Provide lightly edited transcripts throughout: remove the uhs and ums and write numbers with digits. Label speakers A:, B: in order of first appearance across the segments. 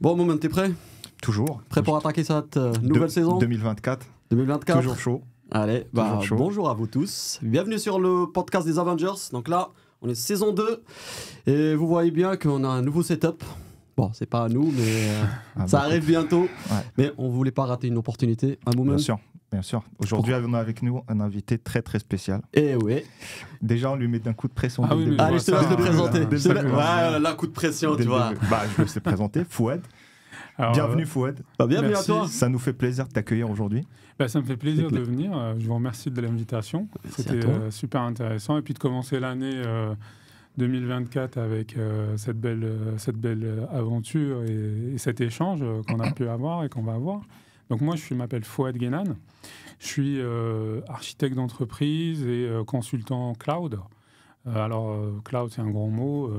A: Bon, Moment, t'es prêt?
B: Toujours.
A: Prêt pour attaquer cette nouvelle saison
B: 2024.
A: 2024.
B: Toujours chaud.
A: Allez,
B: Toujours chaud.
A: Bonjour à vous tous. Bienvenue sur le podcast des Avengers. Donc là, on est saison 2. Et vous voyez bien qu'on a un nouveau setup. Bon, c'est pas à nous, mais ça arrive bientôt.
B: Ouais.
A: Mais on voulait pas rater une opportunité, un moment.
B: Bien sûr, bien sûr. Aujourd'hui, on a avec nous un invité très très spécial.
A: Et oui.
B: Déjà, on lui met d'un coup de pression.
C: Ah oui, mais
A: Allez, je te laisse le présenter.
B: Ouais,
A: là, coup de pression, tu vois.
B: Bah, je le sais présenter. Fouad.
C: Alors,
B: Bienvenue Fouad.
A: Bah, bienvenue
C: merci.
A: à toi.
B: Ça nous fait plaisir de t'accueillir aujourd'hui.
C: ça me fait plaisir
A: C'est
C: de venir. Je vous remercie de l'invitation.
A: Merci à
C: C'était
A: toi.
C: super intéressant. Et puis de commencer l'année 2024 avec cette belle aventure et cet échange qu'on a pu avoir et qu'on va avoir. Donc moi, je m'appelle Fouad Guénan. Je suis architecte d'entreprise et consultant cloud. Cloud, c'est un grand mot,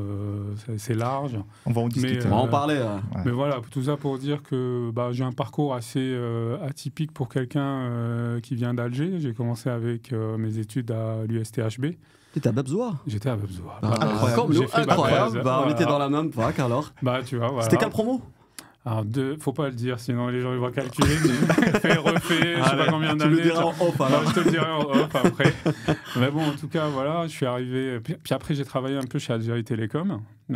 C: c'est large.
B: On va en discuter.
A: On va en parler.
B: Ouais.
C: Mais voilà, tout ça pour dire que j'ai un parcours assez atypique pour quelqu'un qui vient d'Alger. J'ai commencé avec mes études à l'USTHB.
A: T'étais à Babzoua.
C: J'étais à Babzoua.
B: Incroyable.
A: Comme nous,
C: J'ai fait
A: incroyable.
C: ma thèse.
A: On
C: Voilà.
A: était dans la même fac alors.
C: Tu vois, voilà.
A: C'était quelle promo?
C: Alors, faut pas le dire, sinon les gens ils vont calculer. refait, je sais pas combien
A: Tu le
C: d'années.
A: diras en off alors.
C: Je te le dirai en off après. Mais bon, en tout cas, voilà, je suis arrivé. Puis après, j'ai travaillé un peu chez Algérie Télécom. J'ai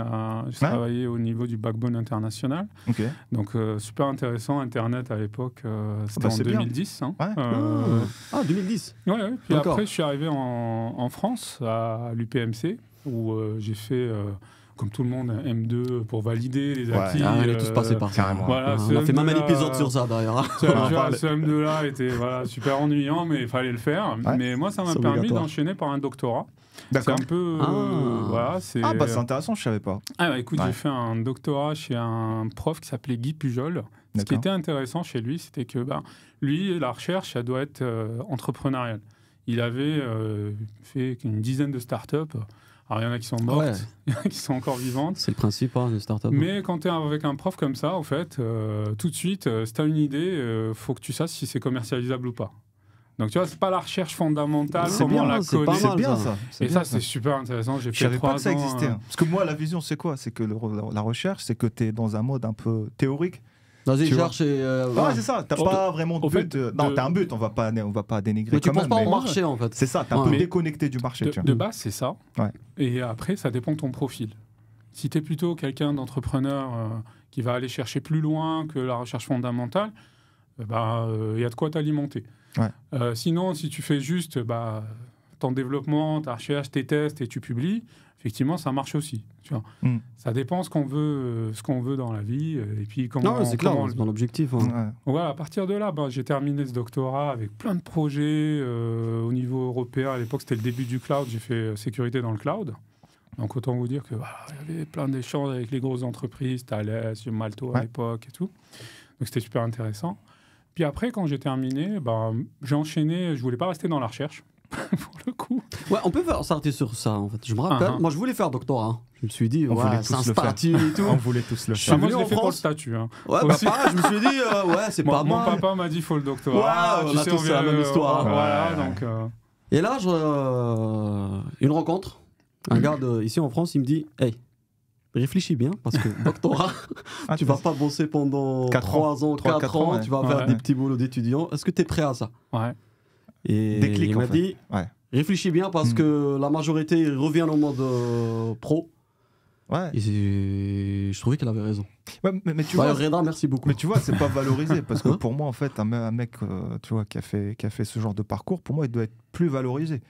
C: travaillé au niveau du backbone international.
B: Ok.
C: Donc, super intéressant. Internet à l'époque, c'était en
B: c'est bien.
C: 2010. Hein.
A: Ouais. 2010.
C: Ouais. Puis
A: D'accord.
C: après, je suis arrivé en France, à l'UPMC, où j'ai fait, comme tout le monde, un M2 pour valider les acquis.
A: On est tous passés par ça.
B: carrément.
C: Voilà,
A: On a fait même un
C: M2
A: épisode sur ça d'ailleurs.
C: Ce M2-là était super ennuyant, mais il fallait le faire.
B: Ouais.
C: Mais moi, ça m'a
A: C'est
C: permis
A: obligatoire.
C: d'enchaîner par un doctorat. C'est
B: D'accord.
C: un peu... c'est...
B: Ah, bah c'est intéressant, je savais pas.
C: Écoute,
B: Ouais.
C: j'ai fait un doctorat chez un prof qui s'appelait Guy Pujol. Ce qui
B: D'accord.
C: était intéressant chez lui, c'était que lui, la recherche, elle doit être entrepreneuriale. Il avait fait une dizaine de startups. Alors, il y en a qui sont mortes,
A: Ouais.
C: il y en a qui sont encore vivantes.
A: C'est le principe d'une startup.
C: Mais quand tu es avec un prof comme ça, en fait, tout de suite, si tu as une idée, faut que tu saches si c'est commercialisable ou pas. Donc, tu vois, c'est pas la recherche fondamentale,
A: C'est
C: comment on
A: bien,
C: la
A: c'est pas
C: connaît.
A: mal.
B: C'est bien
A: ça.
B: ça.
C: Et
B: bien,
C: ça, c'est super intéressant. J'ai
B: Je
C: fait
B: savais
C: 3
B: pas que ça
C: ans,
B: existait. Parce que moi, la vision, c'est quoi? C'est que la recherche, c'est que tu es dans un mode un peu théorique.
A: Vas-y,
B: Tu vois.
A: cherche et.
B: Ouais, c'est ça. T'as
C: Au
B: pas vraiment de
C: au fait,
B: but. Non, t'as un but. On va pas dénigrer.
A: Mais tu
B: quand
A: penses
B: même,
A: pas
B: mais-
A: au marché en fait.
B: C'est ça. T'es un
A: Ouais.
B: peu déconnecté du marché. tu vois.
C: de base, c'est ça.
B: Ouais.
C: Et après, ça dépend de ton profil. Si tu es plutôt quelqu'un d'entrepreneur qui va aller chercher plus loin que la recherche fondamentale, y a de quoi t'alimenter.
B: Ouais.
C: Sinon, si tu fais juste ton développement, ta recherche, tes tests et tu publies, effectivement, ça marche aussi. Tu vois. Ça dépend ce qu'on veut dans la vie et puis comment.
A: Non, c'est clair,
C: comment-
A: c'est dans l'objectif.
B: Ouais.
C: Ouais, à partir de là, j'ai terminé ce doctorat avec plein de projets au niveau européen. À l'époque, c'était le début du cloud. J'ai fait sécurité dans le cloud. Donc, autant vous dire que il y avait plein d'échanges avec les grosses entreprises, Thales, Malto à
B: Ouais.
C: l'époque et tout. Donc, c'était super intéressant. Puis après, quand j'ai terminé, j'ai enchaîné. Je voulais pas rester dans la recherche, pour le coup.
A: Ouais, on peut s'arrêter sur ça en fait. Je me rappelle,
C: Uh-huh.
A: moi je voulais faire doctorat. Hein. Je me suis dit,
B: On voulait
A: c'est
B: tous
A: un
B: le faire.
A: statut et tout.
B: On voulait tous le
A: Je suis
B: faire.
C: Moi,
A: venu
C: je l'ai
A: en
C: fait pour le
A: France.
C: statut. Hein.
A: Ouais,
C: Aussi.
A: pareil, je me suis dit, c'est pas
C: Mon
A: mal.
C: papa m'a dit il faut le doctorat.
A: Ouais, on a tous la même histoire.
C: Voilà,
B: Ouais.
C: donc.
A: Et là, une rencontre, un gars ici en France, il me dit, hey, réfléchis bien parce que doctorat,
B: Ah,
A: tu vas pas bosser pendant 3 ans, 4
B: 4
A: ans,
B: ans,
A: tu vas
C: ouais.
A: faire
C: Ouais.
A: des petits boulots d'étudiant. Est-ce que tu es prêt à ça?
C: Ouais.
A: Et
B: Déclic,
A: il
B: en
A: m'a
B: fait.
A: dit,
B: Ouais.
A: réfléchis bien parce que la majorité revient en mode pro.
B: Ouais.
A: Et je trouvais qu'il avait raison.
B: Ouais, mais tu vois,
A: Reda, merci beaucoup.
B: mais tu vois, c'est pas valorisé parce que
A: Hein
B: pour moi, en fait, un mec, tu vois, qui a fait ce genre de parcours, pour moi, il doit être plus valorisé.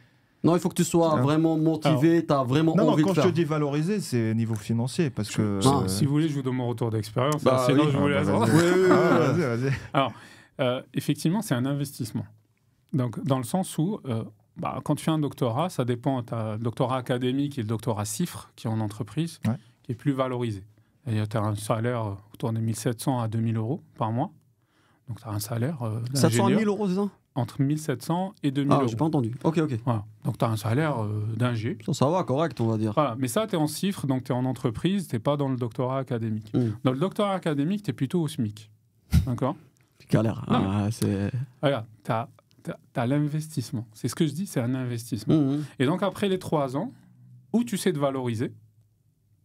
A: Non, il faut que tu sois
B: Hein.
A: vraiment motivé, tu as vraiment
B: Non,
A: envie
B: quand
A: de
B: je
A: faire.
B: te dis valorisé, c'est niveau financier parce que.
A: Non,
C: Si vous voulez, je vous donne mon retour d'expérience.
A: Bah,
C: Sinon,
A: oui.
C: je vous laisse.
B: vas-y.
A: Oui.
B: Ah, vas-y.
C: Alors, effectivement, c'est un investissement. Donc, dans le sens où, quand tu fais un doctorat, ça dépend. Tu as le doctorat académique et le doctorat CIFRE, qui est en entreprise,
B: Ouais.
C: qui est plus valorisé. Tu as un salaire autour de 1700 à 2000 euros par mois. Donc, tu as un salaire
A: 700
C: d'ingénieur
A: 000 euros, c'est ça?
C: entre 1700 et 2000
A: Ah,
C: euros.
A: j'ai pas entendu. Ok.
C: Voilà. Donc, tu as un salaire d'ingé.
A: Ça va, correct, on va dire.
C: Voilà. Mais ça, tu es en CIFRE, donc tu es en entreprise, tu n'es pas dans le doctorat académique. Dans le doctorat académique, tu es plutôt au SMIC. D'accord?
A: Galère.
C: Non,
A: C'est...
C: Regarde, tu as l'investissement. C'est ce que je dis, c'est un investissement. Et donc, après les 3 ans, où tu sais te valoriser,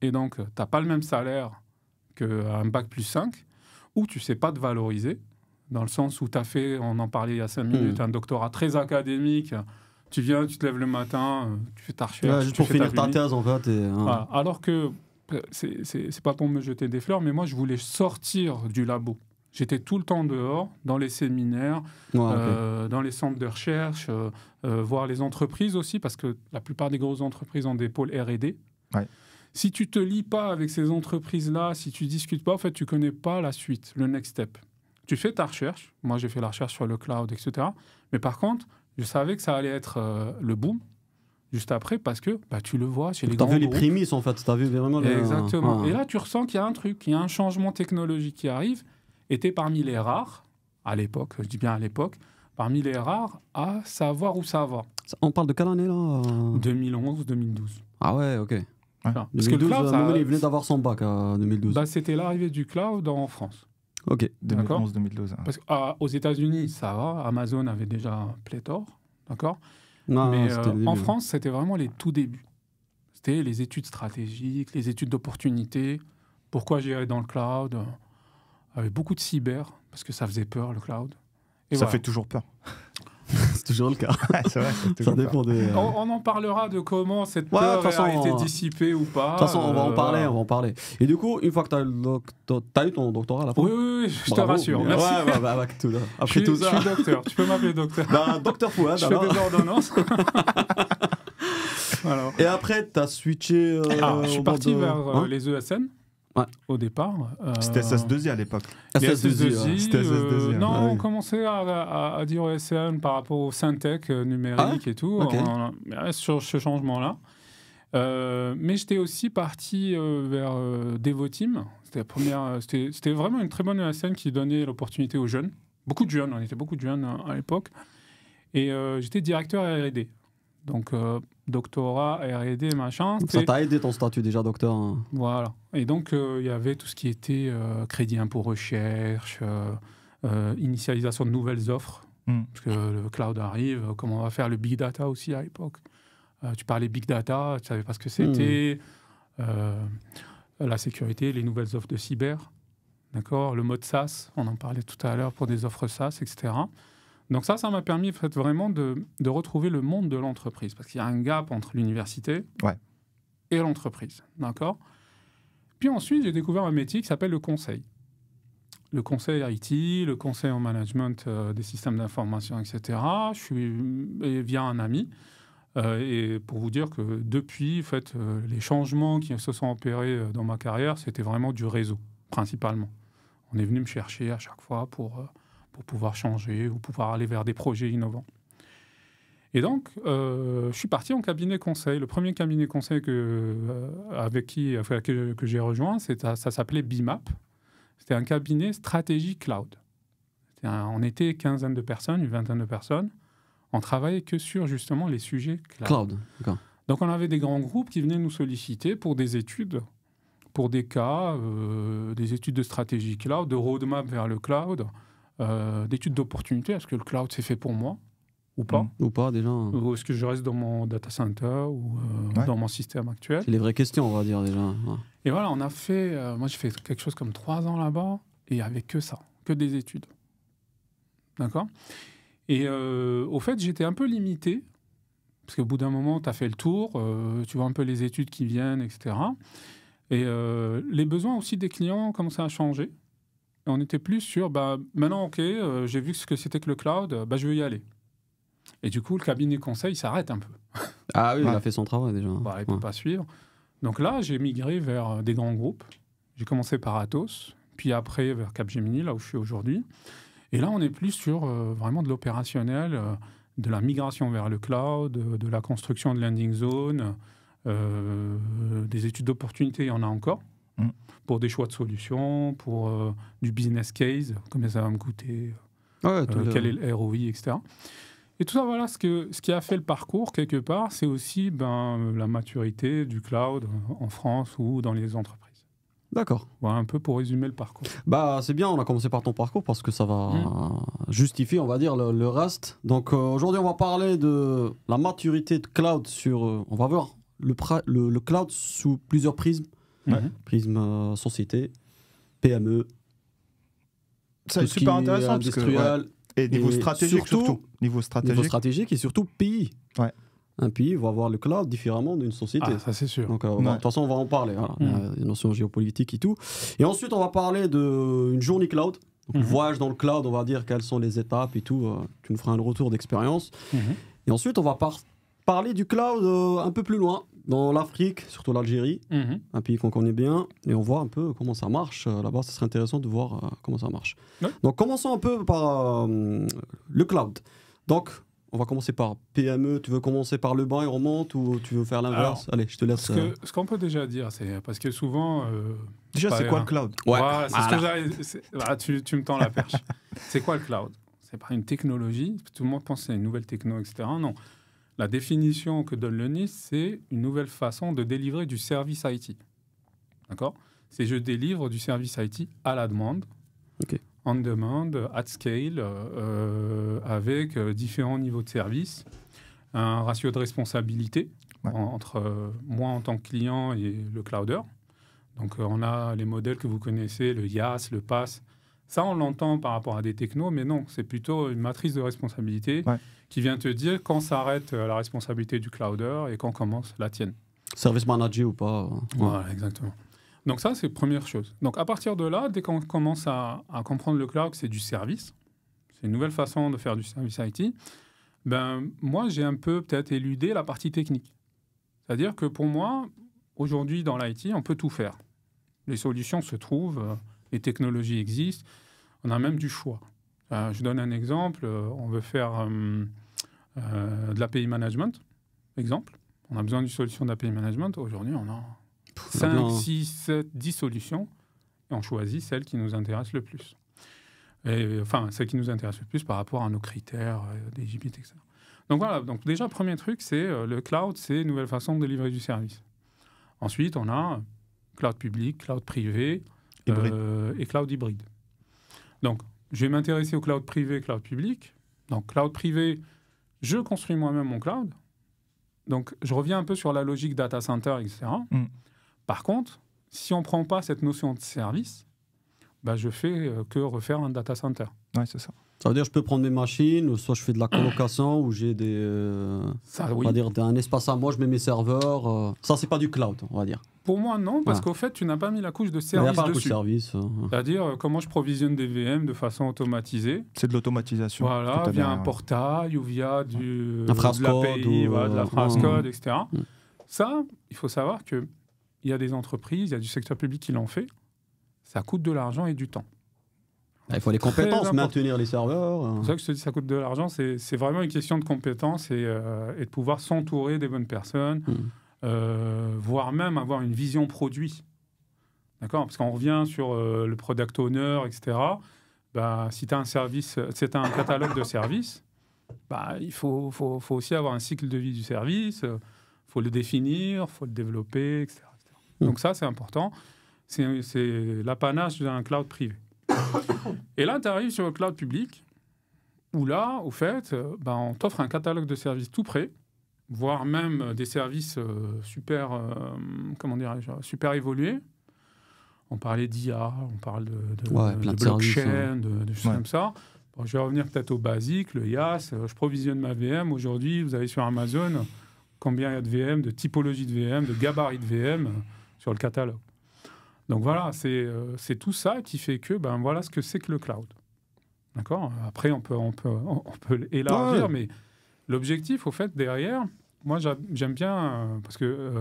C: et donc, tu n'as pas le même salaire qu'un bac plus 5, où tu ne sais pas te valoriser, dans le sens où tu as fait, on en parlait il y a 5 minutes, un doctorat très académique. Tu viens, tu te lèves le matin, tu fais ta recherche.
A: Juste pour finir ta thèse, en fait.
C: Voilà. Alors que, c'est pas pour me jeter des fleurs, mais moi, je voulais sortir du labo. J'étais tout le temps dehors, dans les séminaires, dans les centres de recherche, voir les entreprises aussi, parce que la plupart des grosses entreprises ont des pôles R&D.
B: Ouais.
C: Si tu te lis pas avec ces entreprises-là, si tu discutes pas, en fait, tu connais pas la suite, le next step. Tu fais ta recherche. Moi, j'ai fait la recherche sur le cloud, etc. Mais par contre, je savais que ça allait être le boom juste après, parce que tu le vois chez les grands groupes.
A: Tu as vu les prémices, en fait. Tu as vu vraiment
C: Exactement. Et là, tu ressens qu'il y a un truc, il y a un changement technologique qui arrive. Et tu es parmi les rares, à l'époque, je dis bien à l'époque, parmi les rares à savoir où ça va.
A: On parle de quelle année, là
C: 2011-2012.
A: Ah ouais, ok.
C: Parce
A: 2012,
C: que le cloud,
A: il venait d'avoir son bac en 2012.
C: C'était l'arrivée du cloud en France.
A: Ok.
B: 2011-2012.
C: Parce qu'aux États-Unis, ça va. Amazon avait déjà pléthore. D'accord.
A: Non,
C: mais
A: en
C: France, c'était vraiment les tout débuts. C'était les études stratégiques, les études d'opportunité. Pourquoi j'irais dans le cloud avec beaucoup de cyber, parce que ça faisait peur, le cloud. Et
B: ça fait toujours peur.
A: C'est toujours le cas.
B: C'est vrai,
A: ça dépend des...
C: On en parlera de comment cette peur a été dissipée ou pas.
A: De toute façon, on va en parler. Et du coup, une fois que tu as eu ton doctorat à la fin.
C: Oui, je te rassure. Merci.
A: Après tout ça.
C: Je suis docteur, tu peux m'appeler docteur.
A: Docteur Fouad.
C: Je fais des ordonnances.
A: Alors. Et après, tu as switché...
C: je suis parti vers les ESN.
A: Ouais.
C: Au départ.
B: C'était SS2I à l'époque.
C: SS2I. Non, on commençait à dire ESN par rapport au Syntec numérique et tout.
A: Okay.
C: On reste sur ce changement-là. Mais j'étais aussi parti vers Devoteam. C'était vraiment une très bonne ESN qui donnait l'opportunité aux jeunes. Beaucoup de jeunes, on était beaucoup de jeunes à l'époque. Et j'étais directeur R&D. Donc, doctorat, R&D, machin.
A: Ça t'a aidé ton statut déjà, docteur. Hein.
C: Voilà. Et donc, il y avait tout ce qui était crédit impôt recherche, initialisation de nouvelles offres. Parce que le cloud arrive, comment on va faire le big data aussi à l'époque. Tu parlais big data, tu savais pas ce que c'était. La sécurité, les nouvelles offres de cyber. D'accord. Le mode SaaS, on en parlait tout à l'heure pour des offres SaaS, etc. Donc ça m'a permis en fait, vraiment de retrouver le monde de l'entreprise. Parce qu'il y a un gap entre l'université et l'entreprise. D'accord. Puis ensuite, j'ai découvert un métier qui s'appelle le conseil. Le conseil IT, le conseil en management des systèmes d'information, etc. Je suis via un ami. Et pour vous dire que depuis, en fait, les changements qui se sont opérés dans ma carrière, c'était vraiment du réseau, principalement. On est venu me chercher à chaque fois pour pouvoir changer ou pouvoir aller vers des projets innovants. Et donc, je suis parti en cabinet conseil. Le premier cabinet conseil que j'ai rejoint, ça s'appelait BIMAP. C'était un cabinet stratégie cloud. On était une quinzaine de personnes, une vingtaine de personnes. On travaillait que sur, justement, les sujets cloud.
A: D'accord.
C: Donc, on avait des grands groupes qui venaient nous solliciter pour des études, pour des cas, des études de stratégie cloud, de roadmap vers le cloud, d'études d'opportunité. Est-ce que le cloud, c'est fait pour moi ou pas
A: Ou pas, déjà.
C: Ou est-ce que je reste dans mon data center ou dans mon système actuel?
A: C'est les vraies questions, on va dire, déjà. Ouais.
C: Et voilà, on a fait... moi, j'ai fait quelque chose comme 3 ans là-bas, et il n'y avait que ça, que des études. D'accord? Et au fait, j'étais un peu limité, parce qu'au bout d'un moment, tu as fait le tour, tu vois un peu les études qui viennent, etc. Et les besoins aussi des clients commençaient à changer. Et on était plus sur, maintenant, OK, j'ai vu ce que c'était que le cloud, je vais y aller. Et du coup, le cabinet conseil s'arrête un peu.
A: Ah oui, il a fait son travail déjà.
C: Il ne peut pas suivre. Donc là, j'ai migré vers des grands groupes. J'ai commencé par Atos, puis après vers Capgemini, là où je suis aujourd'hui. Et là, on est plus sur vraiment de l'opérationnel, de la migration vers le cloud, de la construction de landing zone, des études d'opportunité, il y en a encore, pour des choix de solutions, pour du business case, combien ça va me coûter, quel est le ROI, etc. Et tout ça, voilà, ce qui a fait le parcours, quelque part, c'est aussi la maturité du cloud en France ou dans les entreprises.
A: D'accord.
C: Voilà un peu pour résumer le parcours.
A: C'est bien, on a commencé par ton parcours parce que ça va justifier, on va dire, le reste. Donc aujourd'hui, on va parler de la maturité de cloud on va voir le cloud sous plusieurs prismes. Prisme société, PME,
B: C'est
A: tout ce
B: super
A: qui est
B: intéressant. Parce que, ouais.
A: industriel,
B: Et niveau
A: et
B: stratégique surtout. Niveau
A: niveau
B: stratégique.
A: stratégique et surtout pays.
B: Ouais.
A: Un pays va voir le cloud différemment d'une société.
C: Ah, ça c'est sûr.
A: Donc,
B: Ouais.
A: de toute façon, on va en parler. Voilà. Il y a des notions géopolitiques et tout. Et ensuite, on va parler d'une journée cloud. Donc, le voyage dans le cloud, on va dire quelles sont les étapes et tout. Tu nous feras un retour d'expérience. Et ensuite, on va parler du cloud un peu plus loin, dans l'Afrique, surtout l'Algérie, un pays qu'on connaît bien. Et on voit un peu comment ça marche. Là-bas, ce serait intéressant de voir comment ça marche.
C: Ouais.
A: Donc, commençons un peu par le cloud. Donc, on va commencer par PME. Tu veux commencer par le bas et on remonte ou tu veux faire l'inverse? Allez, je te laisse.
C: Ce qu'on peut déjà dire, c'est parce que souvent.
B: Déjà, c'est
C: pareil,
B: quoi le cloud?
A: Ouais.
C: Voilà, c'est ce que j'allais- tu me tends la perche. C'est quoi le cloud? C'est pas une technologie. Tout le monde pense que c'est une nouvelle techno, etc. Non. La définition que donne le NIST, c'est une nouvelle façon de délivrer du service IT. D'accord? C'est je délivre du service IT à la demande,
A: Ok.
C: on demand, at scale, avec différents niveaux de service, un ratio de responsabilité entre moi en tant que client et le clouder. Donc, on a les modèles que vous connaissez, le IaaS, le PaaS. Ça, on l'entend par rapport à des technos, mais non, c'est plutôt une matrice de responsabilité qui vient te dire quand s'arrête la responsabilité du clouder et quand commence la tienne.
A: Service manager ou pas.
C: Voilà, exactement. Donc ça, c'est la première chose. Donc, à partir de là, dès qu'on commence à comprendre le cloud, c'est du service. C'est une nouvelle façon de faire du service IT. Ben, moi, j'ai un peu peut-être éludé la partie technique. C'est-à-dire que pour moi, aujourd'hui, dans l'IT, on peut tout faire. Les solutions se trouvent, les technologies existent, on a même du choix. Je donne un exemple, on veut faire de l'API management, exemple. On a besoin d'une solution d'API management. Aujourd'hui, on a 5, 6, 7, 10 solutions et on choisit celle qui nous intéresse le plus. Et, enfin, celle qui nous intéresse le plus par rapport à nos critères d'éligibilité, etc. Donc voilà, donc déjà, premier truc, c'est le cloud, c'est une nouvelle façon de délivrer du service. Ensuite, on a cloud public, cloud privé et cloud hybride. Donc, je vais m'intéresser au cloud privé, cloud public. Donc, cloud privé, je construis moi-même mon cloud. Donc, je reviens un peu sur la logique data center, etc. Par contre, si on ne prend pas cette notion de service, bah, je fais que refaire un data center.
B: Ouais, c'est ça.
A: Ça veut dire que je peux prendre mes machines, ou soit je fais de la colocation, ou j'ai
C: Ça,
A: on
C: oui.
A: va dire un espace à moi, je mets mes serveurs. Ça, c'est pas du cloud, on va dire.
C: Pour moi, non, parce qu'au fait, tu n'as pas mis la couche de
A: Il n'y
C: service
A: a pas un coup de
C: dessus.
A: service.
C: C'est-à-dire comment je provisionne des VM de façon automatisée.
B: C'est de l'automatisation.
C: Voilà,
B: Tout à
C: via
B: fait,
C: un portail ou via de
A: phrase code
C: l'API, voilà, de la phrase code, etc.
A: Mm.
C: Ça, il faut savoir qu'il y a des entreprises, il y a du secteur public qui l'ont fait. Ça coûte de l'argent et du temps.
A: Il faut les compétences, maintenir les serveurs.
C: C'est pour ça que je te dis ça coûte de l'argent. C'est vraiment une question de compétences et de pouvoir s'entourer des bonnes personnes, voire même avoir une vision produit. D'accord ? Parce qu'on revient sur le product owner, etc. Bah, si tu as un service, c'est un catalogue de services, bah, il faut aussi avoir un cycle de vie du service, il faut le définir, il faut le développer, etc. Donc ça, c'est important. C'est l'apanage d'un cloud privé. Et là, tu arrives sur le cloud public, où là, au fait, on t'offre un catalogue de services tout prêt, voire même des services super évolués. On parlait d'IA, on parle de blockchain, de choses comme ça. Bon, je vais revenir peut-être au basique, le IaaS. Je provisionne ma VM. Aujourd'hui, vous avez sur Amazon combien il y a de VM, de typologie de VM, de gabarit de VM sur le catalogue. Donc voilà, c'est tout ça qui fait que voilà ce que c'est que le cloud. D'accord ? Après, on peut élargir, mais l'objectif, au fait, derrière, moi, j'aime bien, parce que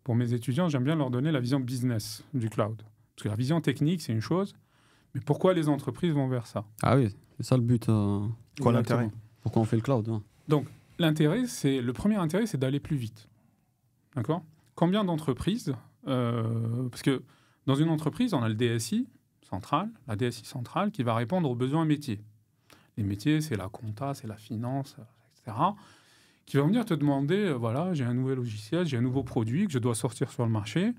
C: pour mes étudiants, j'aime bien leur donner la vision business du cloud. Parce que la vision technique, c'est une chose, mais pourquoi les entreprises vont vers ça ?
A: Ah oui, c'est ça le but.
B: Quoi l'intérêt ?
A: Pourquoi on fait le cloud ?
C: Donc, le premier intérêt, c'est d'aller plus vite. D'accord ? Combien d'entreprises parce que dans une entreprise, on a le DSI central, la DSI centrale, qui va répondre aux besoins métiers. Les métiers, c'est la compta, c'est la finance, etc. Qui va venir te demander, voilà, j'ai un nouvel logiciel, j'ai un nouveau produit que je dois sortir sur le marché.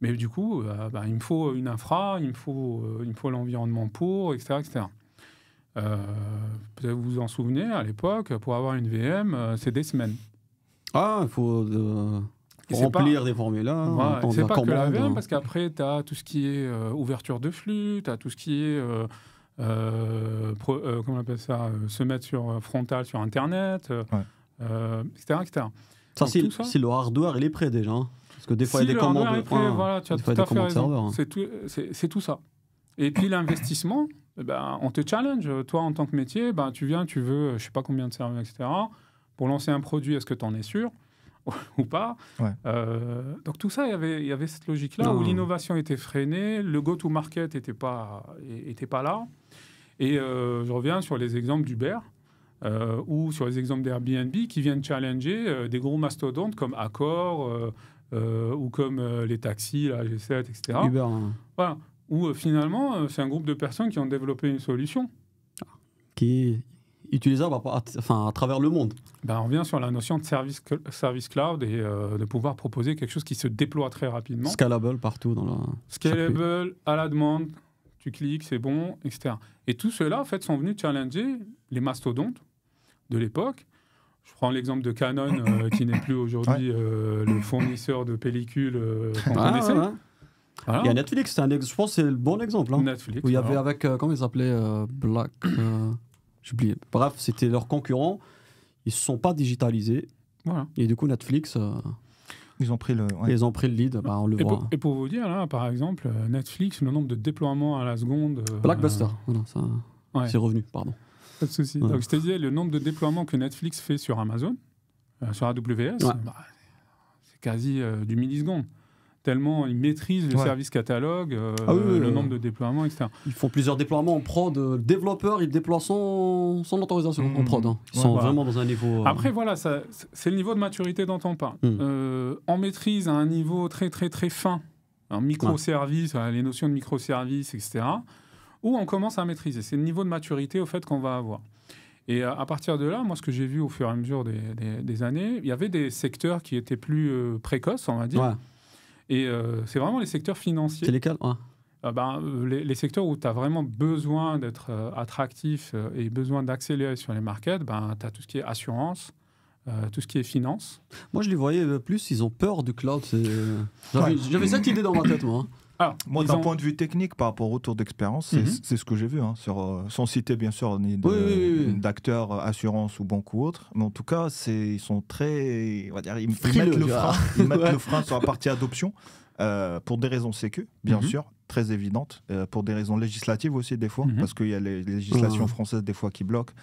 C: Mais du coup, il me faut une infra, il me faut l'environnement pour, etc. etc. Peut-être vous vous en souvenez, à l'époque, pour avoir une VM, c'est des semaines.
A: Ah, il faut... remplir des formulaires.
C: Voilà,
A: attendre
C: c'est
A: la
C: pas que la
A: commande.
C: VM, parce qu'après, tu as tout ce qui est ouverture de flux, tu as tout ce qui est, comment on appelle ça, se mettre frontal sur Internet, etc., etc.
A: Ça,
C: Donc, tout ça,
A: si le hardware, il est prêt déjà. Hein. Parce que des fois, il y a
C: si
A: des
C: le hardware
A: commandes.
C: est prêt, voilà, tu as
A: des
C: tout
A: fois, il y a
C: à
A: des
C: fait
A: commandes
C: raison.
A: serveurs.
C: C'est tout ça. Et puis l'investissement, eh ben, on te challenge. Toi, en tant que métier, ben, tu viens, tu veux, je ne sais pas combien de serveurs, etc. Pour lancer un produit, est-ce que tu en es sûr ou pas? Donc tout ça, il y avait cette logique-là où l'innovation était freinée, le go-to-market n'était pas là. Et je reviens sur les exemples d'Uber ou sur les exemples d'Airbnb qui viennent challenger des gros mastodontes comme Accor ou comme les taxis, la G7, etc.
A: Uber. Hein.
C: Voilà. Où finalement, c'est un groupe de personnes qui ont développé une solution.
A: Qui est utilisable à travers le monde.
C: Ben, on revient sur la notion de service cloud et de pouvoir proposer quelque chose qui se déploie très rapidement.
A: Scalable partout dans la...
C: Scalable, à la demande, tu cliques, c'est bon, etc. Et tout cela, en fait, sont venus challenger les mastodontes de l'époque. Je prends l'exemple de Canon, qui n'est plus aujourd'hui le fournisseur de pellicules qu'on connaissait. Ouais.
A: Voilà. Il y a Netflix, je pense que c'est le bon exemple. Hein,
C: Netflix.
A: Où il y avait avec, comment ils s'appelaient Black... j'ai oublié. Bref, c'était leurs concurrents. Ils ne se sont pas digitalisés.
C: Voilà.
A: Et du coup, Netflix...
B: Ils ont pris le
A: lead, bah, on le voit.
C: Et pour vous dire, là, par exemple, Netflix, le nombre de déploiements à la seconde...
A: Blockbuster, voilà, ça, c'est revenu, pardon.
C: Pas de souci. Ouais. Donc, je te disais, le nombre de déploiements que Netflix fait sur Amazon, sur AWS, c'est quasi du milliseconde. Tellement ils maîtrisent le service catalogue, le nombre de déploiements, etc.
A: Ils font plusieurs déploiements en prod. Le développeur, il déploie sans autorisation en prod. Hein. Ils sont vraiment dans un niveau...
C: Après, voilà, c'est le niveau de maturité dont on parle. On maîtrise à un niveau très, très, très fin, un microservice, les notions de microservices, etc., où on commence à maîtriser. C'est le niveau de maturité, au fait, qu'on va avoir. Et à partir de là, moi, ce que j'ai vu au fur et à mesure des années, il y avait des secteurs qui étaient plus précoces, on va dire. Ouais. Et c'est vraiment les secteurs financiers.
A: C'est lesquels
C: les secteurs où tu as vraiment besoin d'être attractif et besoin d'accélérer sur les markets, tu as tout ce qui est assurance, tout ce qui est finance.
A: Moi, je les voyais plus, ils ont peur du cloud. J'avais cette idée dans ma tête, moi.
B: Alors, moi, d'un point de vue technique, par rapport au retour d'expérience, c'est ce que j'ai vu, hein, sans citer bien sûr ni d'acteurs, assurance ou banque ou autre, mais en tout cas, ils sont très, on va dire, ils mettent le frein sur la partie adoption pour des raisons sécu, bien sûr, très évidentes, pour des raisons législatives aussi des fois, parce qu'il y a les législations françaises des fois qui bloquent.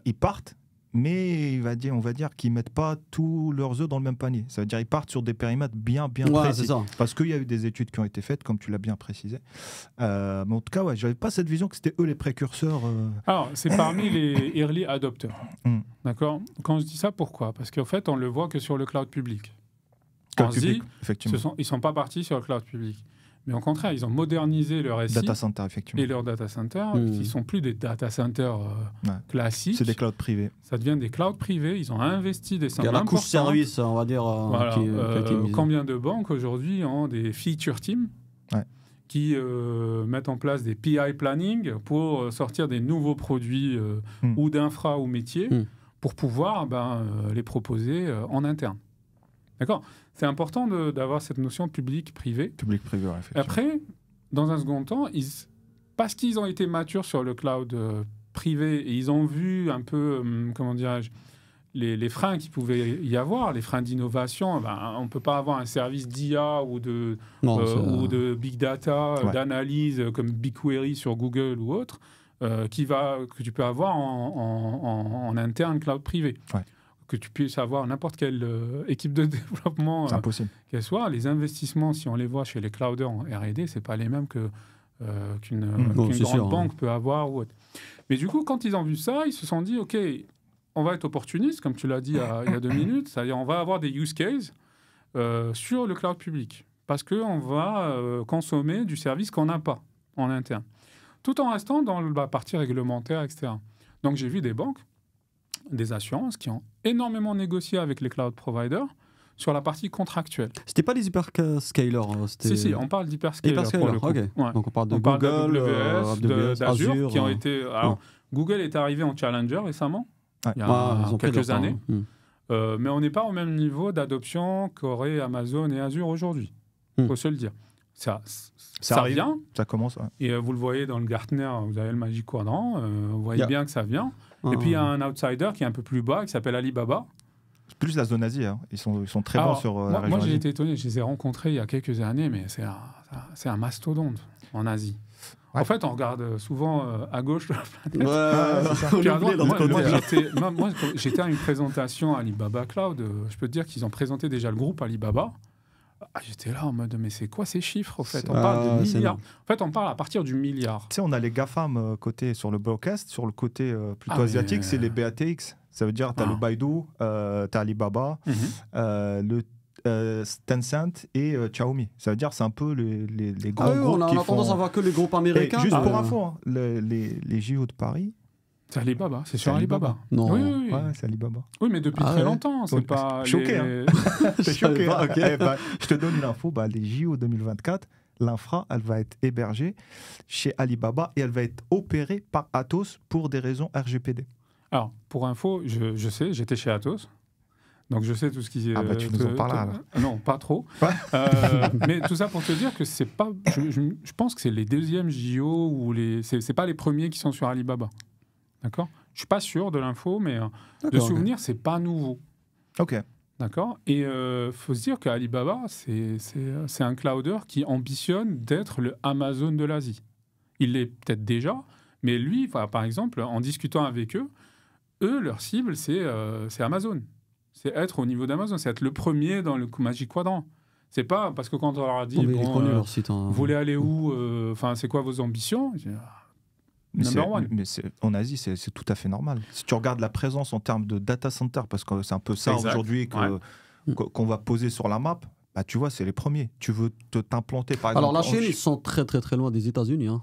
B: Ils partent. Mais on va dire qu'ils ne mettent pas tous leurs œufs dans le même panier. Ça veut dire qu'ils partent sur des périmètres bien précis. Parce qu'il y a eu des études qui ont été faites, comme tu l'as bien précisé. Mais en tout cas, je n'avais pas cette vision que c'était eux les précurseurs.
C: Alors, c'est parmi les early adopters. D'accord ? Quand je dis ça, pourquoi ? Parce qu'en fait, on ne le voit que sur le cloud public. Ils ne sont pas partis sur le cloud public. Mais au contraire, ils ont modernisé leur SI
B: data center, effectivement.
C: Et leurs data centers, qui ne sont plus des data centers classiques.
B: C'est des clouds privés.
C: Ça devient des clouds privés. Ils ont investi des sommes importantes.
A: Il y a la couche service, on va dire.
C: Combien de banques aujourd'hui ont des feature teams qui mettent en place des PI planning pour sortir des nouveaux produits ou d'infra ou métiers pour pouvoir les proposer en interne. D'accord ? C'est important d'avoir cette notion public-privé.
B: Public-privé, ouais, effectivement.
C: Après, dans un second temps, parce qu'ils ont été matures sur le cloud privé et ils ont vu un peu, comment dirais-je, les freins qu'il pouvait y avoir, les freins d'innovation, on ne peut pas avoir un service d'IA ou de big data, d'analyse comme BigQuery sur Google ou autre, que tu peux avoir en interne cloud privé. Ouais. Que tu puisses avoir n'importe quelle équipe de développement qu'elle soit. Les investissements, si on les voit chez les clouders en R&D, ce n'est pas les mêmes qu'une grande banque peut avoir. Ou autre. Mais du coup, quand ils ont vu ça, ils se sont dit, OK, on va être opportuniste, comme tu l'as dit il y a 2 minutes, c'est-à-dire on va avoir des use cases sur le cloud public, parce qu'on va consommer du service qu'on n'a pas en interne, tout en restant dans la partie réglementaire, etc. Donc j'ai vu des banques, des assurances qui ont énormément négocié avec les cloud providers sur la partie contractuelle.
A: C'était pas des hyperscalers.
C: Si, on parle d'hyperscalers pour le coup.
A: Okay. Ouais. Donc on parle de Google,
C: AWS, d'Azure, qui ont été... Alors, Google est arrivé en challenger récemment, il y a quelques années. mais on n'est pas au même niveau d'adoption qu'auraient Amazon et Azure aujourd'hui. Il faut se le dire. Ça
B: arrive,
C: vient.
B: Ça commence. Ouais.
C: Et vous le voyez dans le Gartner, vous avez le Magic Quadrant, vous voyez bien que ça vient. Et puis il y a un outsider qui est un peu plus bas, qui s'appelle Alibaba.
B: C'est plus la zone Asie. Hein. Ils sont très bons sur la région
C: Moi, j'ai
B: Asie.
C: été étonné. Je les ai rencontrés il y a quelques années, mais c'est un mastodonte en Asie. Ouais. En fait, on regarde souvent à gauche de la planète. Moi, j'étais à une présentation Alibaba Cloud. Je peux te dire qu'ils ont présenté déjà le groupe Alibaba. J'étais là en mode, mais c'est quoi ces chiffres au fait? On parle de milliards. En fait, on parle à partir du milliard.
B: Tu sais, on a les GAFAM côté sur le broadcast, sur le côté plutôt asiatique, c'est les BATX. Ça veut dire tu as le Baidu, tu as Alibaba, le Tencent et Xiaomi. Ça veut dire c'est un peu les grands groupes
A: on a tendance à voir que les groupes américains.
B: Et juste pour info, hein, les JO de Paris.
C: C'est Alibaba, c'est sur Alibaba.
B: Non. Oui. Ouais, c'est Alibaba.
C: Oui, mais depuis très longtemps, c'est pas...
B: Choqué, hein. T'es choqué. Okay. Je te donne une info, les JO 2024, l'infra, elle va être hébergée chez Alibaba et elle va être opérée par Atos pour des raisons RGPD.
C: Alors, pour info, je sais, j'étais chez Atos. Donc je sais tout ce qui est...
B: tu nous en parles là.
C: Non, pas trop. Mais tout ça pour te dire que c'est pas... Je pense que c'est les deuxièmes JO ou c'est pas les premiers qui sont sur Alibaba. D'accord ? Je suis pas sûr de l'info, mais de souvenir, c'est pas nouveau.
B: Ok.
C: D'accord ? Et faut se dire qu'Alibaba, c'est un clouder qui ambitionne d'être le Amazon de l'Asie. Il l'est peut-être déjà, mais lui, par exemple, en discutant avec eux, leur cible, c'est Amazon. C'est être au niveau d'Amazon, c'est être le premier dans le Magic Quadrant. C'est pas parce que quand on leur a dit,
A: leur site, hein.
C: vous voulez aller où ? C'est quoi vos ambitions ?
B: Mais en Asie, c'est tout à fait normal. Si tu regardes la présence en termes de data center, parce que c'est un peu ça aujourd'hui qu'on va poser sur la map, tu vois, c'est les premiers. Tu veux t'implanter, par exemple...
A: Alors la Chine, ils sont très très très loin des États-Unis. Hein.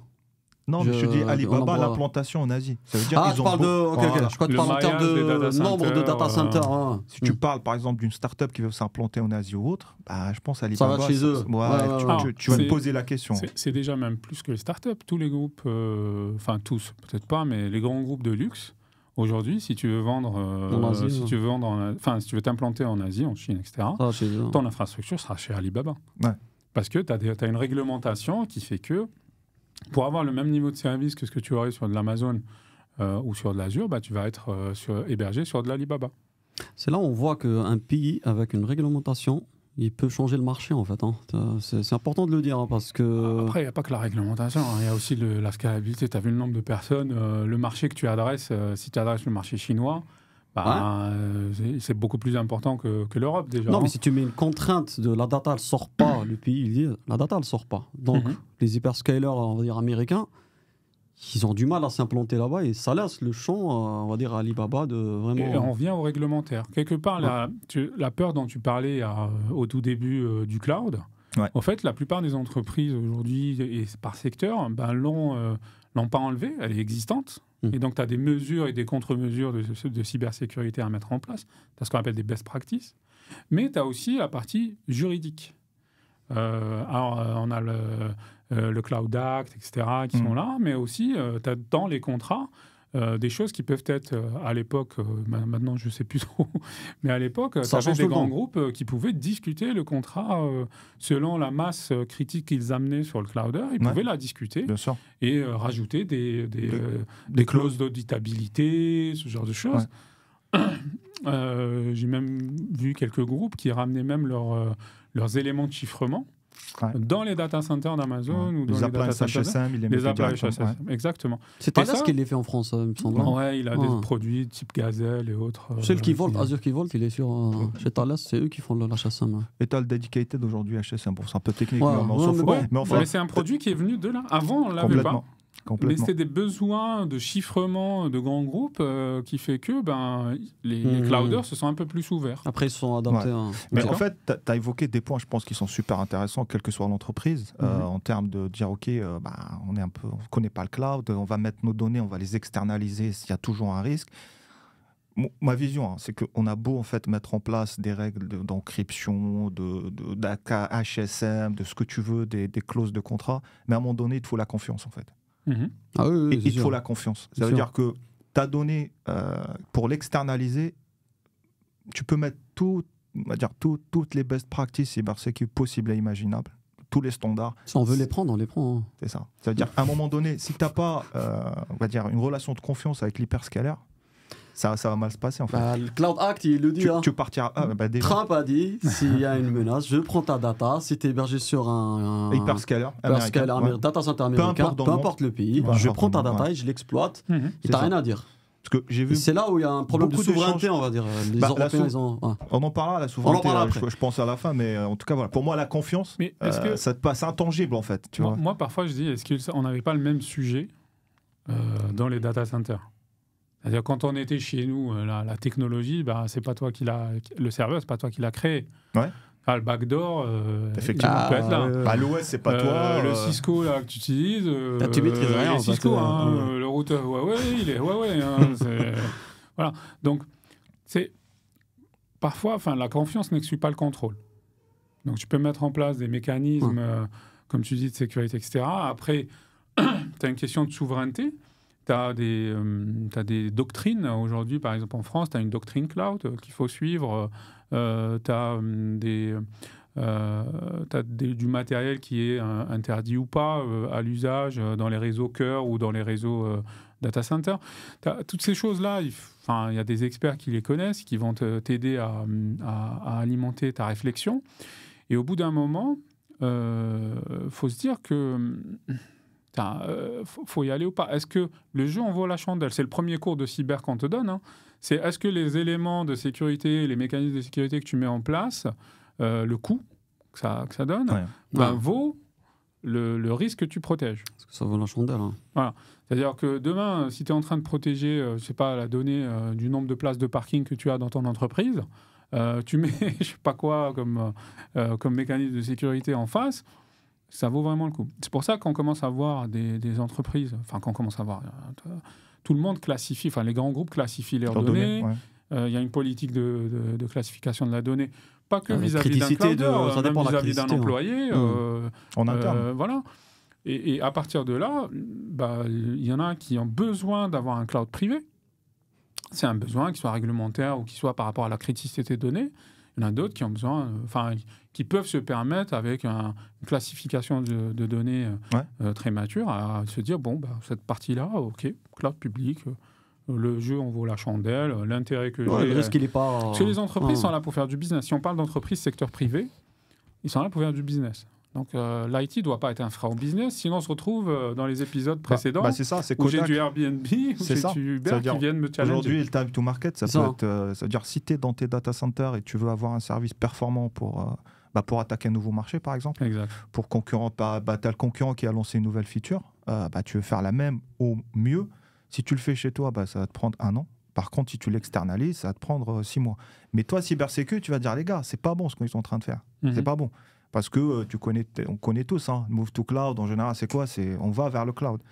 B: Non, mais je te dis Alibaba, l'implantation en Asie. Ça veut dire qu'ils
A: tu parles je crois que tu parles en termes de nombre de data centers.
B: Si tu parles, par exemple, d'une start-up qui veut s'implanter en Asie ou autre, je pense à Alibaba.
A: Ça va chez eux.
B: Tu vas te poser la question.
C: C'est déjà même plus que les start-up. Tous les groupes, tous, peut-être pas, mais les grands groupes de luxe, aujourd'hui, si tu veux vendre en Asie, si tu veux t'implanter en Asie, en Chine, etc., ton infrastructure sera chez Alibaba.
B: Ouais. Parce
C: que tu as une réglementation qui fait que pour avoir le même niveau de service que ce que tu aurais sur de l'Amazon ou sur de l'Azure, tu vas être hébergé sur de l'Alibaba.
A: C'est là où on voit qu'un pays avec une réglementation, il peut changer le marché en fait. Hein. C'est important de le dire parce que...
C: Après, il n'y a pas que la réglementation, il y a aussi la scalabilité. Tu as vu le nombre de personnes, le marché que tu adresses, si tu adresses le marché chinois, c'est beaucoup plus important que l'Europe déjà.
A: Non, mais si tu mets une contrainte de la data, elle ne sort pas, le pays, il dit la data, elle ne sort pas. Donc, les hyperscalers, on va dire américains, ils ont du mal à s'implanter là-bas et ça laisse le champ, on va dire, à Alibaba de vraiment...
C: Et on revient au réglementaire. Quelque part, la peur dont tu parlais au tout début du cloud, en fait, la plupart des entreprises aujourd'hui, et par secteur, l'ont pas enlevée, elle est existante. Et donc, tu as des mesures et des contre-mesures de cybersécurité à mettre en place. Tu as ce qu'on appelle des best practices. Mais tu as aussi la partie juridique. Alors, on a le Cloud Act, etc., qui sont là. Mais aussi, tu as dans les contrats des choses qui peuvent être, à l'époque, maintenant je ne sais plus trop, mais à l'époque, tu avais des grands groupes qui pouvaient discuter le contrat selon la masse critique qu'ils amenaient sur le clouder. Ils pouvaient la discuter et rajouter des clauses d'auditabilité, ce genre de choses. J'ai même vu quelques groupes qui ramenaient même leurs éléments de chiffrement dans les data centers d'Amazon ou dans les data centers
B: HSM,
C: les appareils HSM, exactement.
A: C'est Thales qui les fait en France, il me semble.
C: Ouais, il a des produits type Gazelle et autres.
A: C'est le Keyvolt, Azure Keyvolt, il est sur chez Thales, c'est eux qui font l'HSM.
B: Et tu as le dedicated aujourd'hui HSM, c'est un peu technique,
C: mais c'est un produit qui est venu de là. Avant, on l'avait pas. Mais c'est des besoins de chiffrement de grands groupes qui fait que les clouders se sont un peu plus ouverts.
A: Après, ils se sont adaptés.
B: Mais en fait, tu as évoqué des points, je pense, qui sont super intéressants, quelle que soit l'entreprise, en termes de dire, OK, on ne connaît pas le cloud, on va mettre nos données, on va les externaliser s'il y a toujours un risque. Ma vision, c'est qu'on a beau en fait mettre en place des règles d'encryption, HSM, de ce que tu veux, des clauses de contrat, mais à un moment donné, il te faut la confiance en fait. Il te faut la confiance. Ça veut dire que ta donnée, pour l'externaliser, tu peux mettre on va dire toutes les best practices cybersécurité possibles et imaginables, tous les standards.
A: Si on veut les prendre, on les prend. Hein.
B: C'est ça. Ça veut dire, à un moment donné, si tu n'as pas, on va dire, une relation de confiance avec l'hyperscaler, ça va mal se passer en fait.
A: Le Cloud Act, il le dit.
B: Tu partiras. Déjà.
A: Trump a dit s'il y a une menace, je prends ta data. Si tu es hébergé sur un
B: hyperscaler américain,
A: data center américain, peu importe le pays, je prends ta data et je l'exploite. Et tu n'as rien à dire.
B: Parce que j'ai vu
A: c'est là où il y a un problème de souveraineté, on va dire. Les Européens, ils ont.
B: On en parlera, la souveraineté. Je pense à la fin, mais en tout cas, voilà. Pour moi, la confiance, ça te passe intangible en fait. Tu vois.
C: Moi, parfois, je dis, est-ce qu'on n'avait pas le même sujet dans les data centers? C'est-à-dire, quand on était chez nous, la technologie, c'est pas toi qui l'a. Le serveur, c'est pas toi qui l'a créé.
B: Ouais.
C: Le backdoor,
B: effectivement,
C: peut être là.
B: L'OS, c'est pas toi.
C: Le Cisco là, que tu utilises.
A: Tu maîtrises rien.
C: Le Cisco, le routeur Huawei, il est Huawei. Voilà. Donc, parfois, la confiance n'exclut pas le contrôle. Donc, tu peux mettre en place des mécanismes, comme tu dis, de sécurité, etc. Après, tu as une question de souveraineté. Tu as des doctrines. Aujourd'hui, par exemple, en France, tu as une doctrine cloud qu'il faut suivre. Tu as du matériel qui est interdit ou pas à l'usage dans les réseaux cœur ou dans les réseaux data center. Toutes ces choses-là, il y a des experts qui les connaissent, qui vont t'aider à alimenter ta réflexion. Et au bout d'un moment, faut se dire que faut y aller ou pas. Est-que le jeu en vaut la chandelle? C'est le premier cours de cyber qu'on te donne. Hein. C'est est-ce que les éléments de sécurité, les mécanismes de sécurité que tu mets en place, le coût que ça donne, vaut le risque que tu protèges.
A: Parce que ça vaut la chandelle. Hein.
C: Voilà. C'est-à-dire que demain, si tu es en train de protéger, je sais pas, la donnée du nombre de places de parking que tu as dans ton entreprise, tu mets je sais pas quoi comme mécanisme de sécurité en face, ça vaut vraiment le coup. C'est pour ça qu'on commence à voir des entreprises, qu'on commence à voir, tout le monde classifie, les grands groupes classifient leurs données. Il y a une politique de classification de la donnée, pas que vis-à-vis d'un cloudeur, même vis-à-vis d'un employé.
B: En interne.
C: Voilà. Et à partir de là, il y en a qui ont besoin d'avoir un cloud privé. C'est un besoin, qu'il soit réglementaire ou qu'il soit par rapport à la criticité des données. Il y en a d'autres qui ont besoin, qui peuvent se permettre, avec une classification de données très mature, à se dire, cette partie-là, OK, cloud public, le jeu en vaut la chandelle, l'intérêt que j'ai...
A: Le risque, il n'est pas...
C: Parce que les entreprises sont là pour faire du business. Si on parle d'entreprises secteur privé, ils sont là pour faire du business. Donc l'IT ne doit pas être un frein au business, sinon on se retrouve dans les épisodes précédents
B: c'est ça, c'est
C: où j'ai du Airbnb, où j'ai du Uber qui viennent me challenger.
B: Aujourd'hui, le time to market, ça veut dire si tu es dans tes data centers et tu veux avoir un service performant pour attaquer un nouveau marché, par exemple,
C: exact.
B: Pour concurrent, tu as le concurrent qui a lancé une nouvelle feature, tu veux faire la même au mieux. Si tu le fais chez toi, ça va te prendre 1 an. Par contre, si tu l'externalises, ça va te prendre 6 mois. Mais toi, cybersécu, tu vas dire, les gars, c'est pas bon ce qu'ils sont en train de faire. C'est pas bon. Parce que on connaît tous, Move to Cloud, en général, c'est quoi? On va vers le cloud.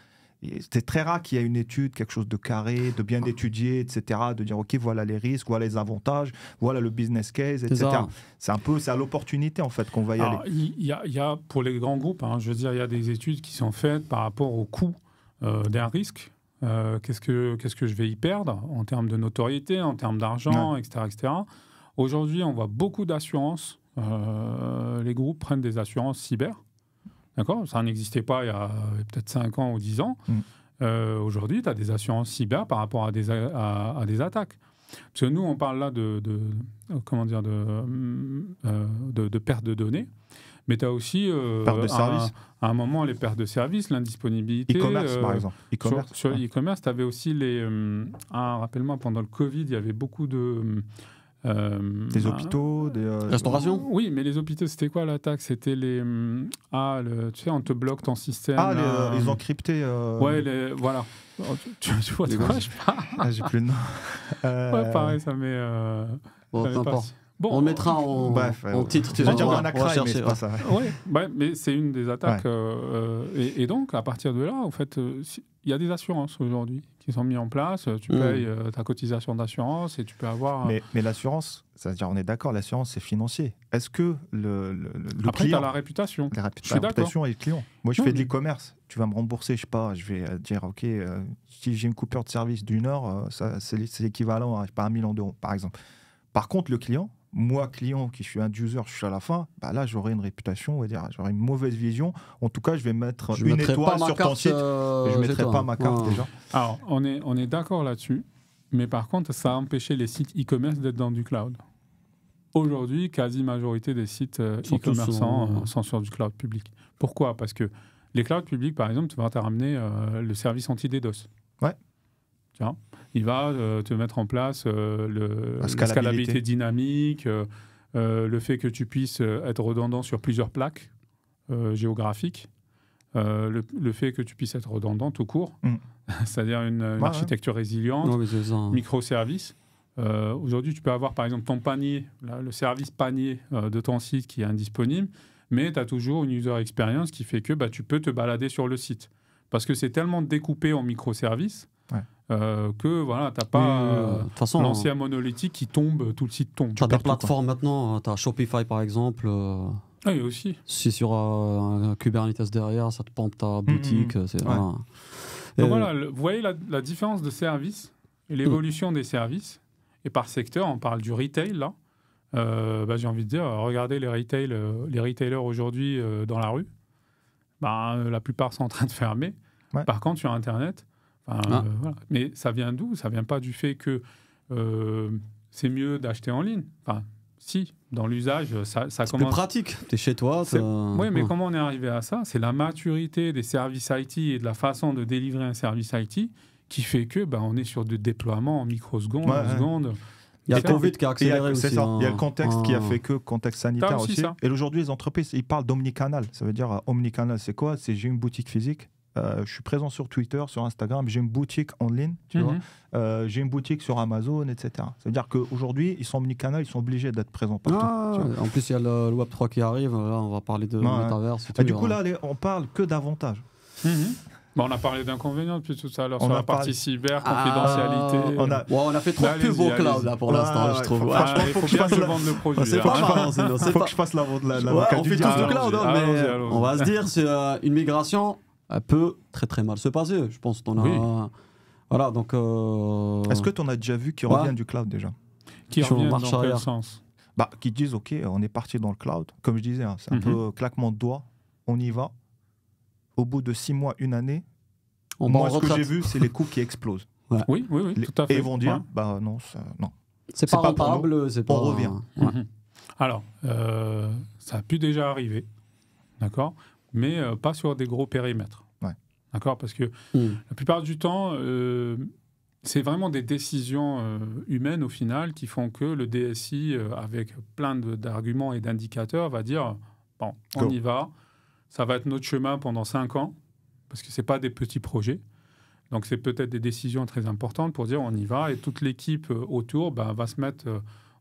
B: C'est très rare qu'il y ait une étude, quelque chose de carré, de bien étudié, etc., de dire, OK, voilà les risques, voilà les avantages, voilà le business case, etc. C'est à l'opportunité, en fait, qu'on va y aller.
C: Il y a, pour les grands groupes, je veux dire, il y a des études qui sont faites par rapport au coût d'un risque. Qu'est-ce que je vais y perdre en termes de notoriété, en termes d'argent, etc., etc. Aujourd'hui, on voit beaucoup d'assurances. Les groupes prennent des assurances cyber. D'accord ? Ça n'existait pas il y a peut-être 5 ans ou 10 ans. Aujourd'hui, tu as des assurances cyber par rapport à des attaques. Parce que nous, on parle là de perte de données. Mais tu as aussi,
B: perte de service.
C: À un moment, les pertes de services, l'indisponibilité.
B: E-commerce, par exemple.
C: Sur e-commerce, tu avais aussi rappelle-moi, pendant le Covid, il y avait beaucoup de...
B: des hôpitaux, des...
A: Restauration.
C: Oui, mais les hôpitaux, c'était quoi l'attaque? C'était les... tu sais, on te bloque ton système.
B: Les encryptés.
C: Voilà. Tu vois de quoi je parle?
B: J'ai plus de nom.
C: Pareil, ça met...
A: peu importe. Bon, on mettra en titre.
B: Tu vas dire un acraï, mais c'est pas ça.
C: Mais c'est une des attaques. Et donc, à partir de là, en fait, il y a des assurances aujourd'hui qui sont mises en place. Tu payes ta cotisation d'assurance et tu peux avoir...
B: Mais l'assurance, c'est-à-dire, on est d'accord, l'assurance, c'est financier. Est-ce que le
C: Après,
B: client...
C: tu as la réputation.
B: La réputation et le client. Moi, je fais de l'e-commerce. Tu vas me rembourser, je sais pas, je vais dire, OK, si j'ai une coupure de service d'1 heure, c'est l'équivalent à 1 million d'euros, par exemple. Par contre, le client, moi, client, qui suis un user, je suis à la fin, bah là, j'aurai une réputation, on va dire, j'aurai une mauvaise vision. En tout cas, je vais mettre une étoile sur ton site. Je ne mettrai pas ma carte déjà.
C: Alors, on est d'accord là-dessus, mais par contre, ça a empêché les sites e-commerce d'être dans du cloud. Aujourd'hui, quasi majorité des sites e-commerçants sont sur du cloud public. Pourquoi ? Parce que les clouds publics, par exemple, tu vas te ramener le service anti-DDoS.
B: Ouais.
C: Tiens, il va te mettre en place la scalabilité dynamique, le fait que tu puisses être redondant sur plusieurs plaques géographiques, le fait que tu puisses être redondant tout court, c'est-à-dire une architecture résiliente, microservices. Aujourd'hui, tu peux avoir par exemple ton panier, le service panier de ton site qui est indisponible, mais tu as toujours une user experience qui fait que tu peux te balader sur le site. Parce que c'est tellement découpé en microservices que voilà, tu n'as pas l'ancien monolithique qui tombe, tout le site tombe.
A: Tu as des plateformes maintenant, tu as Shopify par exemple.
C: Oui, aussi.
A: Si sur un Kubernetes derrière, ça te pompe ta boutique. Voilà.
C: Donc voilà, vous voyez la différence de services et l'évolution des services. Et par secteur, on parle du retail, là. J'ai envie de dire, regardez les retailers aujourd'hui dans la rue. La plupart sont en train de fermer. Ouais. Par contre, sur Internet, voilà. Mais ça vient d'où ? Ça vient pas du fait que c'est mieux d'acheter en ligne. Enfin, si, dans l'usage, ça commence...
A: C'est plus pratique. Tu es chez toi.
C: Oui, mais comment on est arrivé à ça ? C'est la maturité des services IT et de la façon de délivrer un service IT qui fait que on est sur des déploiements en microsecondes, secondes.
A: Il y a le Covid qui a accéléré aussi.
B: C'est ça. Il y a le contexte qui a fait que, contexte sanitaire aussi. Et aujourd'hui, les entreprises, ils parlent d'omnicanal. Ça veut dire, omnicanal, c'est quoi ? C'est j'ai une boutique physique, je suis présent sur Twitter, sur Instagram, j'ai une boutique en ligne, tu vois. J'ai une boutique sur Amazon, etc. Ça veut dire qu'aujourd'hui, ils sont omnicanal, ils sont obligés d'être présents partout.
A: En plus, il y a le Web3 qui arrive. Là, on va parler de métaverse.
B: Du coup, là, on parle que d'avantages.
C: On a parlé d'inconvénients depuis tout à l'heure sur la partie cyber, confidentialité.
A: On a fait trop de pub au cloud là, pour l'instant, je trouve.
C: Il faut que je vende le produit.
B: C'est pas mal. Faut que je fasse la
A: on fait tous du cloud, mais on va se dire, c'est une migration, elle peut très très mal se passer. Je pense qu'on a... Voilà, donc...
B: Est-ce que tu en as déjà vu qui reviennent du cloud déjà ?
C: Qui reviennent dans quel sens ?
B: Qui disent, OK, on est parti dans le cloud. Comme je disais, c'est un peu claquement de doigts, on y va. Au bout de 6 mois, 1 année, moi, ce que j'ai vu, c'est les coûts qui explosent.
C: Ouais. Oui, tout à fait.
B: Et ils vont dire, non.
A: C'est pas rentable,
B: on revient.
C: Alors, ça a pu déjà arriver, d'accord, mais pas sur des gros périmètres. D'accord, parce que la plupart du temps, c'est vraiment des décisions humaines au final qui font que le DSI, avec plein d'arguments et d'indicateurs, va dire, on y va. Ça va être notre chemin pendant 5 ans, parce que ce n'est pas des petits projets. Donc, c'est peut-être des décisions très importantes pour dire on y va, et toute l'équipe autour va se mettre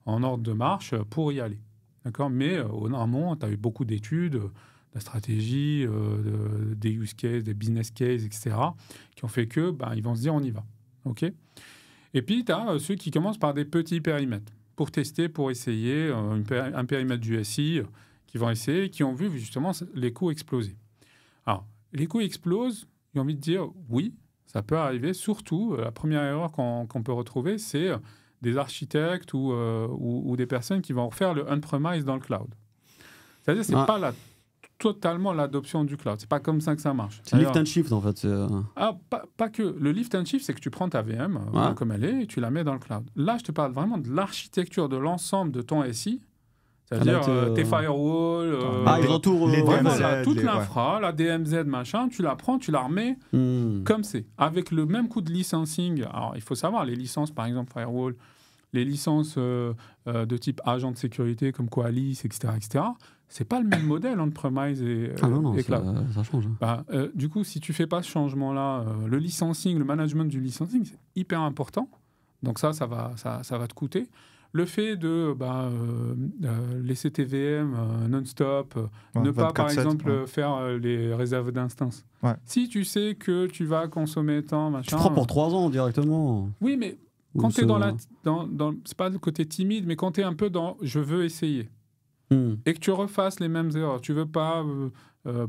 C: en ordre de marche pour y aller. D'accord ? Mais au amont, tu as eu beaucoup d'études, de la stratégie, des use cases, des business cases, etc., qui ont fait que ils vont se dire on y va. Okay ? Et puis, tu as ceux qui commencent par des petits périmètres pour tester, pour essayer un périmètre du SI qui vont essayer, qui ont vu justement les coûts exploser. Alors, les coûts explosent, j'ai envie de dire oui, ça peut arriver. Surtout, la première erreur qu'on peut retrouver, c'est des architectes ou des personnes qui vont faire le on-premise dans le cloud. C'est-à-dire que ce n'est pas totalement l'adoption du cloud. Ce n'est pas comme ça que ça marche.
A: C'est lift and shift, en fait.
C: Pas que. Le lift and shift, c'est que tu prends ta VM comme elle est et tu la mets dans le cloud. Là, je te parle vraiment de l'architecture de l'ensemble de ton SI. C'est-à-dire tes firewalls, toute l'infra, la DMZ, machin, tu la prends, tu la remets comme c'est, avec le même coût de licensing. Alors, il faut savoir, les licences, par exemple, firewall, les licences de type agent de sécurité comme Qualys, etc., c'est pas le même modèle on-premise et cloud.
A: Ça change.
C: Du coup, si tu fais pas ce changement-là, le licensing, le management du licensing, c'est hyper important. Donc ça va te coûter. Le fait de laisser tes VM non-stop, ne pas, par exemple, faire les réserves d'instances. Ouais. Si tu sais que tu vas consommer tant, machin...
A: Tu prends pour 3 ans directement.
C: Oui, mais quand tu es c'est pas le côté timide, mais quand tu es un peu dans « je veux essayer », et que tu refasses les mêmes erreurs, tu veux pas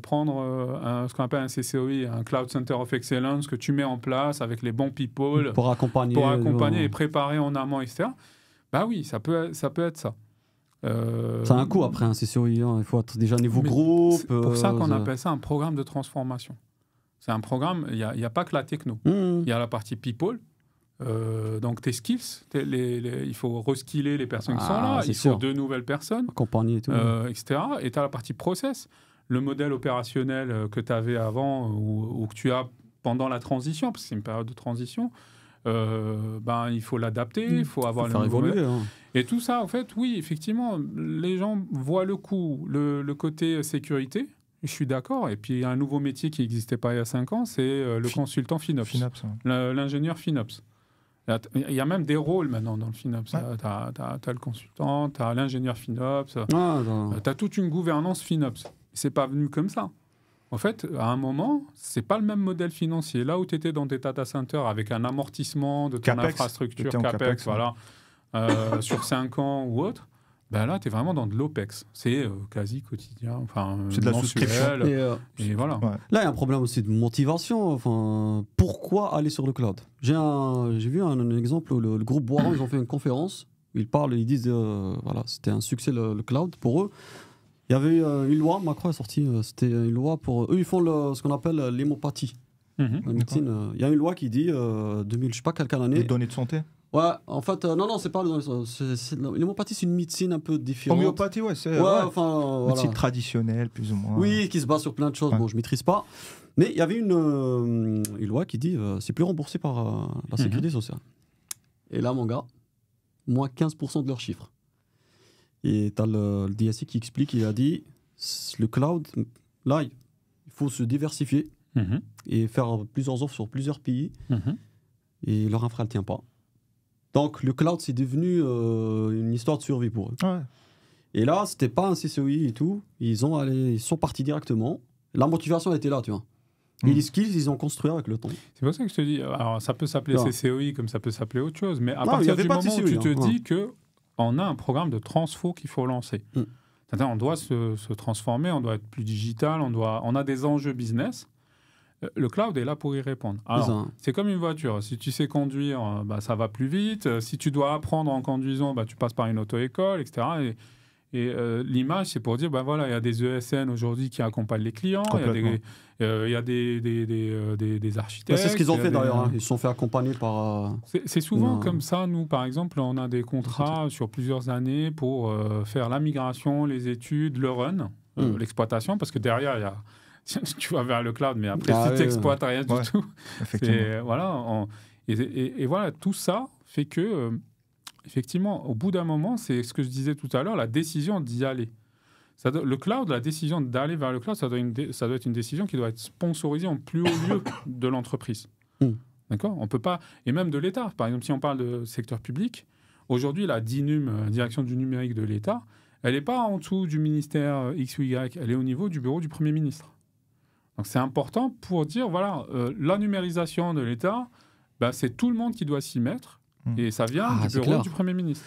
C: prendre ce qu'on appelle un CCOI, un Cloud Center of Excellence, que tu mets en place avec les bons people
A: pour accompagner
C: et préparer en amont, etc. Bah oui, ça peut être ça.
A: Ça a un coût après, hein, c'est sûr. Il faut être déjà niveau groupe.
C: C'est pour ça qu'on appelle ça un programme de transformation. C'est un programme, il n'y a pas que la techno. Il y a la partie people, donc tes skills, il faut reskiller les personnes qui sont là, il faut de nouvelles personnes,
A: accompagner et tout.
C: etc. Et tu as la partie process, le modèle opérationnel que tu avais avant ou que tu as pendant la transition, parce que c'est une période de transition. Il faut l'adapter, il faut avoir
A: le évoluer. Hein.
C: Et tout ça, en fait, oui, effectivement, les gens voient le coup, le côté sécurité. Je suis d'accord. Et puis, il y a un nouveau métier qui n'existait pas il y a 5 ans, c'est le consultant FinOps. L'ingénieur FinOps. Il y a même des rôles maintenant dans le FinOps. Ouais. Tu as le consultant, tu as l'ingénieur FinOps, tu as toute une gouvernance FinOps. C'est pas venu comme ça. En fait, à un moment, c'est pas le même modèle financier. Là où tu étais dans tes data centers avec un amortissement de ton infrastructure, CAPEX, voilà, sur 5 ans ou autre, ben là, tu es vraiment dans de l'OPEX. C'est quasi quotidien,
B: c'est de la souscription.
C: Et voilà.
A: Ouais. Là, il y a un problème aussi de motivation. Enfin, pourquoi aller sur le cloud ? J'ai vu un exemple où le groupe Boiron, ils ont fait une conférence. Ils disent, voilà, c'était un succès le cloud pour eux. Il y avait une loi, Macron est sorti, c'était une loi pour... Eux, ils font ce qu'on appelle l'hémopathie. La médecine, il y a une loi qui dit, 2000, je ne sais pas quelle année...
B: Les données de santé ?
A: Ouais, en fait, non, c'est pas les données de santé. L'hémopathie, c'est une médecine un peu différente.
B: Homéopathie, ouais, c'est
A: une
B: médecine traditionnelle, plus ou moins.
A: Oui, qui se base sur plein de choses. Ouais. Bon, je ne maîtrise pas. Mais il y avait une loi qui dit, c'est plus remboursé par la sécurité sociale. Et là, mon gars, moins 15% de leurs chiffres. Et tu as le DSI qui explique, il a dit, le cloud, là, il faut se diversifier et faire plusieurs offres sur plusieurs pays. Et leur infra ne tient pas. Donc, le cloud, c'est devenu une histoire de survie pour eux.
B: Ouais.
A: Et là, ce n'était pas un CCOI et tout. Ils sont partis directement. La motivation était là, tu vois. Et les skills, ils ont construit avec le temps.
C: C'est pour ça que je te dis, alors ça peut s'appeler CCOI comme ça peut s'appeler autre chose, mais à partir du moment où tu te dis que on a un programme de transfo qu'il faut lancer. C'est-à-dire, on doit se transformer, on doit être plus digital, on a des enjeux business. Le cloud est là pour y répondre. Alors, c'est comme une voiture. Si tu sais conduire, ça va plus vite. Si tu dois apprendre en conduisant, tu passes par une auto-école, etc. Et l'image, c'est pour dire, voilà, il y a des ESN aujourd'hui qui accompagnent les clients, il y a des architectes.
A: C'est ce qu'ils ont fait d'ailleurs, hein. Ils se sont fait accompagner par...
C: C'est souvent comme ça, nous, par exemple, on a des contrats sur plusieurs années pour faire la migration, les études, le run, l'exploitation, parce que derrière, il y a... tu vas vers le cloud, mais après, tu n'exploites rien du tout. Effectivement. Et voilà, tout ça fait que... effectivement, au bout d'un moment, c'est ce que je disais tout à l'heure, la décision d'y aller. Le cloud, la décision d'aller vers le cloud, ça doit être une décision qui doit être sponsorisée en plus haut lieu de l'entreprise. D'accord ? On peut pas... Et même de l'État. Par exemple, si on parle de secteur public, aujourd'hui, la DINUM, direction du numérique de l'État, elle n'est pas en dessous du ministère X ou Y, elle est au niveau du bureau du Premier ministre. Donc c'est important pour dire, voilà, la numérisation de l'État, c'est tout le monde qui doit s'y mettre. Et ça vient du bureau du Premier ministre.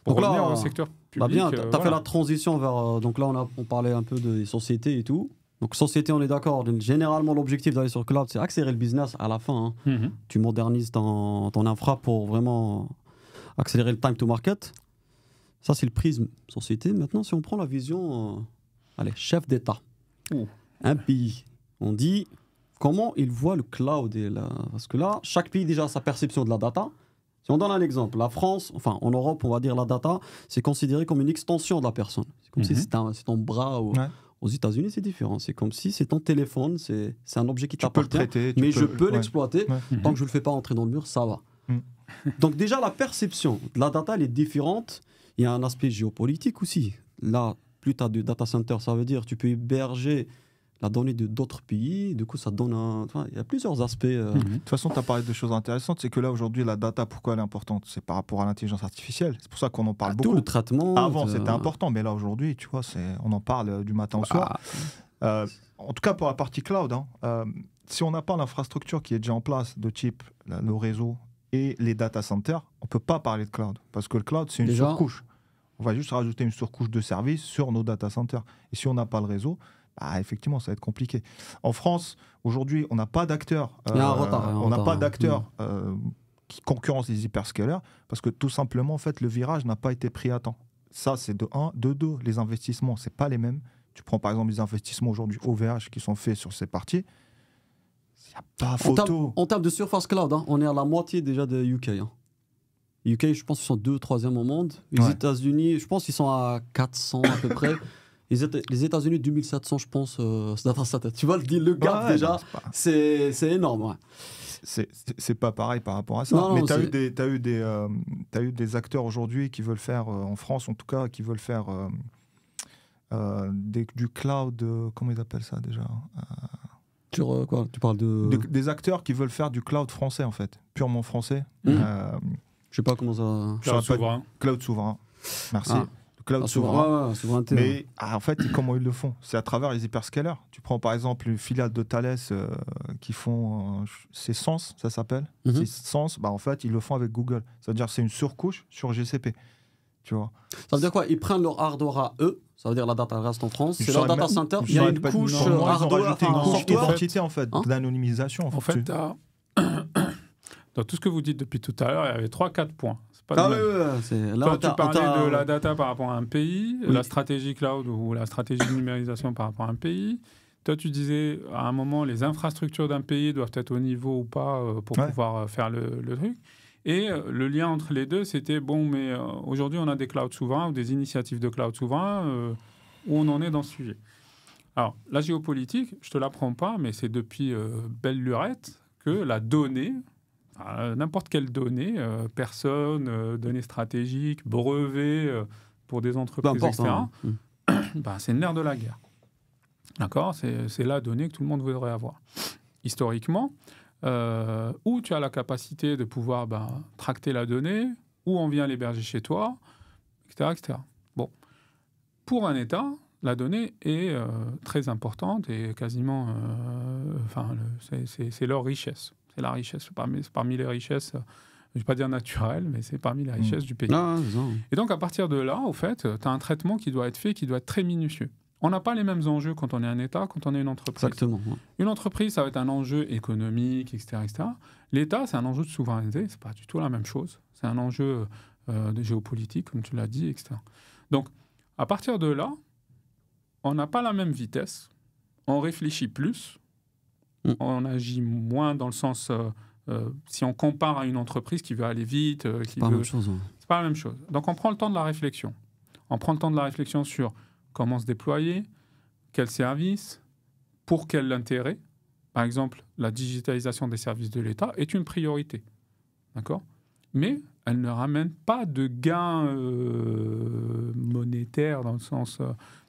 C: Pour
A: donc
C: revenir
A: là,
C: au secteur public.
A: Tu as fait la transition vers... donc là, on parlait un peu des sociétés et tout. Donc société, on est d'accord. Généralement, l'objectif d'aller sur le cloud, c'est accélérer le business à la fin. Tu modernises ton infra pour vraiment accélérer le time to market. Ça, c'est le prisme société. Maintenant, si on prend la vision... chef d'État. Un pays. On dit comment il voit le cloud. Parce que là, chaque pays déjà a sa perception de la data. Si on donne un exemple, la France, en Europe, on va dire la data, c'est considéré comme une extension de la personne. C'est comme si c'est ton bras. Aux États-Unis, c'est différent. C'est comme si c'est ton téléphone, c'est un objet qui t'appartient, mais je peux l'exploiter. Tant que je ne le fais pas entrer dans le mur, ça va. Donc déjà, la perception de la data, elle est différente. Il y a un aspect géopolitique aussi. Là, plus tu as de data center, ça veut dire tu peux héberger la donnée d'autres pays, du coup ça donne il y a plusieurs aspects.
B: De toute façon, tu as parlé de choses intéressantes, c'est que là aujourd'hui la data, pourquoi elle est importante ? C'est par rapport à l'intelligence artificielle, c'est pour ça qu'on en parle beaucoup.
A: Tout le traitement.
B: Avant c'était important, mais là aujourd'hui, tu vois, on en parle du matin au soir. En tout cas pour la partie cloud, si on n'a pas l'infrastructure qui est déjà en place de type le réseau et les data centers, on ne peut pas parler de cloud, parce que le cloud c'est une surcouche. On va juste rajouter une surcouche de services sur nos data centers. Et si on n'a pas le réseau, effectivement, ça va être compliqué. En France, aujourd'hui, on n'a pas d'acteurs.
A: Il y a un retard.
B: On n'a pas d'acteurs qui concurrencent les hyperscalers, parce que tout simplement, en fait, le virage n'a pas été pris à temps. Ça, c'est de 1. De 2, les investissements, c'est pas les mêmes. Tu prends par exemple les investissements aujourd'hui OVH qui sont faits sur ces parties, il n'y a pas photo.
A: En termes de surface cloud, hein, on est à la moitié déjà de UK. Hein. UK, je pense qu'ils sont 2e, 3e au monde. Les États-Unis, je pense qu'ils sont à 400 à peu près. Les États-Unis, 2700, je pense, tu vois le gap déjà, c'est énorme. Ouais.
B: C'est pas pareil par rapport à ça. Non, mais tu as eu des acteurs aujourd'hui qui veulent faire, en France en tout cas, qui veulent faire du cloud, comment ils appellent ça déjà
A: Sur quoi tu parles
B: des acteurs qui veulent faire du cloud français en fait, purement français.
A: Je sais pas comment ça...
C: Cloud souverain.
B: Cloud souverain, merci.
A: Cloud souverain.
B: Mais en fait, comment ils le font? C'est à travers les hyperscalers. Tu prends par exemple une filiale de Thales qui font... c'est Sens, ça s'appelle. C'est Sens, en fait, ils le font avec Google. C'est-à-dire c'est une surcouche sur GCP. Tu vois.
A: Ça veut dire quoi? Ils prennent leur hardware à eux, ça veut dire la data reste en France, c'est leur data center, il y a une couche hardware,
B: une identité en fait, d'anonymisation.
C: En fait, dans tout ce que vous dites depuis tout à l'heure, il y avait 3-4 points.
A: Tu parlais
C: de la data par rapport à un pays, la stratégie cloud ou la stratégie de numérisation par rapport à un pays. Toi, tu disais, à un moment, les infrastructures d'un pays doivent être au niveau ou pas pour pouvoir faire le truc. Et le lien entre les deux, c'était, mais aujourd'hui, on a des clouds souverains ou des initiatives de cloud souverains où on en est dans ce sujet. Alors, la géopolitique, je ne te l'apprends pas, mais c'est depuis belle lurette que la donnée, n'importe quelle donnée, personne, données stratégiques, brevets pour des entreprises, etc., c'est le nerf de la guerre. D'accord ? C'est la donnée que tout le monde voudrait avoir. Historiquement, où tu as la capacité de pouvoir tracter la donnée, où on vient l'héberger chez toi, etc., etc. Bon. Pour un État, la donnée est très importante et quasiment... c'est leur richesse. C'est la richesse. C'est parmi les richesses, je ne vais pas dire naturelles, mais c'est parmi les richesses du pays. Et donc, à partir de là, au fait, tu as un traitement qui doit être fait, qui doit être très minutieux. On n'a pas les mêmes enjeux quand on est un État, quand on est une entreprise.
A: Exactement. Ouais.
C: Une entreprise, ça va être un enjeu économique, etc., etc. L'État, c'est un enjeu de souveraineté. C'est pas du tout la même chose. C'est un enjeu de géopolitique, comme tu l'as dit, etc. Donc, à partir de là, on n'a pas la même vitesse. On réfléchit plus. On agit moins dans le sens... si on compare à une entreprise qui veut aller vite...
A: c'est pas la même chose. Ouais.
C: C'est pas la même chose. Donc, on prend le temps de la réflexion. On prend le temps de la réflexion sur... comment se déployer, quel service, pour quel intérêt. Par exemple, la digitalisation des services de l'État est une priorité. D'accord ? Mais elle ne ramène pas de gains monétaires dans le sens...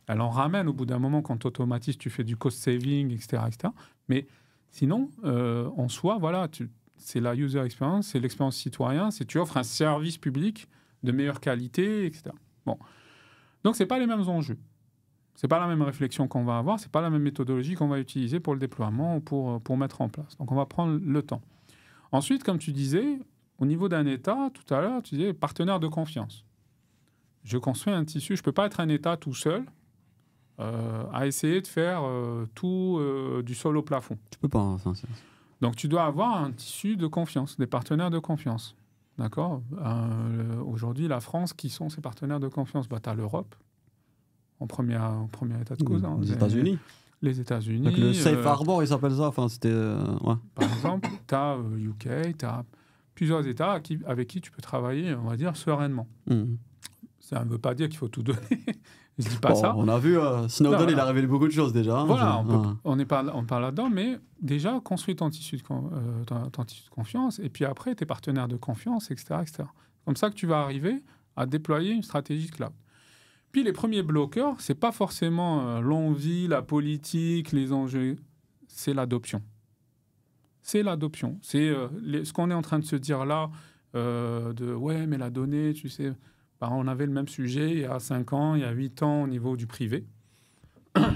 C: elle en ramène au bout d'un moment quand tu automatises, tu fais du cost saving, etc. etc. Mais sinon, en soi, voilà, c'est la user experience, c'est l'expérience citoyen, c'est tu offres un service public de meilleure qualité, etc. Bon. Donc, ce n'est pas les mêmes enjeux. Ce n'est pas la même réflexion qu'on va avoir, ce n'est pas la même méthodologie qu'on va utiliser pour le déploiement ou pour mettre en place. Donc, on va prendre le temps. Ensuite, comme tu disais, au niveau d'un État, tout à l'heure, tu disais partenaire de confiance. Je construis un tissu. Je ne peux pas être un État tout seul à essayer de faire tout du sol au plafond.
A: Tu peux pas.
C: Donc, tu dois avoir un tissu de confiance, des partenaires de confiance. D'accord ? Aujourd'hui, la France, qui sont ses partenaires de confiance ? Tu as l'Europe. En premier état de cause.
A: Les États-Unis.
C: Les États-Unis.
A: Le Safe Harbor, ils s'appellent ça. Enfin, c'était,
C: Par exemple, tu as UK, tu as plusieurs États avec qui tu peux travailler, on va dire, sereinement. Ça ne veut pas dire qu'il faut tout donner. Je ne dis pas ça.
A: On a vu, Snowden, il a révélé beaucoup de choses déjà.
C: Voilà, on parle là-dedans, mais déjà, construis ton tissu de confiance, et puis après, tes partenaires de confiance, etc., etc. Comme ça que tu vas arriver à déployer une stratégie cloud. Puis les premiers bloqueurs, ce n'est pas forcément l'envie, la politique, les enjeux, c'est l'adoption. C'est l'adoption. C'est ce qu'on est en train de se dire là, ouais, mais la donnée, tu sais, on avait le même sujet il y a 5 ans, il y a 8 ans au niveau du privé,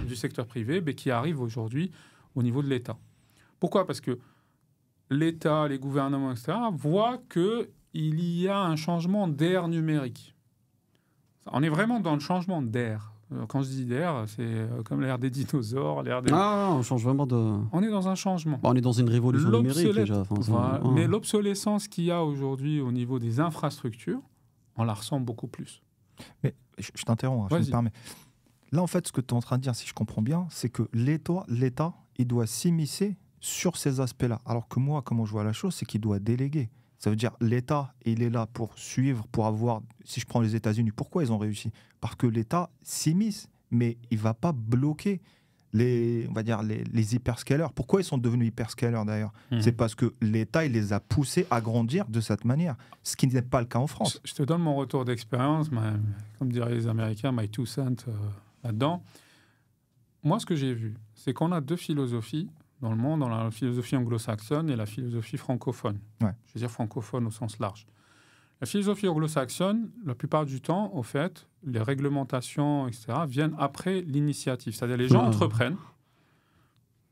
C: du secteur privé, mais qui arrive aujourd'hui au niveau de l'État. Pourquoi ? Parce que l'État, les gouvernements, etc., voient qu'il y a un changement d'ère numérique. On est vraiment dans le changement d'ère. Quand je dis l'ère, c'est comme l'ère des dinosaures, l'ère des...
A: Ah, on change vraiment de...
C: On est dans un changement.
A: On est dans une révolution numérique déjà.
C: Voilà. Mais l'obsolescence qu'il y a aujourd'hui au niveau des infrastructures, on la ressent beaucoup plus.
B: Mais je t'interromps, je me permets. Là, en fait, ce que tu es en train de dire, si je comprends bien, c'est que l'État, il doit s'immiscer sur ces aspects-là. Alors que moi, comment je vois la chose, c'est qu'il doit déléguer. Ça veut dire l'État, il est là pour suivre, pour avoir... Si je prends les États-Unis, pourquoi ils ont réussi? Parce que l'État s'immisce, mais il ne va pas bloquer on va dire les hyperscalers. Pourquoi ils sont devenus hyperscalers d'ailleurs? C'est parce que l'État, il les a poussés à grandir de cette manière, ce qui n'est pas le cas en France.
C: Je te donne mon retour d'expérience, comme diraient les Américains, my two cents là-dedans. Moi, ce que j'ai vu, c'est qu'on a deux philosophies dans le monde, dans la philosophie anglo-saxonne et la philosophie francophone.
B: Ouais.
C: Je veux dire francophone au sens large. La philosophie anglo-saxonne, la plupart du temps, au fait, les réglementations, etc., viennent après l'initiative. C'est-à-dire les gens entreprennent,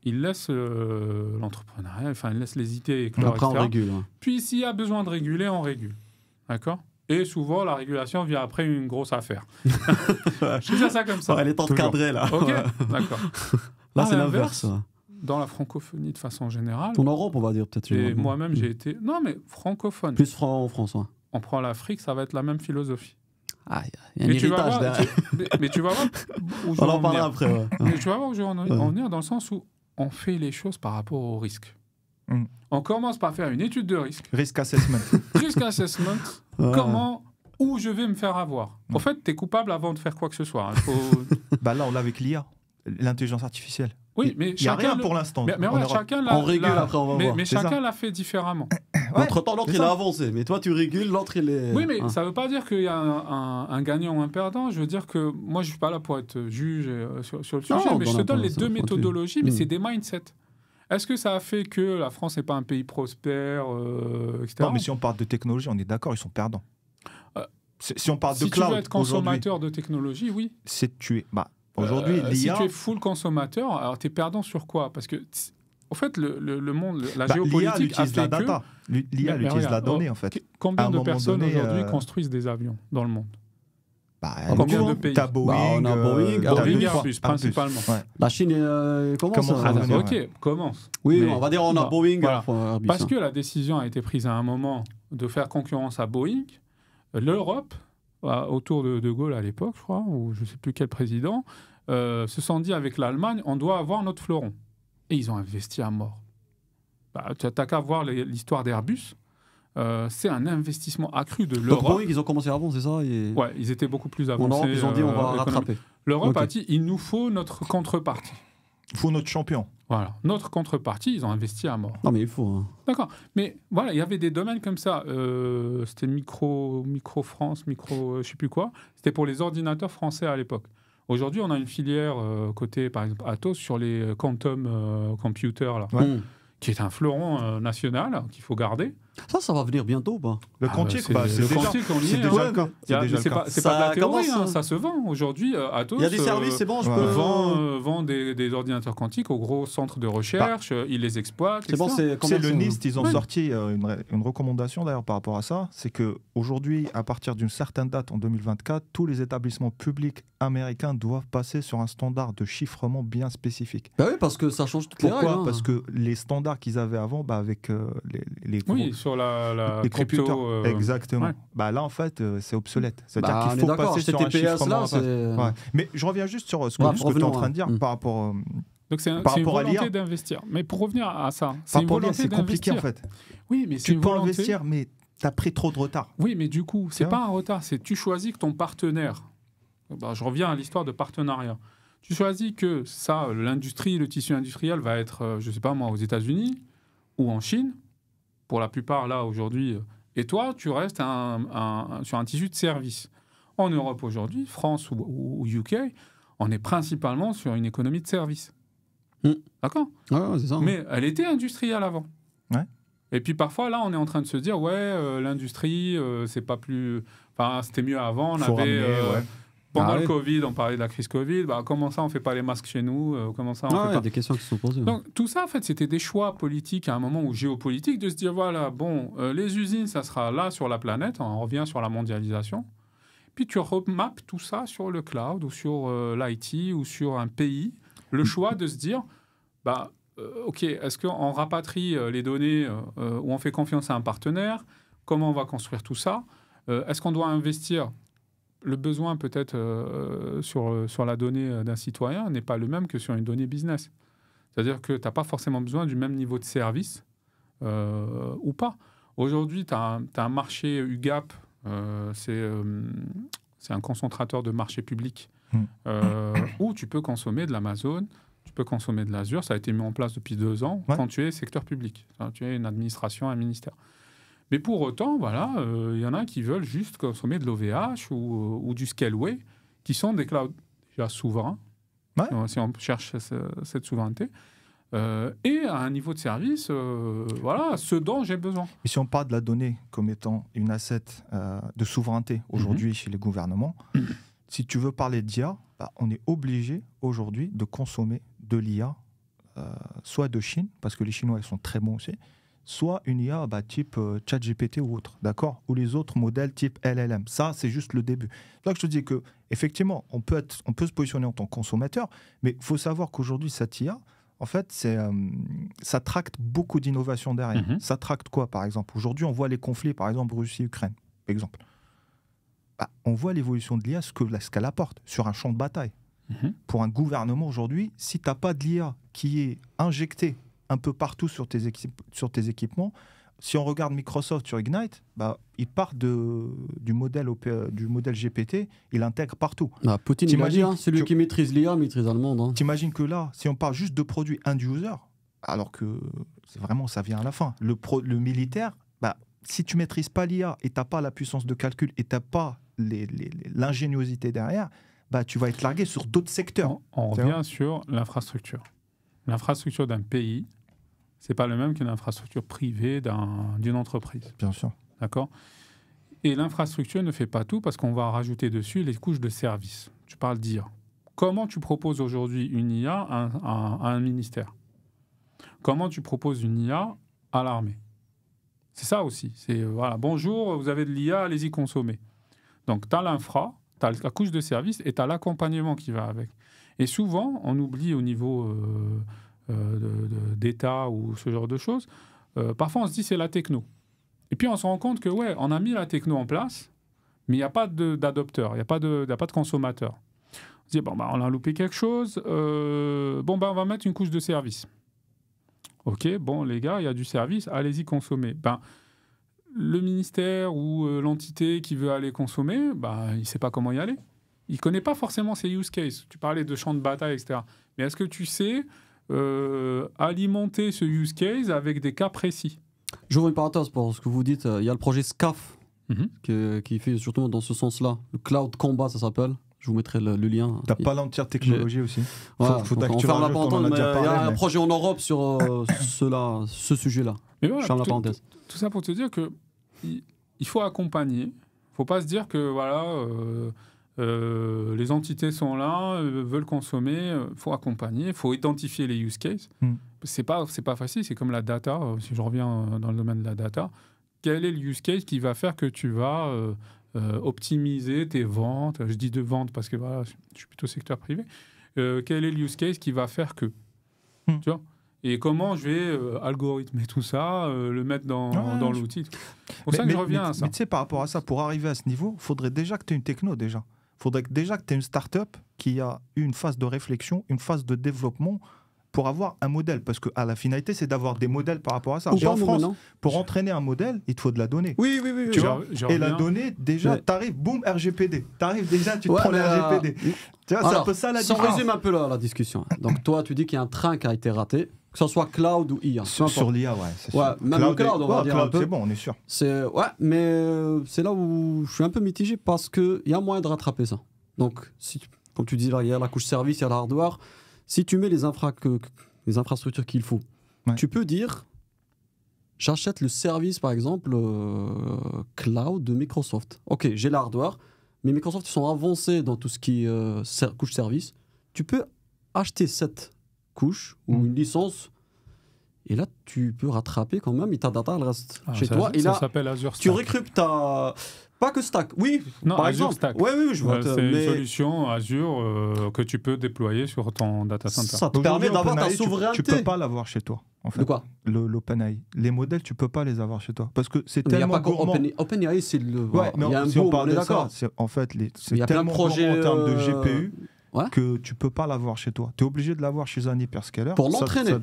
C: ils laissent l'entrepreneuriat, enfin, ils laissent les idées éclore,
A: après,
C: etc.
A: on régule. Hein.
C: Puis, s'il y a besoin de réguler, on régule. D'accord ? Et souvent, la régulation vient après une grosse affaire. Je dis ça comme ça.
A: Ouais, elle est temps de cadrer, là.
C: OK, d'accord.
A: Là, c'est l'inverse.
C: Dans la francophonie, de façon générale...
A: En Europe, on va dire, peut-être.
C: Et moi-même, j'ai été... Non, mais francophone.
A: Plus en France, ouais.
C: On prend l'Afrique, ça va être la même philosophie.
A: Ah, il y a un héritage derrière.
C: Mais tu vas voir où je
A: vais
C: en
A: en parler
C: venir.
A: après. Ouais.
C: Mais tu vas voir où je vais en venir, dans le sens où on fait les choses par rapport au risque. On commence par faire une étude de risque.
B: Risk assessment.
C: Risk assessment. Comment, où je vais me faire avoir. En fait, tu es coupable avant de faire quoi que ce soit.
B: Bah là, on l'a avec l'IA, l'intelligence artificielle.
C: Oui, mais
B: il n'y a rien pour l'instant.
C: Mais chacun
A: on régule après, on va voir.
C: Mais chacun l'a fait différemment.
A: Entre-temps, l'autre, il a avancé. Mais toi, tu régules, l'autre, il est...
C: Oui, mais ça ne veut pas dire qu'il y a un gagnant ou un perdant. Je veux dire que moi, je ne suis pas là pour être juge sur le sujet, mais je te donne les deux méthodologies, mais c'est des mindsets. Est-ce que ça a fait que la France n'est pas un pays prospère, etc.
B: Non, mais si on parle de technologie, on est d'accord, ils sont perdants. Si on parle de cloud,
C: si tu veux être consommateur de technologie, oui.
B: C'est tué. Aujourd'hui, l'IA...
C: Si tu es full consommateur, alors tu es perdant sur quoi? Parce que, en fait, le monde, la géopolitique
B: l'IA utilise la data. L'IA utilise la donnée, en fait.
C: Combien de personnes aujourd'hui construisent des avions dans le monde?
B: Combien de pays? T'as
A: on a Boeing,
C: et Airbus, principalement.
A: Ouais. La Chine commence
C: à venir. Ok, commence.
A: Oui, mais on va dire on a Boeing.
C: Voilà. Parce que la décision a été prise à un moment de faire concurrence à Boeing. L'Europe, autour de De Gaulle à l'époque, je crois, ou je ne sais plus quel président, se sont dit avec l'Allemagne, on doit avoir notre fleuron. Et ils ont investi à mort. Tu n'as qu'à voir l'histoire d'Airbus. C'est un investissement accru de l'Europe.
A: Donc Boeing, ils ont commencé avant, c'est ça?
C: Ouais, ils étaient beaucoup plus avancés.
A: En Europe, ils ont dit on va rattraper.
C: L'Europe a dit il nous faut notre contrepartie.
B: Il faut notre champion.
C: Voilà, notre contrepartie, ils ont investi à mort.
A: Non, mais il faut. Hein.
C: D'accord, mais voilà, il y avait des domaines comme ça. C'était Micro-France, je sais plus quoi. C'était pour les ordinateurs français à l'époque. Aujourd'hui, on a une filière côté, par exemple, Atos sur les quantum computers, là, qui est un fleuron national qu'il faut garder.
A: Ça va venir bientôt ou pas?
B: Le quantique,
C: c'est déjà le cas. C'est pas de la théorie, ça se vend. Aujourd'hui, Atos
A: il y a des services, c'est bon, je peux...
C: vend des ordinateurs quantiques aux gros centres de recherche, ils les exploitent.
B: C'est bon, c'est le NIST, ils ont sorti une recommandation d'ailleurs par rapport à ça, c'est qu'aujourd'hui, à partir d'une certaine date, en 2024, tous les établissements publics américains doivent passer sur un standard de chiffrement bien spécifique.
A: Bah oui, parce que ça change toutes les règles.
B: Pourquoi? Parce que les standards qu'ils avaient avant, avec les
C: sur la
B: crypto, exactement. Ouais. Là, en fait, c'est obsolète. C'est-à-dire qu'il faut passer sur un chiffrement. Ouais. Mais je reviens juste sur ce que tu es en train de dire par rapport.
C: Donc c'est une volonté d'investir. Mais pour revenir à ça, c'est une volonté
B: c'est compliqué en fait.
C: Oui, mais
B: tu peux investir, mais tu as pris trop de retard.
C: Oui, mais du coup, c'est pas un retard. C'est tu choisis que ton partenaire. Je reviens à l'histoire de partenariat. Tu choisis que ça, l'industrie, le tissu industriel va être, je sais pas moi, aux États-Unis ou en Chine. Pour la plupart, là, aujourd'hui. Et toi, tu restes sur un tissu de service. En Europe, aujourd'hui, France ou UK, on est principalement sur une économie de service. D'accord ?
A: Ouais, c'est ça.
C: Mais elle était industrielle avant.
B: Ouais.
C: Et puis parfois, là, on est en train de se dire, l'industrie, c'est pas plus... Enfin, c'était mieux avant. On avait... Pendant le Covid, on parlait de la crise Covid. Comment ça, on ne fait pas les masques chez nous? Comment ça, on fait
A: pas... Il y a des questions qui se sont posées.
C: Donc, tout ça, en fait, c'était des choix politiques à un moment, ou géopolitiques, de se dire, voilà, les usines, ça sera là sur la planète. On revient sur la mondialisation. puis tu remappes tout ça sur le cloud ou sur l'IT ou sur un pays. Le choix de se dire, OK, est-ce qu'on rapatrie les données ou on fait confiance à un partenaire? Comment on va construire tout ça? Est-ce qu'on doit investir? Le besoin peut-être sur la donnée d'un citoyen n'est pas le même que sur une donnée business. C'est-à-dire que tu n'as pas forcément besoin du même niveau de service ou pas. Aujourd'hui, tu as un marché UGAP, c'est un concentrateur de marché public où tu peux consommer de l'Amazon, tu peux consommer de l'Azure. Ça a été mis en place depuis 2 ans quand tu es secteur public, quand tu es une administration, un ministère. Mais pour autant, voilà, y en a qui veulent juste consommer de l'OVH ou du Scaleway, qui sont des clouds déjà souverains, si on cherche cette souveraineté, et à un niveau de service, voilà, ce dont j'ai besoin.
B: Et si on parle de la donnée comme étant une asset de souveraineté aujourd'hui chez les gouvernements, si tu veux parler d'IA, on est obligé aujourd'hui de consommer de l'IA, soit de Chine, parce que les Chinois ils sont très bons aussi, soit une IA type ChatGPT ou autre, d'accord? Ou les autres modèles type LLM. Ça, c'est juste le début. C'est là que je te dis qu'effectivement, on peut se positionner en tant que consommateur, mais il faut savoir qu'aujourd'hui, cette IA, en fait, ça tracte beaucoup d'innovations derrière. Ça tracte quoi, par exemple? Aujourd'hui, on voit les conflits, par exemple, Russie-Ukraine, par exemple. On voit l'évolution de l'IA, ce qu'elle apporte sur un champ de bataille. Pour un gouvernement aujourd'hui, si tu n'as pas de l'IA qui est injectée un peu partout sur tes équipements. Si on regarde Microsoft sur Ignite, il part du modèle GPT, il intègre partout.
A: Poutine, il a dit, celui qui maîtrise l'IA maîtrise le monde.
B: T'imagines que là, si on parle juste de produits end-user, alors que c'est vraiment, ça vient à la fin, le militaire, si tu ne maîtrises pas l'IA et tu n'as pas la puissance de calcul et tu n'as pas l'ingéniosité derrière, tu vas être largué sur d'autres secteurs.
C: On revient sur l'infrastructure. L'infrastructure d'un pays, c'est pas le même qu'une infrastructure privée d'une entreprise.
B: Bien sûr.
C: D'accord? Et l'infrastructure ne fait pas tout parce qu'on va rajouter dessus les couches de services. Tu parles d'IA. Comment tu proposes aujourd'hui une IA à un ministère? Comment tu proposes une IA à l'armée? C'est ça aussi. C'est voilà, bonjour, vous avez de l'IA, allez-y consommer. Donc tu as l'infra, tu as la couche de services et tu as l'accompagnement qui va avec. Et souvent, on oublie au niveau d'État ou ce genre de choses, parfois on se dit c'est la techno. Et puis on se rend compte que on a mis la techno en place, mais il n'y a pas d'adopteur, il n'y a pas de consommateur. On se dit, on a loupé quelque chose, on va mettre une couche de service. Ok, les gars, il y a du service, allez-y consommer. Le ministère ou l'entité qui veut aller consommer, il ne sait pas comment y aller. Il ne connaît pas forcément ces use cases. Tu parlais de champs de bataille, etc. Mais est-ce que tu sais alimenter ce use case avec des cas précis?
A: J'ouvre une parenthèse pour ce que vous dites. Il y a le projet SCAF qui fait surtout dans ce sens-là. Le Cloud Combat, ça s'appelle. Je vous mettrai le lien.
B: Tu n'as pas l'entière technologie aussi.
A: On ferme la parenthèse, il y a un projet en Europe sur ce sujet-là.
C: Mais voilà, ferme la parenthèse. Tout ça pour te dire qu'il faut accompagner. Il ne faut pas se dire que les entités sont là, veulent consommer, il faut accompagner, il faut identifier les use cases. C'est pas facile, c'est comme la data, si je reviens dans le domaine de la data. Quel est le use case qui va faire que tu vas optimiser tes ventes? Je dis de vente parce que je suis plutôt secteur privé. Quel est le use case qui va faire que tu vois? Et comment je vais algorithmer tout ça, le mettre dans l'outil. C'est pour ça que je reviens à ça.
B: Mais tu sais, par rapport à ça, pour arriver à ce niveau, il faudrait déjà que tu aies une techno déjà. Il faudrait déjà que tu aies une start-up qui a eu une phase de réflexion, une phase de développement pour avoir un modèle. Parce que la finalité, c'est d'avoir des modèles par rapport à ça. Et en France, pour entraîner un modèle, il te faut de la donnée.
A: Oui.
B: Tu vois, et la donnée, déjà, tu arrives, boum, RGPD. Tu arrives déjà, tu te prends le RGPD. Tu vois, c'est un peu ça la différence.
A: Si on résume un peu la discussion. Donc toi, tu dis qu'il y a un train qui a été raté, que ce soit cloud ou IA.
B: Sur l'IA, c'est sûr.
A: Même le cloud, on va dire un peu.
B: C'est bon, on est sûr.
A: Mais c'est là où je suis un peu mitigé parce qu'il y a moyen de rattraper ça. Donc, comme tu dis, là, il y a la couche service, il y a la hardware. Si tu mets les infrastructures qu'il faut, tu peux dire, j'achète le service, par exemple, cloud de Microsoft. Ok, j'ai la hardware, mais Microsoft, ils sont avancés dans tout ce qui est couche service. Tu peux acheter cette couche ou une licence Et là, tu peux rattraper quand même, et ta data, elle reste chez toi. Et
C: ça
A: là,
C: s'appelle Azure Stack.
A: tu recrutes ta... Pas que Stack, oui,
C: non,
A: par
C: Azure
A: exemple.
C: Stack.
A: Oui, je vois.
C: C'est une solution Azure que tu peux déployer sur ton data center.
A: Ça te permet d'avoir ta souveraineté.
B: Tu peux pas l'avoir chez toi, en fait.
A: De quoi?
B: L'OpenAI. Les modèles, tu peux pas les avoir chez toi. Parce que c'est
A: tellement
B: gourmand.
A: OpenAI, c'est le...
B: Ouais, mais
A: il y a un
B: si
A: boom,
B: on parle
A: on est
B: de ça,
A: d'accord.
B: en fait, c'est tellement gourmand en termes de GPU que tu peux pas l'avoir chez toi. Tu es obligé de l'avoir chez un hyperscaler.
A: Pour l'entraîner.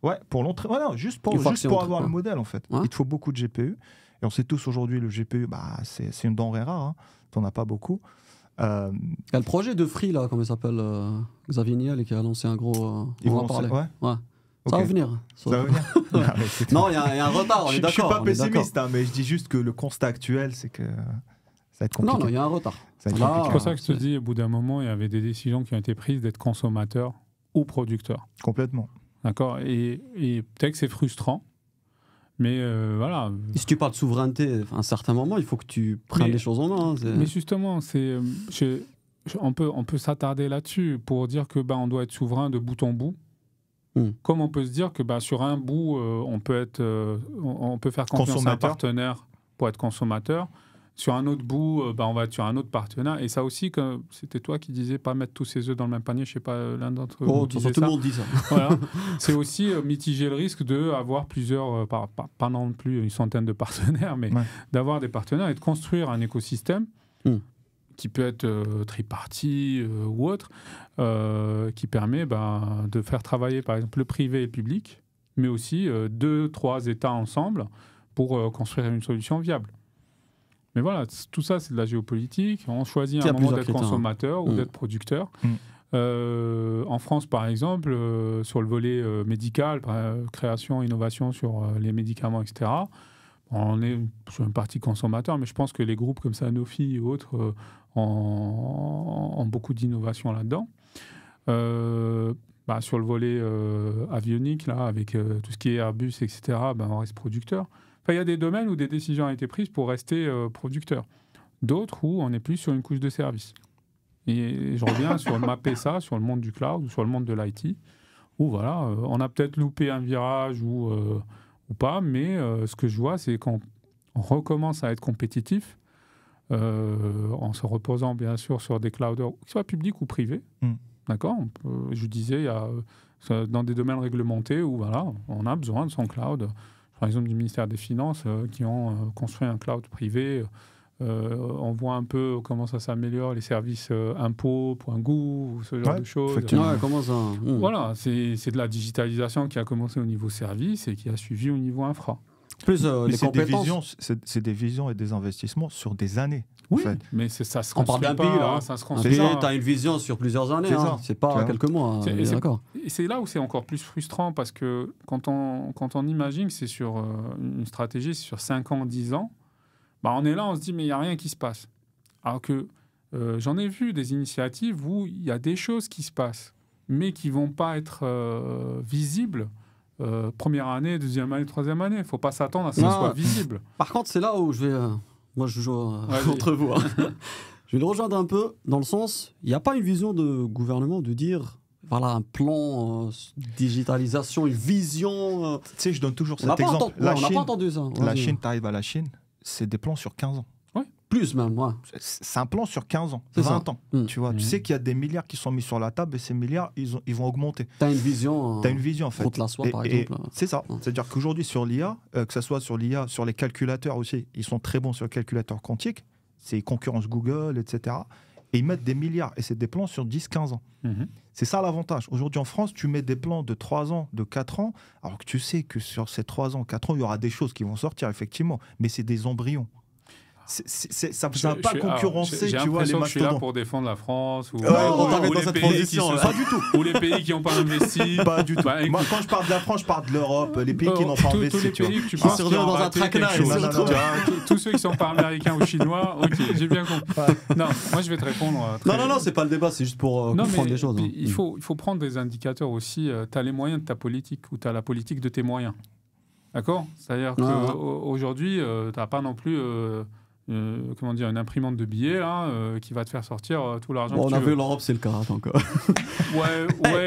B: Ouais, pour l'entraîner. Ouais, non, juste pour avoir le modèle, en fait. Il te faut beaucoup de GPU. Et on sait tous aujourd'hui, le GPU, c'est une denrée rare. Hein. Tu n'en as pas beaucoup.
A: Il y a le projet de Free, là, comment il s'appelle, Xavier Niel, qui a lancé un gros...
B: Ils vont en parler.
A: Ouais. Ça va venir.
B: Ça va venir.
A: Non, il y a un retard, on est d'accord.
B: Je suis pas pessimiste, hein, mais je dis juste que le constat actuel, c'est que ça va être compliqué.
A: Non, il y a un retard.
C: C'est pour ça que je te dis, au bout d'un moment, il y avait des décisions qui ont été prises d'être consommateur ou producteur.
B: Complètement.
C: D'accord. Et peut-être que c'est frustrant, mais voilà.
A: Et si tu parles de souveraineté, à un certain moment, il faut que tu prennes les choses en main.
C: Mais justement, on peut s'attarder là-dessus pour dire que on doit être souverain de bout en bout. Comme on peut se dire que sur un bout, on peut faire confiance à un partenaire pour être consommateur. Sur un autre bout, on va être sur un autre partenaire. Et ça aussi, c'était toi qui disais pas mettre tous ses œufs dans le même panier. Je sais pas, l'un d'entre vous disait ça.
A: Tout le monde dit ça.
C: Voilà. C'est aussi mitiger le risque d'avoir plusieurs, pas non plus une centaine de partenaires, mais d'avoir des partenaires et de construire un écosystème qui peut être tripartite ou autre, qui permet de faire travailler par exemple le privé et le public, mais aussi 2-3 États ensemble pour construire une solution viable. Mais voilà, tout ça, c'est de la géopolitique. On choisit à un moment d'être consommateur ou d'être producteur. En France, par exemple, sur le volet médical, création, innovation sur les médicaments, etc., on est sur une partie consommateur, mais je pense que les groupes comme Sanofi et autres ont beaucoup d'innovation là-dedans. Sur le volet avionique, là, avec tout ce qui est Airbus, etc., on reste producteur. Il y a des domaines où des décisions ont été prises pour rester producteur. D'autres où on est plus sur une couche de service. Et je reviens sur mapper ça sur le monde du cloud ou sur le monde de l'IT, où voilà, on a peut-être loupé un virage ou pas, mais ce que je vois, c'est qu'on recommence à être compétitif en se reposant bien sûr sur des clouders, qu'ils soient publics ou privés. D'accord ? Je disais, il y a, dans des domaines réglementés où voilà, on a besoin de son cloud. Par exemple, du ministère des Finances, qui ont construit un cloud privé. On voit un peu comment ça s'améliore, les services impôts.gouv, ce genre de choses.
A: Comment ça
C: Voilà, c'est de la digitalisation qui a commencé au niveau service et qui a suivi au niveau infra.
A: Plus les compétences.
B: C'est des visions et des investissements sur des années.
C: Oui,
B: en fait.
C: mais ça se
A: construit. On parle d'un pays, là.
C: Ça se construit.
A: Tu as une vision sur plusieurs années. C'est pas quelques mois. D'accord.
C: Et c'est là où c'est encore plus frustrant parce que quand on imagine que c'est sur une stratégie, c'est sur 5 ans, 10 ans, on est là, on se dit, mais il n'y a rien qui se passe. Alors que j'en ai vu des initiatives où il y a des choses qui se passent, mais qui ne vont pas être visibles. Première année, deuxième année, troisième année. Il ne faut pas s'attendre à ce que ce soit visible.
A: Par contre, c'est là où je vais... moi, je joue entre vous. Je vais le rejoindre un peu, dans le sens, il n'y a pas une vision de gouvernement de dire, voilà, un plan digitalisation, une vision...
B: Tu sais, je donne toujours cet exemple.
A: On n'a pas entendu ça.
B: La Chine, tu arrives à la Chine, c'est des plans sur 15 ans.
A: Plus même,
B: C'est un plan sur 15 ans, 20 ans. Tu vois, tu sais qu'il y a des milliards qui sont mis sur la table et ces milliards, ils vont augmenter.
A: Tu as une vision.
B: Tu as une vision, en fait.
A: Route la soie, par exemple.
B: C'est ça. C'est-à-dire qu'aujourd'hui, sur l'IA, que ce soit sur l'IA, sur les calculateurs aussi, ils sont très bons sur les calculateurs quantiques. C'est concurrence Google, etc. Et ils mettent des milliards. Et c'est des plans sur 10-15 ans. C'est ça l'avantage. Aujourd'hui, en France, tu mets des plans de 3 ans, de 4 ans, alors que tu sais que sur ces 3 ans, 4 ans, il y aura des choses qui vont sortir, effectivement. Mais c'est des embryons. Ça ne va pas concurrencer, tu vois, les mastodontes.
C: Je suis là pour défendre la France ou
B: pas du tout.
C: Ou les pays qui n'ont pas investi.
B: Pas du tout. Moi, quand je parle de la France, je parle de l'europe, les pays qui n'ont pas investi.
C: Tous les pays que tu penses qui
A: dans un traquenage.
C: Tous ceux qui ne sont pas américains ou chinois, ok, j'ai bien compris. Non, moi je vais te répondre.
A: Non, c'est pas le débat, c'est juste pour comprendre les choses.
C: Il faut prendre des indicateurs aussi. Tu as les moyens de ta politique ou tu as la politique de tes moyens. D'accord ? C'est-à-dire qu'aujourd'hui, tu n'as pas non plus... comment dire, une imprimante de billets là, qui va te faire sortir tout l'argent que
A: on
C: tu
A: a
C: veux.
A: vu l'Europe, c'est le cas. Donc,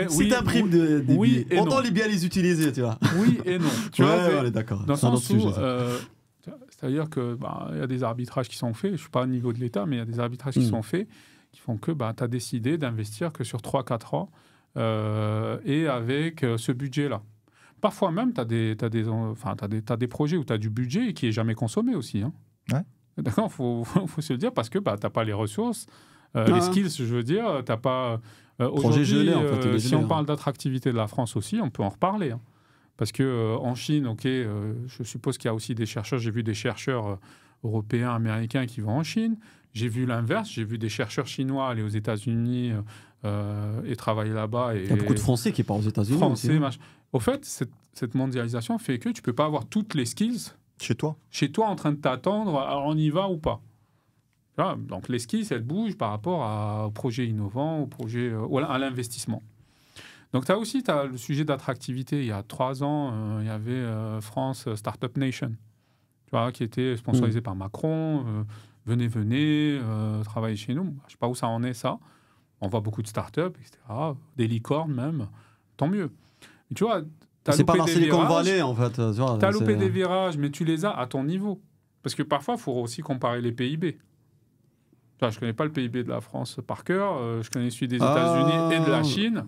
C: Si
A: t'imprimes des billets, autant les bien les utiliser, tu vois.
C: Oui et non. Tu vois,
A: on est d'accord.
C: Dans le sens où, c'est-à-dire que y a des arbitrages qui sont faits, je ne suis pas au niveau de l'État, mais il y a des arbitrages qui sont faits, qui font que tu as décidé d'investir que sur 3-4 ans et avec ce budget-là. Parfois même, tu as des projets où tu as du budget qui n'est jamais consommé aussi. Hein.
B: Ouais.
C: D'accord, faut se le dire, parce que tu n'as pas les ressources, les skills, je veux dire, tu n'as pas...
A: Projet gelé, en fait.
C: Si on parle d'attractivité de la France aussi, on peut en reparler. Hein. Parce qu'en Chine, je suppose qu'il y a aussi des chercheurs, j'ai vu des chercheurs européens, américains qui vont en Chine. J'ai vu l'inverse, j'ai vu des chercheurs chinois aller aux États-Unis et travailler là-bas. Il
A: y a beaucoup de Français qui partent aux États-Unis.
C: Français, au fait, cette mondialisation fait que tu ne peux pas avoir toutes les skills
B: chez toi
C: en train de t'attendre, alors on y va ou pas. Voilà, donc les skills, elles bougent par rapport aux projets innovants, à l'investissement. Donc tu as le sujet d'attractivité. Il y a 3 ans, il y avait France Startup Nation, tu vois, qui était sponsorisé par Macron. Venez, travailler chez nous. Je ne sais pas où ça en est, ça. On voit beaucoup de startups, etc. Des licornes même. Tant mieux. Mais tu vois,
A: c'est pas la Silicon Valley, en fait.
C: Tu as loupé des virages, mais tu les as à ton niveau. Parce que parfois, il faut aussi comparer les PIB. Je ne connais pas le PIB de la France par cœur. Je connais celui des États-Unis et de la Chine.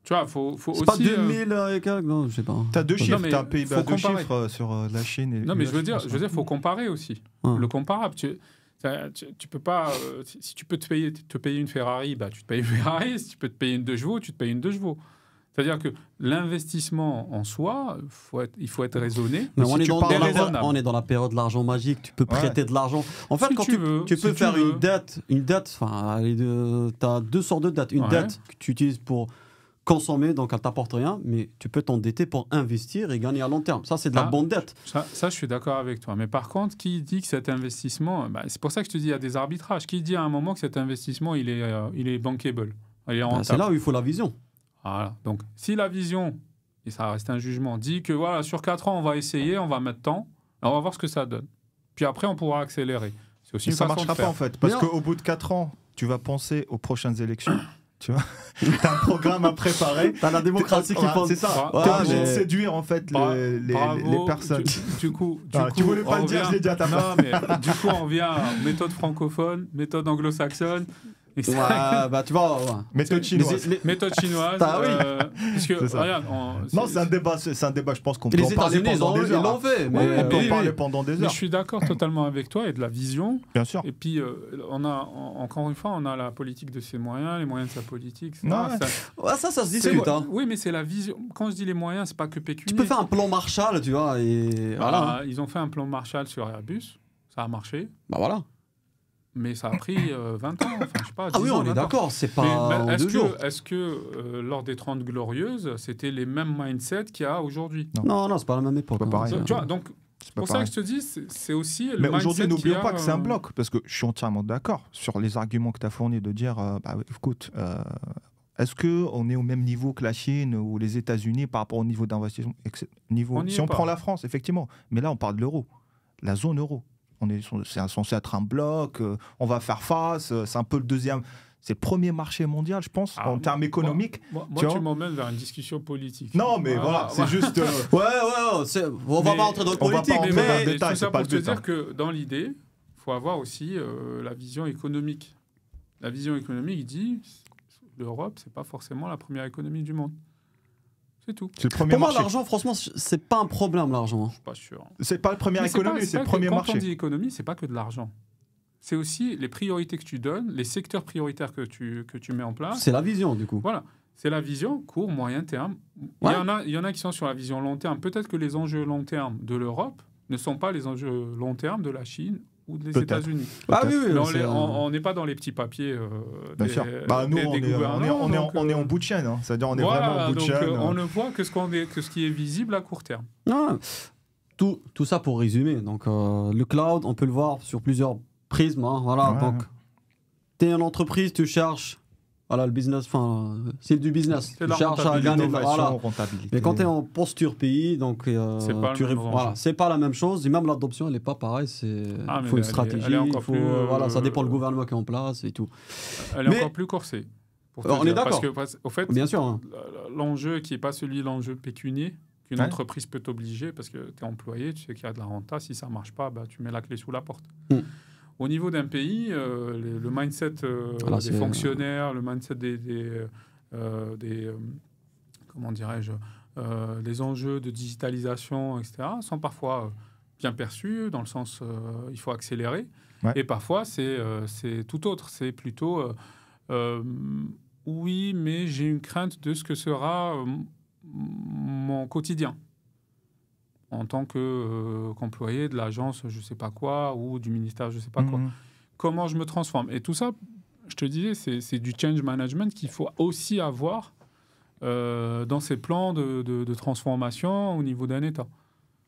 C: Tu vois, faut aussi...
A: C'est pas 2000 et quelques, non, je sais pas.
B: Tu as 2 chiffres, tu as un PIB à 2 chiffres sur la Chine. Et
C: non, mais je veux dire, il faut comparer aussi. Le comparable, tu peux pas... si tu peux te payer une Ferrari, tu te payes une Ferrari. Si tu peux te payer une 2 chevaux, tu te payes une 2 chevaux. C'est-à-dire que l'investissement en soi, il faut être raisonné.
A: Mais on est dans la période de l'argent magique. Tu peux prêter de l'argent. En fait, quand tu peux faire une dette, tu as 2 sortes de dettes. Une dette que tu utilises pour consommer, donc elle ne t'apporte rien, mais tu peux t'endetter pour investir et gagner à long terme. Ça, c'est de la bonne dette.
C: Ça, je suis d'accord avec toi. Mais par contre, qui dit que cet investissement... c'est pour ça que je te dis, il y a des arbitrages. Qui dit à un moment que cet investissement, il est bankable, il est rentable.
A: C'est là où il faut la vision.
C: Voilà. Donc, si la vision, et ça reste un jugement, dit que voilà, sur 4 ans, on va essayer, on va mettre temps, on va voir ce que ça donne. Puis après, on pourra accélérer. C'est aussi une façon de faire.
B: Ça ne marchera pas, en fait. Parce qu'au bout de 4 ans, tu vas penser aux prochaines élections. Tu vois, t'as un programme à préparer.
A: T'as la démocratie qui pense.
B: C'est ça. T'es obligé de séduire, en fait, les personnes.
C: Du coup,
B: tu voulais pas le dire, je l'ai dit à ta place.
C: Non, mais du coup, on revient à méthode francophone, méthode anglo-saxonne.
A: Tu vois,
B: méthode chinoise.
C: Méthode chinoise. Parce que, regarde,
B: non, c'est un débat, je pense qu'on peut en parler pendant des heures.
A: On
B: peut en parler pendant des heures.
C: Mais je suis d'accord totalement avec toi et de la vision.
B: Bien sûr.
C: Et puis, encore une fois, on a la politique de ses moyens, les moyens de sa politique.
A: Ça se discute.
C: Oui, mais c'est la vision. Quand je dis les moyens, c'est pas que pécunier.
A: Tu peux faire un plan Marshall, tu vois.
C: Voilà. Ils ont fait un plan Marshall sur Airbus. Ça a marché.
A: Voilà.
C: Mais ça a pris 20 ans, enfin, je sais pas. 10
A: oui,
C: ans,
A: on est d'accord, c'est pas en 2 jours.
C: Est-ce que lors des 30 Glorieuses, c'était les mêmes mindsets qu'il y a aujourd'hui ?
A: Non, c'est pas la même époque.
B: C'est pas pareil.
C: Tu vois, donc, c'est pour ça que je te dis, c'est aussi le
B: mais
C: mindset.
B: Aujourd'hui, n'oublions pas que c'est un bloc, parce que je suis entièrement d'accord sur les arguments que tu as fournis de dire, écoute, est-ce qu'on est au même niveau que la Chine ou les États-Unis par rapport au niveau d'investissement Si on prend la France, effectivement, mais là, on parle de l'euro, la zone euro. C'est censé être un bloc, on va faire face, c'est un peu le deuxième, c'est le premier marché mondial, je pense, en termes économiques.
C: Moi tu m'emmènes vers une discussion politique.
B: Non, mais voilà, c'est juste...
A: on va pas entrer dans le politique,
B: mais
C: tout ça pour te dire que dans l'idée, il faut avoir aussi la vision économique. La vision économique dit l'Europe, c'est pas forcément la première économie du monde. C'est tout.
B: C'est le premier
A: Pour moi,
B: marché.
A: l'argent, franchement, c'est pas un problème, l'argent.
C: Je suis pas sûr.
B: C'est pas la première économie, c'est le premier marché.
C: Quand on dit économie, c'est pas que de l'argent. C'est aussi les priorités que tu donnes, les secteurs prioritaires que tu mets en place.
A: C'est la vision, du coup.
C: Voilà. C'est la vision court, moyen terme.
A: Ouais.
C: Il y en a qui sont sur la vision long terme. Peut-être que les enjeux long terme de l'Europe ne sont pas les enjeux long terme de la Chine ou des États-Unis. On n'est pas dans les petits papiers
B: Bien sûr. Nous, on est en bout de chaîne. Hein. C'est-à-dire, on est vraiment en bout de chaîne.
C: On ne voit que ce qui est visible à court terme.
A: Non, tout ça pour résumer. Donc, le cloud, on peut le voir sur plusieurs prismes. Hein. Voilà. Donc, tu es une entreprise, tu cherches voilà, le business, enfin, c'est du business.
C: C'est de la
A: Cherche à gagner, voilà.
B: rentabilité.
A: Mais quand tu es en posture pays, donc c'est pas la même chose. Et même l'adoption, elle n'est pas pareille. Il faut une stratégie. Voilà, ça dépend du gouvernement qui est en place et tout.
C: Elle est encore plus corsée.
A: On est d'accord.
C: Parce qu'au fait,
A: bien sûr, hein.
C: L'enjeu qui n'est pas l'enjeu pécunier, qu'une entreprise peut t'obliger, parce que tu es employé, tu sais qu'il y a de la renta, si ça ne marche pas, tu mets la clé sous la porte. Au niveau d'un pays, le mindset des fonctionnaires, le mindset comment dirais-je, les enjeux de digitalisation, etc., sont parfois bien perçus, dans le sens il faut accélérer. Et parfois, c'est tout autre. C'est plutôt... oui, mais j'ai une crainte de ce que sera mon quotidien en tant qu'employé de l'agence je ne sais pas quoi ou du ministère je ne sais pas quoi. Comment je me transforme. Et tout ça, je te disais, c'est du change management qu'il faut aussi avoir dans ses plans de transformation au niveau d'un État.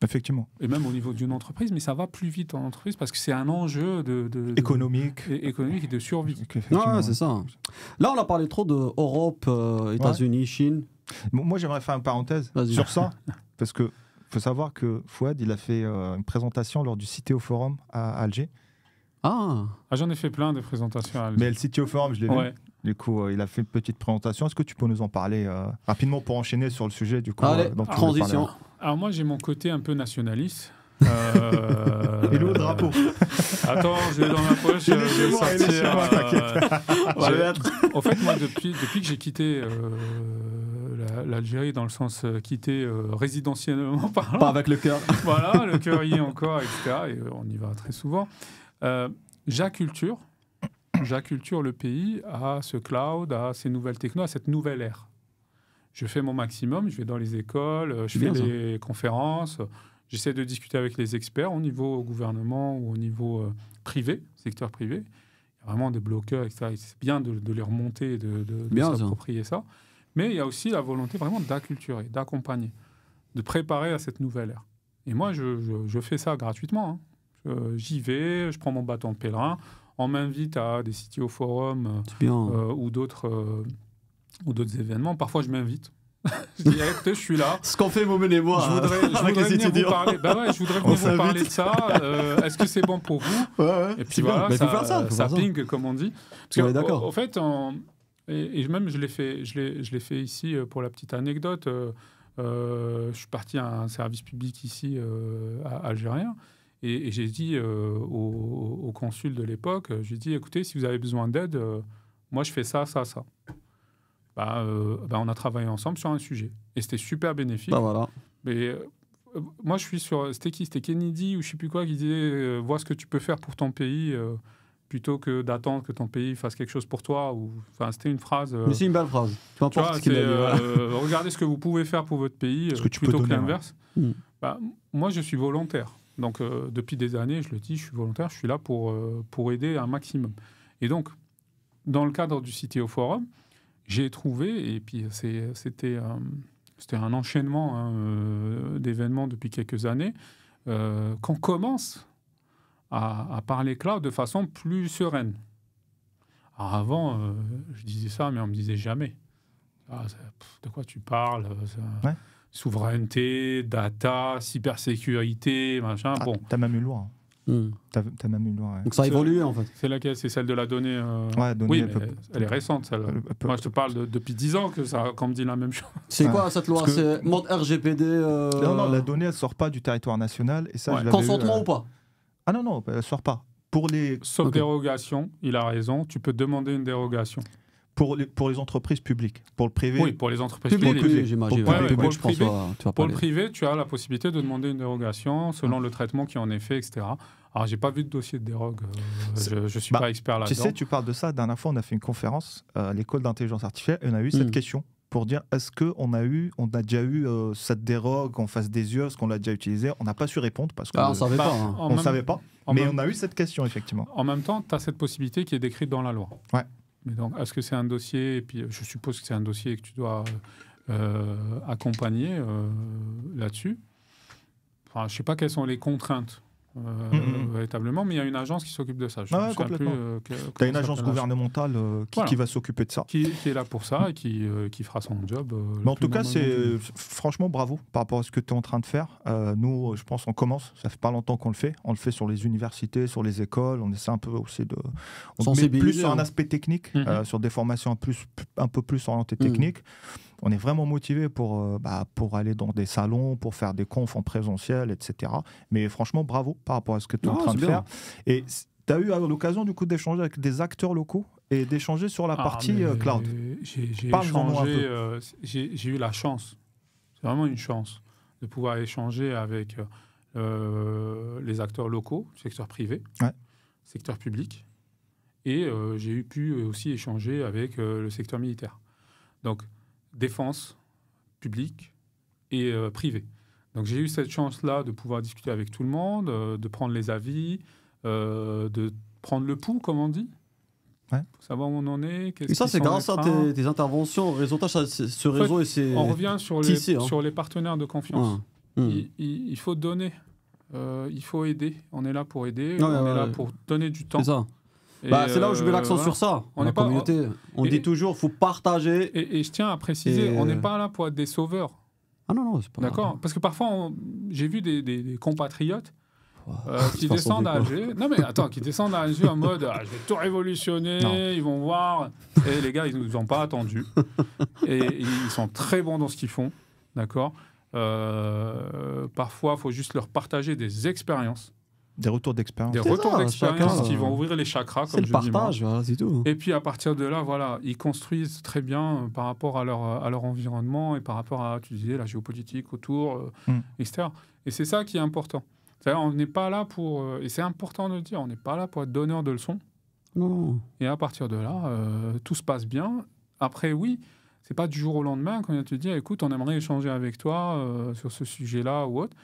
B: Effectivement.
C: Et même au niveau d'une entreprise, mais ça va plus vite en entreprise parce que c'est un enjeu
B: économique
C: et de survie.
A: Ouais, c'est ça. Là, on a parlé trop d'Europe, États-Unis, Chine.
B: Moi, j'aimerais faire une parenthèse sur ça, parce que faut savoir que Fouad, il a fait une présentation lors du Cité au Forum à Alger.
C: J'en ai fait plein de présentations à Alger.
B: Mais le Cité au Forum, je l'ai vu. Du coup, il a fait une petite présentation. Est-ce que tu peux nous en parler rapidement pour enchaîner sur le sujet du coup,
A: transition.
C: Alors moi, j'ai mon côté un peu nationaliste.
B: Et le drapeau.
C: Attends, je l'ai dans ma poche.
B: Il est chez moi, t'inquiète.
C: En fait, moi, depuis que j'ai quitté l'Algérie, dans le sens quitté résidentiellement parlant.
A: Pas avec le cœur.
C: Voilà, le cœur y est encore, etc. Et on y va très souvent. J'acculture le pays à ce cloud, à ces nouvelles technos, à cette nouvelle ère. Je fais mon maximum, je vais dans les écoles, je fais les conférences, j'essaie de discuter avec les experts au niveau gouvernement ou au niveau privé, secteur privé. Il y a vraiment des bloqueurs, etc. C'est bien de les remonter et de s'approprier ça. Mais il y a aussi la volonté vraiment d'acculturer, d'accompagner, de préparer à cette nouvelle ère. Et moi, je fais ça gratuitement. J'y vais, je prends mon bâton de pèlerin, on m'invite à des cités au forum ou d'autres événements. Parfois, je m'invite. Je dis, écoutez, je suis là.
A: Ce qu'on fait, Momen et moi.
C: Je voudrais venir vous parler. Je voudrais venir vous parler de ça. Est-ce que c'est bon pour vous? Et puis voilà, ça ping, comme on dit. Parce que, au fait, et même je l'ai fait ici pour la petite anecdote. Je suis parti à un service public ici algérien. Et j'ai dit au consul de l'époque, j'ai dit, écoutez, si vous avez besoin d'aide, moi je fais ça. On a travaillé ensemble sur un sujet. Et c'était super bénéfique.
A: Voilà.
C: Mais moi, je suis sur... C'était qui? C'était Kennedy ou je ne sais plus quoi qui disait vois ce que tu peux faire pour ton pays plutôt que d'attendre que ton pays fasse quelque chose pour toi. Enfin, c'était une phrase...
A: Mais c'est une belle phrase. Peu importe ce qu'il a dit.
C: Regardez ce que vous pouvez faire pour votre pays plutôt que l'inverse. Moi, je suis volontaire. Donc, depuis des années, je le dis, je suis volontaire. Je suis là pour aider un maximum. Et donc, dans le cadre du Cité au Forum, j'ai trouvé, et puis c'était un enchaînement d'événements depuis quelques années, qu'on commence à parler cloud de façon plus sereine. Alors avant, je disais ça, mais on me disait jamais. De quoi tu parles? Souveraineté, data, cybersécurité, machin. Bon.
B: T'as même eu loin. T'as même une loi.
A: Donc ça a évolué en fait.
C: C'est laquelle? C'est celle de la donnée.
B: Donnée,
C: oui, mais elle est récente celle-là. Moi je te parle depuis 10 ans qu'on me dit la même chose.
A: C'est quoi cette loi? C'est mode RGPD
B: Non, la donnée elle sort pas du territoire national et ça.
A: Consentement ou pas?
B: Ah non, elle sort pas.
C: Sauf dérogation, il a raison. Tu peux demander une dérogation.
B: Pour les entreprises publiques. Pour le privé.
C: Oui, pour les entreprises publiques.
A: J'imagine.
C: Pour le privé, tu as la possibilité de demander une dérogation selon le traitement qui en est fait, etc. Alors, j'ai pas vu de dossier de dérogue. Je suis pas expert là-dedans.
B: Tu sais, tu parles de ça. La dernière fois, on a fait une conférence à l'école d'intelligence artificielle et on a eu cette question pour dire est-ce qu'on a déjà eu cette dérogue en face des yeux, est-ce qu'on l'a déjà utilisé? On n'a pas su répondre parce qu'on
A: ne savait pas.
B: On ne savait pas. Mais on a eu cette question, effectivement.
C: En même temps, tu as cette possibilité qui est décrite dans la loi.
B: Ouais.
C: Mais donc, est-ce que c'est un dossier, et puis je suppose que c'est un dossier que tu dois accompagner là-dessus. Enfin, je ne sais pas quelles sont les contraintes. véritablement, mais il y a une agence qui s'occupe de ça.
B: Complètement. Tu as une agence gouvernementale qui va s'occuper de ça.
C: Qui est là pour ça et qui fera son job.
B: Mais en tout cas, franchement, bravo par rapport à ce que tu es en train de faire. Nous, je pense, on commence. Ça fait pas longtemps qu'on le fait. On le fait sur les universités, sur les écoles. On essaie un peu aussi de... On met plus sur un aspect technique, sur des formations un peu plus orientées techniques. On est vraiment motivé pour aller dans des salons, pour faire des confs en présentiel, etc. Mais franchement, bravo par rapport à ce que tu es en train de faire. Et tu as eu l'occasion du coup d'échanger avec des acteurs locaux et d'échanger sur la partie cloud.
C: J'ai eu la chance, c'est vraiment une chance, de pouvoir échanger avec les acteurs locaux, secteur privé, secteur public, et j'ai pu aussi échanger avec le secteur militaire. Donc, défense publique et privée. Donc j'ai eu cette chance-là de pouvoir discuter avec tout le monde, de prendre les avis, de prendre le pouls, comme on dit, pour savoir où on en est.
A: Et ça, c'est grâce à tes interventions. Réseautage, ce réseau,
C: on revient sur les partenaires de confiance. Il faut donner, il faut aider. On est là pour aider, on est là pour donner du temps.
A: C'est ça. C'est là où je mets l'accent sur ça. La communauté, on dit toujours, il faut partager.
C: Et je tiens à préciser, on n'est pas là pour être des sauveurs.
A: Ah non, c'est pas
C: d'accord. Parce que parfois, j'ai vu des compatriotes qui descendent à Alger. Non mais attends, qui descendent à Alger en mode je vais tout révolutionner, ils vont voir. Et les gars, ils nous ont pas attendus. Et ils sont très bons dans ce qu'ils font, d'accord. Parfois, il faut juste leur partager des expériences.
B: Des retours d'expérience.
C: Des retours d'expérience qui vont ouvrir les chakras, comme je dis.
A: C'est le partage, c'est tout.
C: Et puis à partir de là, voilà, ils construisent très bien par rapport à leur environnement et par rapport à, tu disais, la géopolitique autour, etc. Et c'est ça qui est important. C'est-à-dire, on n'est pas là pour... et c'est important de le dire, on n'est pas là pour être donneur de leçons.
A: Non.
C: Et à partir de là, tout se passe bien. Après, oui, c'est pas du jour au lendemain qu'on vient te dire, écoute, on aimerait échanger avec toi sur ce sujet-là ou autre.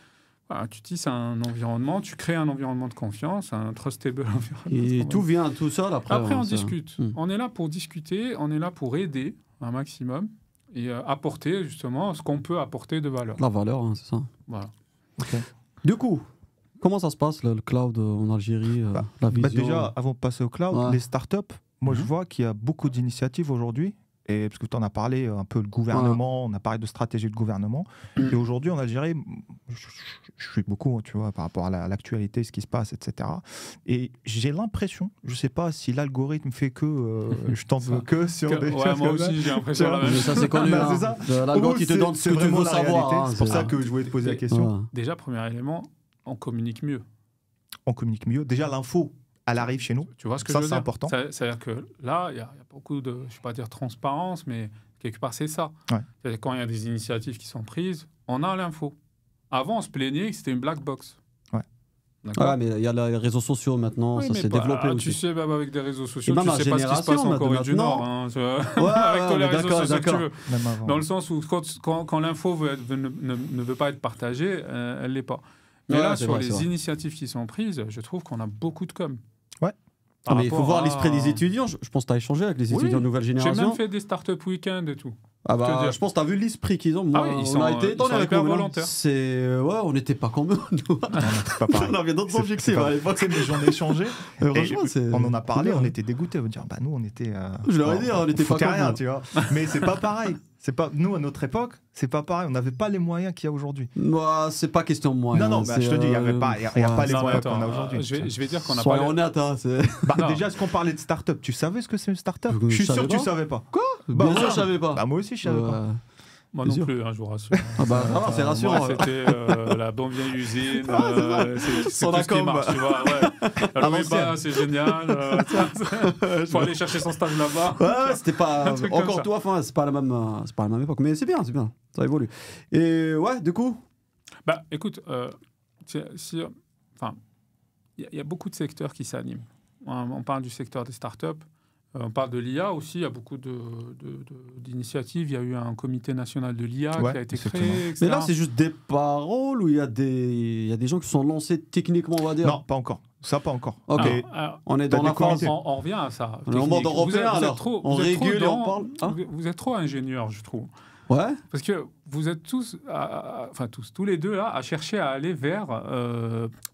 C: Voilà, tu tisses un environnement, tu crées un environnement de confiance, un trustable environnement.
A: Et tout vient tout seul après.
C: Après, on discute. On est là pour discuter, on est là pour aider un maximum et apporter justement ce qu'on peut apporter de valeur.
A: La valeur, c'est ça.
C: Voilà.
A: Okay. Du coup, comment ça se passe le cloud en Algérie, la vision
B: déjà, avant de passer au cloud, les startups, moi je vois qu'il y a beaucoup d'initiatives aujourd'hui. Et parce que tu en as parlé un peu le gouvernement, on a parlé de stratégie de gouvernement. Et aujourd'hui en Algérie, je suis beaucoup, tu vois, par rapport à l'actualité, ce qui se passe, etc. Et j'ai l'impression, je sais pas si l'algorithme fait que je t'en veux que sur des choses.
C: Moi aussi j'ai l'impression la même chose.
A: Ça c'est connu. L'algorithme qui te donne ce que tu veux savoir.
B: C'est pour ça que je voulais te poser la question.
C: Déjà, premier élément, on communique mieux.
B: On communique mieux. Déjà l'info, elle arrive chez nous.
C: Tu vois ce que
B: ça,
C: je veux
B: c'est
C: dire.
B: Important.
C: C'est-à-dire que là, il y a beaucoup de, je ne vais pas dire transparence, mais quelque part, c'est ça. C'est-à-dire quand il y a des initiatives qui sont prises, on a l'info. Avant, on se plaignait que c'était une black box.
A: Mais il y a les réseaux sociaux maintenant, ça s'est développé aussi.
C: Tu sais, même avec des réseaux sociaux, tu ne sais pas ce qui se passe en Corée du Nord. Hein, avec tous les réseaux sociaux que tu veux. Dans le sens où quand l'info ne veut pas être partagée, elle ne l'est pas. Mais là, sur les initiatives qui sont prises, je trouve qu'on a beaucoup de com'.
A: Mais il faut voir l'esprit des étudiants. Je pense que tu as échangé avec les étudiants de nouvelle génération.
C: J'ai même fait des start-up week-end et tout.
A: Je pense que tu as vu l'esprit qu'ils ont. Moi,
C: on a été hyper volontaires.
A: On n'était pas comme eux. On avait d'autres objectifs à l'époque.
B: Mais j'en ai échangé. On en a parlé, on était dégoûtés. On dire, nous, on était.
A: Je leur ai dit, on n'était pas comme
B: rien, tu vois. Mais c'est pas pareil. Nous, à notre époque, c'est pas pareil. On n'avait pas les moyens qu'il y a aujourd'hui.
A: C'est pas question de moyens.
B: Non, je te dis, il n'y a pas les moyens qu'on a aujourd'hui.
C: Je vais dire qu'on a pas.
A: Soyons honnêtes.
B: Déjà, est-ce qu'on parlait de start-up, tu savais ce que c'est une start-up ? Je suis sûr que tu savais pas.
A: Quoi ? Bien sûr, je savais pas.
B: Moi aussi, je savais pas.
C: Moi non plus, je vous rassure.
A: C'est rassurant.
C: Moi, c'était la bonne vieille usine.
A: C'est
C: tout ce qui marche, tu vois. C'est génial. Il faut aller chercher son stage là-bas.
A: C'était pas... Encore toi, c'est pas la même époque. Mais c'est bien. Ça évolue. Et du coup
C: écoute, il y a beaucoup de secteurs qui s'animent. On parle du secteur des startups. On parle de l'IA aussi, il y a beaucoup d'initiatives. Il y a eu un comité national de l'IA qui a été créé, etc.
A: Mais là, c'est juste des paroles ou il y a des gens qui sont lancés techniquement, on va dire ?
B: Non, pas encore. Ça, pas encore.
A: Ok. On est dans la phase.
C: On revient à ça.
A: Le monde européen, alors. On régule et on parle.
C: Vous êtes trop ingénieurs, je trouve.
A: Ouais.
C: Parce que vous êtes tous les deux là, à chercher à aller vers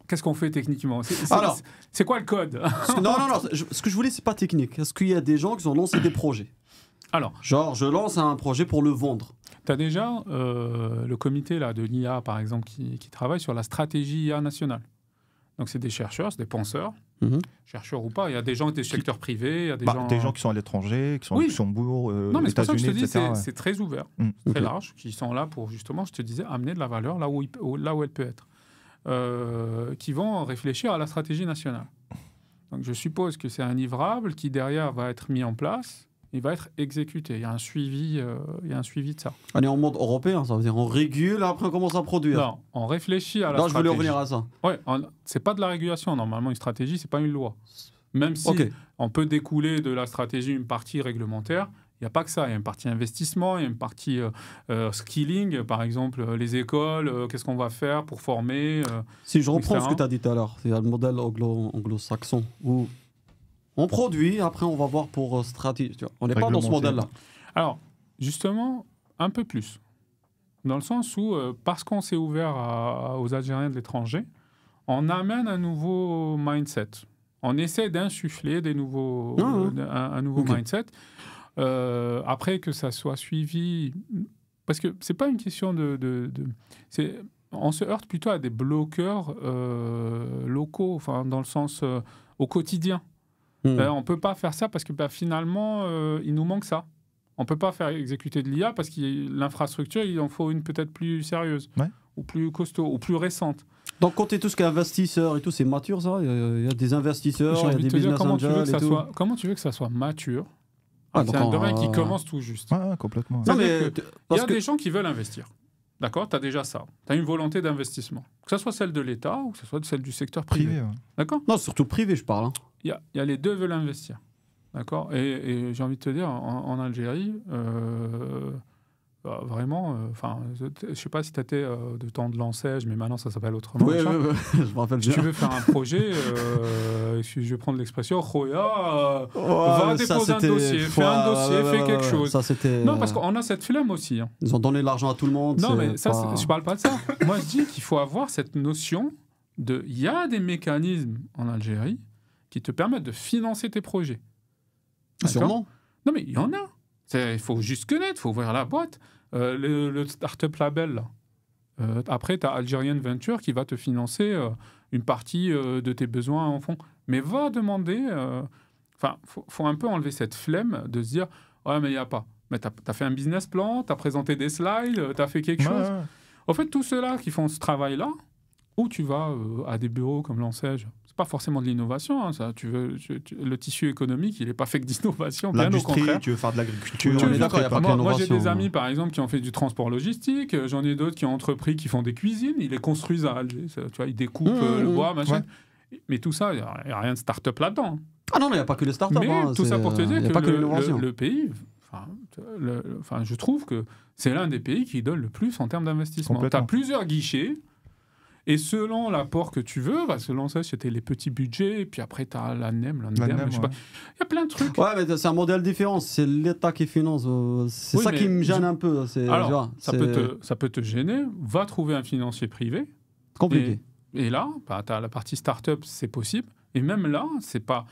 C: qu'est-ce qu'on fait techniquement?
A: Alors,
C: c'est quoi le code?
A: Non, ce que je voulais, c'est pas technique. Est-ce qu'il y a des gens qui ont lancé des projets?
C: Alors,
A: genre, je lance un projet pour le vendre.
C: Tu as déjà le comité là, de l'IA, par exemple, qui travaille sur la stratégie IA nationale. Donc, c'est des chercheurs, c'est des penseurs, chercheurs ou pas. Il y a des gens des secteurs privés, il y a
B: des gens qui sont à l'étranger, qui sont au Luxembourg,
C: non, mais c'est pour ça que je te dis,
B: etc.
C: c'est très ouvert, très large, qui sont là pour, justement, je te disais, amener de la valeur là où elle peut être. Qui vont réfléchir à la stratégie nationale. Donc, je suppose que c'est un livrable qui, derrière, va être mis en place. Il va être exécuté. Il y a un suivi de ça.
A: On est en mode européen, ça veut dire on régule, après on commence à produire.
C: Non, on réfléchit à la stratégie.
A: Je voulais revenir à ça.
C: Ouais, c'est pas de la régulation. Normalement, une stratégie, c'est pas une loi. Même si on peut découler de la stratégie une partie réglementaire, il n'y a pas que ça. Il y a une partie investissement, il y a une partie skilling, par exemple, les écoles, qu'est-ce qu'on va faire pour former.
A: Si je reprends ce que tu as dit tout à l'heure, c'est le modèle anglo-saxon où on produit, après on va voir pour stratégie. On n'est pas dans ce modèle-là.
C: Alors, justement, un peu plus. Dans le sens où, parce qu'on s'est ouvert aux Algériens de l'étranger, on amène un nouveau mindset. On essaie d'insuffler un nouveau mindset. Après que ça soit suivi... Parce que ce n'est pas une question on se heurte plutôt à des bloqueurs locaux, enfin, dans le sens au quotidien. On ne peut pas faire ça parce que finalement, il nous manque ça. On ne peut pas faire exécuter de l'IA parce que l'infrastructure, il en faut une peut-être plus sérieuse, ou plus costaud, ou plus récente.
A: Donc, quand tu es tout ce qui est investisseur et tout, c'est mature ça? Il y a des investisseurs, il y a des business angels et tout.
C: Comment tu veux que ça soit mature? C'est un domaine qui commence tout juste.
B: Complètement.
C: Non, mais il y a des gens qui veulent investir. D'accord, tu as déjà ça. Tu as une volonté d'investissement. Que ce soit celle de l'État ou que ce soit celle du secteur privé. D'accord ?
A: Non, surtout privé, je parle.
C: Il y a les deux veulent investir. D'accord ? Et j'ai envie de te dire, en Algérie, vraiment, je ne sais pas si tu étais de temps de l'ANSEJ, mais maintenant ça s'appelle autrement.
A: Oui, je me rappelle bien.
C: Si tu veux faire un projet, si je vais prendre l'expression, Khoya, va déposer un dossier, fais un dossier, fais quelque chose.
A: Ça,
C: non, parce qu'on a cette flemme aussi. Hein.
A: Ils ont donné l'argent à tout le monde.
C: Non, mais ça, je ne parle pas de ça. Moi, je dis qu'il faut avoir cette notion de... Il y a des mécanismes en Algérie qui te permettent de financer tes projets.
A: Sûrement.
C: Non, mais il y en a. Il faut juste connaître, il faut ouvrir la boîte. Le Startup Label, là. Après, tu as Algerian Venture qui va te financer une partie de tes besoins en fond. Mais va demander... faut un peu enlever cette flemme de se dire « Ouais, mais il n'y a pas. » Mais tu as fait un business plan, tu as présenté des slides, tu as fait quelque chose. En fait, tous ceux-là qui font ce travail-là, où tu vas à des bureaux comme l'ANSEJ, pas forcément de l'innovation, hein, ça. Le tissu économique, il n'est pas fait que d'innovation, bien au contraire.
B: Tu veux faire de l'agriculture.
C: Moi, j'ai des amis, par exemple, qui ont fait du transport logistique. J'en ai d'autres qui ont entrepris, qui font des cuisines. Ils les construisent à Alger. Tu vois, ils découpent le bois, machin. Ouais. Mais tout ça, il n'y a rien de start-up là-dedans.
A: Ah non, mais il n'y a pas que les start-up.
C: Mais tout ça pour te dire que le pays... je trouve que c'est l'un des pays qui donne le plus en termes d'investissement. Tu as plusieurs guichets. Et selon l'apport que tu veux, selon ça, c'était les petits budgets, et puis après, tu as l'ANEM, je sais pas. Il y a plein de trucs.
A: Ouais, mais c'est un modèle différent. C'est l'État qui finance. C'est ça qui me gêne un peu.
C: Alors, ça peut te gêner. Va trouver un financier privé.
A: Compliqué.
C: Et là, tu as la partie start-up, c'est possible. Et même là, c'est pas...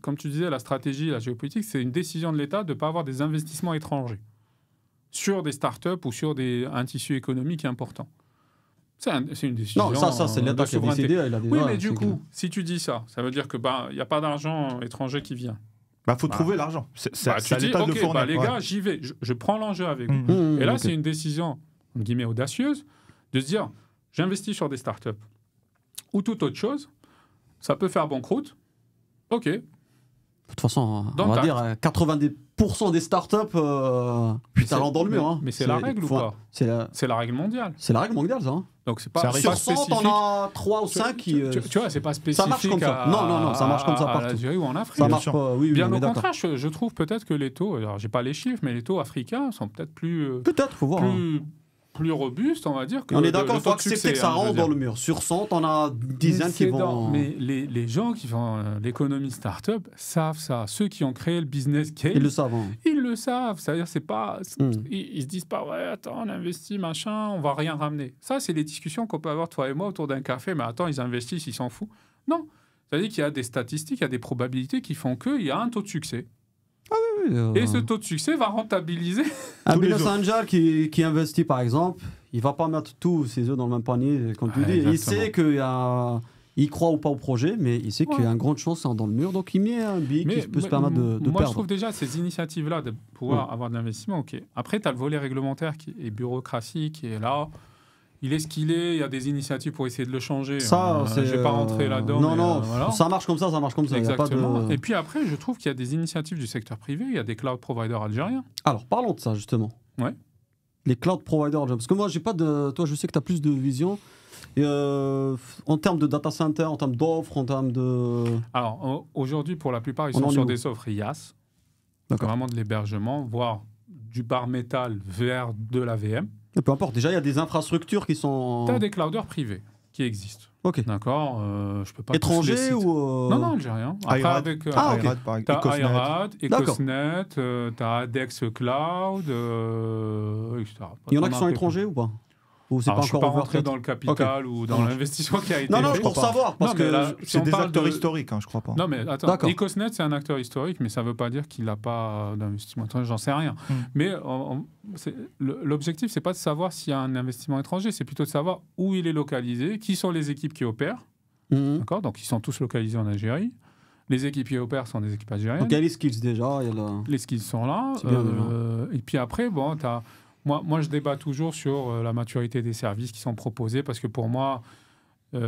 C: comme tu disais, la stratégie, la géopolitique, c'est une décision de l'État de ne pas avoir des investissements étrangers sur des startups ou sur un tissu économique important. C'est une décision.
A: Non, ça c'est l'État qui a décidé.
C: Oui, mais du coup, si tu dis ça, ça veut dire que n'y a pas d'argent étranger qui vient.
B: Faut trouver l'argent. C'est
C: tu dis,
B: l'État de le fournir.
C: Les gars, j'y vais. Je prends l'enjeu avec vous. Et là, c'est une décision, entre guillemets, audacieuse, de se dire, j'investis sur des startups ou toute autre chose. Ça peut faire banqueroute. OK.
A: De toute façon, on va dire 90% des startups talent dans le mur. Hein.
C: Mais c'est la règle ou pas ? C'est la règle mondiale.
A: C'est la règle mondiale, ça. Hein.
C: Donc c'est pas
A: sur 100, t'en as 3 ou 5 qui...
C: Tu vois, c'est pas spécifique.
A: Ça marche comme ça. Non, ça marche comme ça partout.
C: À l'Algérie ou en Afrique.
A: Ça marche pas, oui,
C: bien au contraire, je trouve peut-être que les taux... Alors, j'ai pas les chiffres, mais les taux africains sont peut-être plus...
A: Peut-être, faut voir.
C: plus robuste, on va dire.
A: On est d'accord, il faut accepter que ça rentre dans le mur. Sur 100, on a une dizaine qui vont...
C: Mais les gens qui font l'économie start-up savent ça. Ceux qui ont créé le business case...
A: Ils le savent. Hein.
C: Ils le savent. C'est-à-dire, c'est pas... Ils se disent pas, ouais, attends, on investit, machin, on va rien ramener. Ça, c'est les discussions qu'on peut avoir, toi et moi, autour d'un café. Mais attends, ils investissent, ils s'en foutent. Non. C'est-à-dire qu'il y a des statistiques, il y a des probabilités qui font qu'il y a un taux de succès. Et ce taux de succès va rentabiliser.
A: Un business angel qui investit, par exemple, il ne va pas mettre tous ses œufs dans le même panier, comme tu dis. Exactement. Il sait qu'il croit ou pas au projet, mais il sait qu'il y a une grande chance dans le mur, donc il met un billet qui peut se permettre de perdre.
C: Moi, je trouve déjà ces initiatives-là de pouvoir avoir de l'investissement, ok. Après, tu as le volet réglementaire et bureaucratie qui est là. Il est ce qu'il est, il y a des initiatives pour essayer de le changer.
A: Ça,
C: je ne vais pas rentrer là-dedans.
A: Non, voilà. Ça marche comme ça, ça marche comme ça.
C: Exactement.
A: Y a pas de...
C: Et puis après, je trouve qu'il y a des initiatives du secteur privé, il y a des cloud providers algériens.
A: Alors, parlons de ça, justement.
C: Ouais.
A: Les cloud providers algériens. Parce que moi, j'ai pas de... Toi, je sais que tu as plus de vision. Et en termes de data center, en termes d'offres, en termes de...
C: Alors, aujourd'hui, pour la plupart, ils sont sur des offres IaaS. Vraiment de l'hébergement, voire du bar métal vers de la VM.
A: Peu importe, déjà il y a des infrastructures qui sont...
C: Tu as des clouders privés qui existent.
A: Ok.
C: D'accord, je peux pas...
A: Étrangers ou...
C: Non, algériens.
B: IRAD,
C: avec
B: IRAD par exemple.
C: Tu as IRAD, Ecosnet, tu as Adex Cloud, etc.
A: Il y en a qui sont étrangers ou pas? Ou c'est pas
C: je ne suis
A: encore
C: pas rentré dans le capital ou dans l'investissement qui a été fait.
A: Non, pour savoir. Parce que
B: là, c'est des acteurs historiques, je crois pas.
C: Non, mais attends, Ecosnet, c'est un acteur historique, mais ça ne veut pas dire qu'il n'a pas d'investissement étranger, j'en sais rien. Mais l'objectif, ce n'est pas de savoir s'il y a un investissement étranger, c'est plutôt de savoir où il est localisé, qui sont les équipes qui opèrent. D'accord, donc ils sont tous localisés en Algérie. Les équipes qui opèrent sont des équipes algériennes.
A: Donc il y a les skills déjà.
C: Les skills sont là. Et puis après, bon, tu as... Moi, je débat toujours sur la maturité des services qui sont proposés parce que pour moi, tu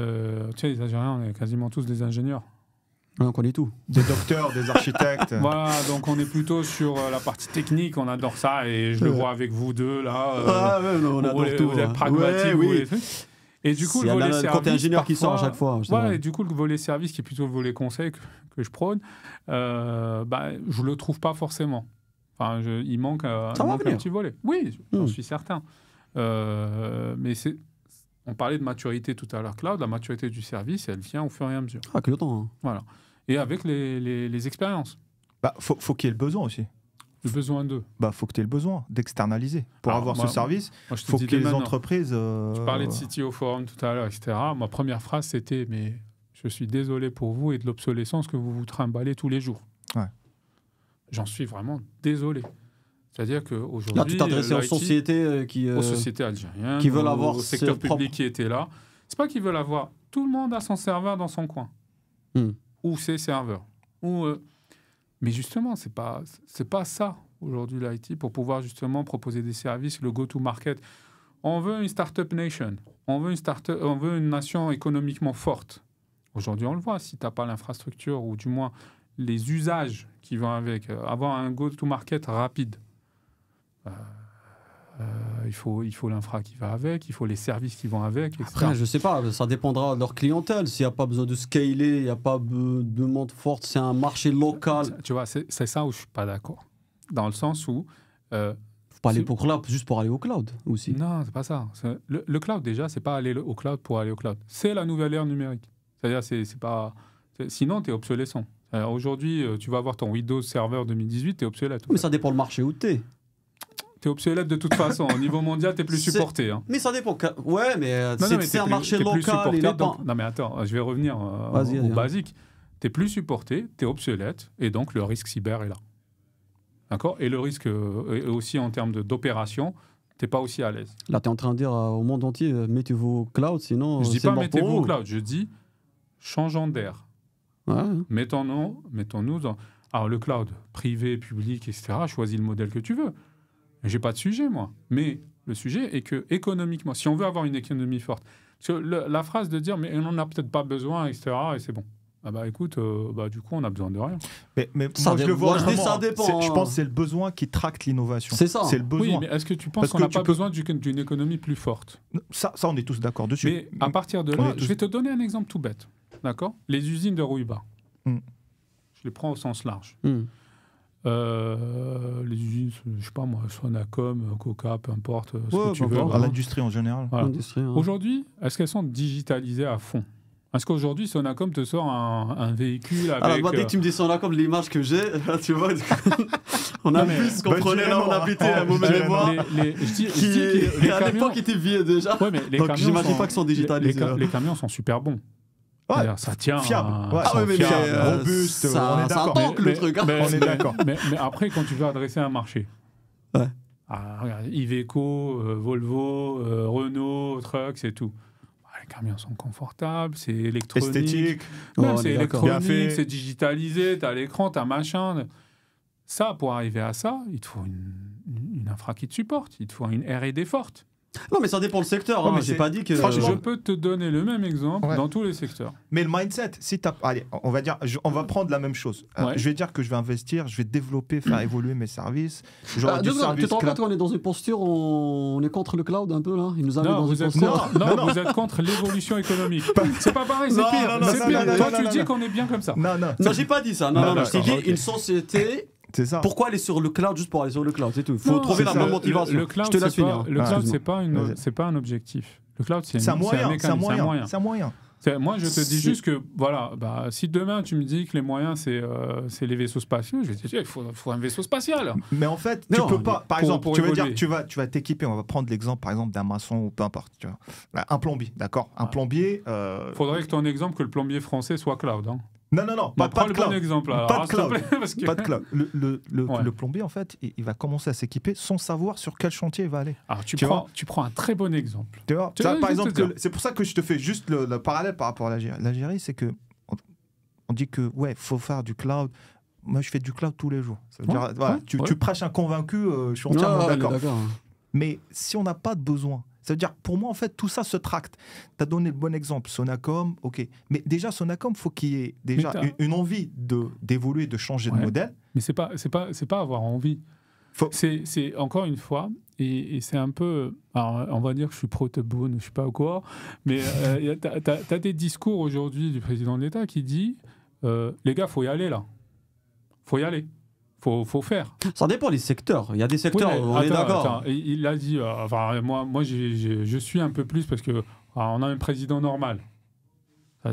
C: sais, les Algériens, on est quasiment tous des ingénieurs.
A: On connaît tout.
B: Des docteurs, des architectes.
C: Voilà, donc on est plutôt sur la partie technique, on adore ça et je le vois avec vous deux là.
A: On adore tout.
C: Vous êtes pragmatiques, vous les trucs. Et du coup, le volet service,
A: côté ingénieur qui sort à chaque fois.
C: Voilà, et du coup, le volet service, qui est plutôt le volet conseil que je prône, je le trouve pas forcément. Enfin, il manque un petit volet. Oui, j'en suis certain. Mais on parlait de maturité tout à l'heure, Cloud. La maturité du service, elle vient au fur et à mesure.
A: Que le temps. Hein.
C: Voilà. Et avec les expériences.
B: Faut qu'il y ait le besoin aussi.
C: Le besoin d'eux.
B: Faut que tu aies le besoin d'externaliser. Pour avoir ce service, il faut que les entreprises...
C: Tu parlais de CTO Forum tout à l'heure, etc. Ma première phrase, c'était « Mais je suis désolé pour vous et de l'obsolescence que vous vous trimballez tous les jours. »
B: Ouais.
C: J'en suis vraiment désolé. C'est-à-dire qu'aujourd'hui...
A: Là, tu t'adressais aux sociétés
C: aux sociétés algériennes,
A: qui veulent avoir
C: au secteur public qui était là. C'est pas qu'ils veulent avoir... Tout le monde a son serveur dans son coin. Ou ses serveurs. Mais justement, c'est pas ça, aujourd'hui, l'IT, pour pouvoir justement proposer des services, le go-to-market. On veut une start-up nation. On veut une nation économiquement forte. Aujourd'hui, on le voit. Si tu n'as pas l'infrastructure, ou du moins les usages qui vont avec, avoir un go-to-market rapide, il faut l'infra qui va avec, il faut les services qui vont avec, etc.
A: Après, je sais pas, ça dépendra de leur clientèle. S'il n'y a pas besoin de scaler, il n'y a pas de demande forte, c'est un marché local.
C: Tu vois, c'est ça où je ne suis pas d'accord. Dans le sens où...
A: faut pas aller pour cloud, juste pour aller au cloud aussi.
C: Non, c'est pas ça. Le cloud, déjà, c'est pas aller au cloud pour aller au cloud. C'est la nouvelle ère numérique. C'est-à-dire, c'est pas... Sinon, tu es obsolescent. Alors, aujourd'hui, tu vas avoir ton Windows Server 2018, tu es obsolète.
A: Mais ça dépend le marché où tu es.
C: Tu es obsolète de toute façon. Au niveau mondial, tu n'es plus supporté. Hein.
A: Mais ça dépend. Ouais, mais c'est un marché local.
C: Non, mais attends, je vais revenir au basique. Tu n'es plus supporté, tu es obsolète, et donc le risque cyber est là. D'accord ? Et le risque aussi en termes d'opération, tu n'es pas aussi à l'aise.
A: Là, tu es en train de dire au monde entier, mettez-vous au cloud, sinon.
C: Je ne dis pas mettez-vous au cloud, je dis changeons d'air.
A: Ouais.
C: Mettons-nous dans... Alors, le cloud, privé, public, etc., choisis le modèle que tu veux. J'ai pas de sujet, moi. Mais le sujet est que, économiquement, si on veut avoir une économie forte, parce que la phrase de dire, mais on n'en a peut-être pas besoin, etc., et c'est bon. Écoute, du coup, on a besoin de rien.
B: Mais moi, je le vois vraiment.
A: Ça dépend.
B: Je pense que c'est le besoin qui tracte l'innovation.
A: C'est ça.
B: C'est le besoin.
C: Oui, mais est-ce que tu penses qu'on n'a pas besoin d'une économie plus forte ?
B: Ça, on est tous d'accord dessus.
C: Mais à partir de là, je vais te donner un exemple tout bête. D'accord ? Les usines de Rouiba. Je les prends au sens large. Les usines, je sais pas moi, Sonacom, Coca, peu importe, ce que tu veux.
B: À l'industrie en général.
C: Voilà.
A: L'industrie, hein.
C: Aujourd'hui, est-ce qu'elles sont digitalisées à fond? Est-ce qu'aujourd'hui, Sonacom te sort un véhicule avec...
A: Alors, moi, dès que tu me dis Sonacom, l'image que j'ai, tu vois, on a vu ce qu'on prenait là, on habitait à Mauvais-les-Bois, qui à l'époque était vieux déjà.
C: Ouais, mais les
A: donc,
C: camions
A: j'imagine pas qu'ils sont digitalisés.
C: Les camions sont super bons.
B: Ouais,
C: ça tient.
B: Fiable. Ouais,
A: ah oui, mais
B: fiable, robuste,
A: ça,
B: on est d'accord.
A: Ça tanque le truc. Hein.
B: On est d'accord.
C: Mais après, quand tu veux adresser un marché, regarde, Iveco, Volvo, Renault, Trucks et tout. Les camions sont confortables, c'est électronique.
B: Esthétique.
C: C'est électronique, c'est digitalisé, tu as l'écran, tu as machin. Ça, pour arriver à ça, il te faut une infra qui te supporte, il te faut une R&D forte.
A: Non, mais ça dépend le secteur. Hein. J'ai pas dit que.
C: Je peux te donner le même exemple dans tous les secteurs.
B: Mais le mindset, si t'as, allez, on va dire, on va prendre la même chose. Je vais dire que je vais investir, je vais développer, faire évoluer mes services.
A: Tu te rends compte qu'on est dans une posture, on est contre le cloud un peu là. Il nous a mis dans une posture.
C: Non, vous êtes contre l'évolution économique. C'est pas pareil, c'est pire. C'est pire. Toi, tu dis qu'on est bien comme ça.
A: Non, j'ai pas dit ça. Non, je t'ai dit une société.
B: C'est ça.
A: Pourquoi aller sur le cloud juste pour aller sur le cloud, c'est tout. Il faut trouver la bonne motivation.
C: Le cloud,
A: je te laisse finir.
C: Le cloud, c'est pas un objectif. Le cloud, c'est
B: un moyen. C'est un moyen.
C: Moi, je te dis juste que, voilà, si demain tu me dis que les moyens, c'est les vaisseaux spatiaux, je vais te dire, il faut un vaisseau spatial.
B: Mais en fait, tu peux pas. Par exemple, tu veux dire, tu vas t'équiper. On va prendre l'exemple, par exemple, d'un maçon ou peu importe. Tu vois. Un plombier, d'accord. Un plombier.
C: Faudrait que ton exemple, que le plombier français soit cloud. Hein.
B: Non, pas de cloud.
C: Bon exemple, alors,
B: pas de cloud.
C: Parce que...
B: Pas de cloud. Le plombier, en fait, il va commencer à s'équiper sans savoir sur quel chantier il va aller.
C: Alors, tu prends un très bon exemple.
B: Tu vois, par exemple, c'est pour ça que je te fais juste le parallèle par rapport à l'Algérie. L'Algérie, c'est que on dit que faut faire du cloud. Moi, je fais du cloud tous les jours. Ça veut dire, voilà, tu prêches un convaincu, je suis entièrement d'accord. Mais si on n'a pas de besoin, ça veut dire, pour moi, en fait, tout ça se tracte. Tu as donné le bon exemple, Sonacom, ok. Mais déjà, Sonacom, il faut qu'il y ait déjà une envie d'évoluer, de changer de modèle.
C: Mais c'est pas avoir envie. C'est encore une fois, et c'est un peu... Alors, on va dire que je suis pro-Tebboune, je sais pas quoi, mais tu as des discours aujourd'hui du président de l'État qui dit les gars, il faut y aller là. Il faut y aller. Faut faire.
A: Ça dépend des secteurs. Il y a des secteurs, on est d'accord.
C: Il a dit, moi je suis un peu plus parce que on a un président normal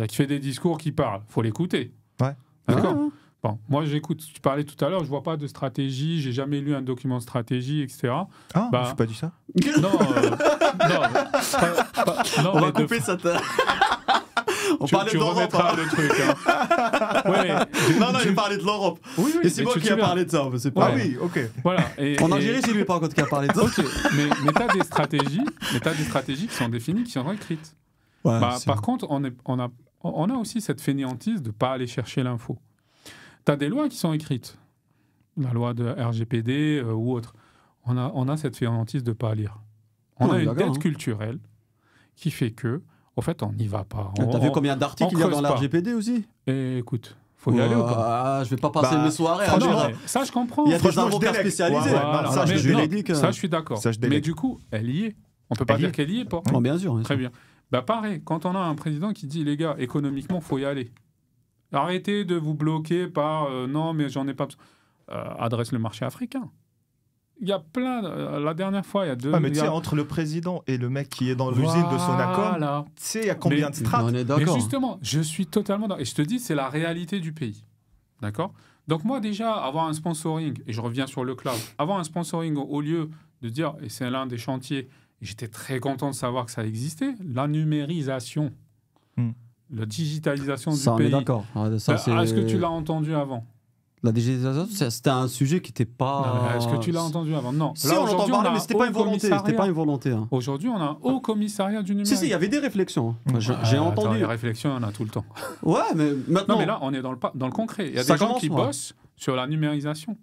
C: qui fait des discours, qui parle. Faut l'écouter.
B: Ouais.
C: D'accord. Bon, moi j'écoute. Tu parlais tout à l'heure. Je vois pas de stratégie. J'ai jamais lu un document de stratégie, etc.
B: Ah, je n'ai pas dit ça.
C: Non.
A: On va couper ça. On parlait de l'Europe.
C: Le truc. Hein.
A: Non, j'ai parlé de l'Europe.
C: Oui,
A: et c'est moi qui ai parlé de ça. C'est pas...
B: Ah oui, ok.
C: Voilà.
A: En Algérie, c'est lui pas encore qui a parlé de ça.
C: Okay. Mais tu as des stratégies qui sont définies, qui sont écrites.
A: Ouais,
C: par contre, on a aussi cette fainéantise de ne pas aller chercher l'info. Tu as des lois qui sont écrites. La loi de RGPD ou autre. On a cette fainéantise de ne pas lire. On a une dette culturelle qui fait que au fait, on n'y va pas.
A: T'as vu combien d'articles il y a dans la RGPD aussi?
C: Écoute, faut y aller ou pas?
A: Je vais pas passer mes soirées à
C: dire. Ça, je comprends.
A: Il y a des avocats spécialisés.
C: Ça, je suis d'accord. Mais du coup, elle y est. On peut pas dire qu'elle y est pas.
A: Bien sûr.
C: Très bien. Pareil, quand on a un président qui dit, les gars, économiquement, faut y aller. Arrêtez de vous bloquer par non, mais j'en ai pas besoin. Adresse le marché africain. Il y a plein... la dernière fois, il y a deux...
B: mais tu sais, entre le président et le mec qui est dans l'usine de Sonacom, tu sais, il y a combien de strates?
A: On est d'accord.
C: Mais justement, je suis totalement d'accord. Et je te dis, c'est la réalité du pays. D'accord? Donc moi, déjà, avoir un sponsoring, et je reviens sur le cloud, avoir un sponsoring au lieu de dire, et c'est l'un des chantiers, et j'étais très content de savoir que ça existait, la numérisation, la digitalisation du pays.
A: On est d'accord.
C: Est-ce que tu l'as entendu avant?
A: La digitalisation, c'était un sujet qui n'était pas...
C: Est-ce que tu l'as entendu avant? Non.
A: Si, on entend parler, mais c'était pas une volonté. C'était pas une volonté.
C: Aujourd'hui, on a un haut commissariat du numérique.
A: Si, il y avait des réflexions. J'ai entendu.
C: Les réflexions, on a tout le temps.
A: Ouais, mais maintenant...
C: Non, mais là, on est dans le concret. Il y a des gens qui bossent sur la numérisation.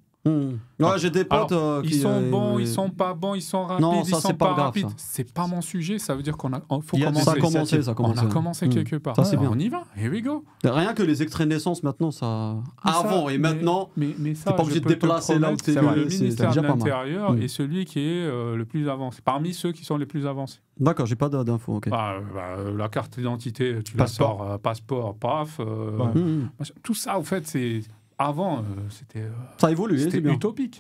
A: Ouais, j'ai des potes
C: ils sont bons, ils sont pas bons, ils sont rapides,
A: non, ça,
C: ils sont pas rapides.
A: Ça.
C: C'est pas mon sujet, ça veut dire qu'on faut
A: commencer. Ça a commencé.
C: On a commencé quelque part.
A: Ça, c'est bien.
C: On y va, here we go.
A: Rien que les extraits de naissance maintenant, ça... Avant et maintenant,
C: mais
A: ça, t'es pas obligé de déplacer là où t'es.
C: Le ministère de l'Intérieur est celui qui est le plus avancé, parmi ceux qui sont les plus avancés.
A: D'accord, j'ai pas d'infos. Okay.
C: La carte d'identité, tu la sors, passeport, paf. Tout ça, en fait, c'est... avant, c'était
A: ça a évolué,
C: c'était
A: c'est bien.
C: utopique.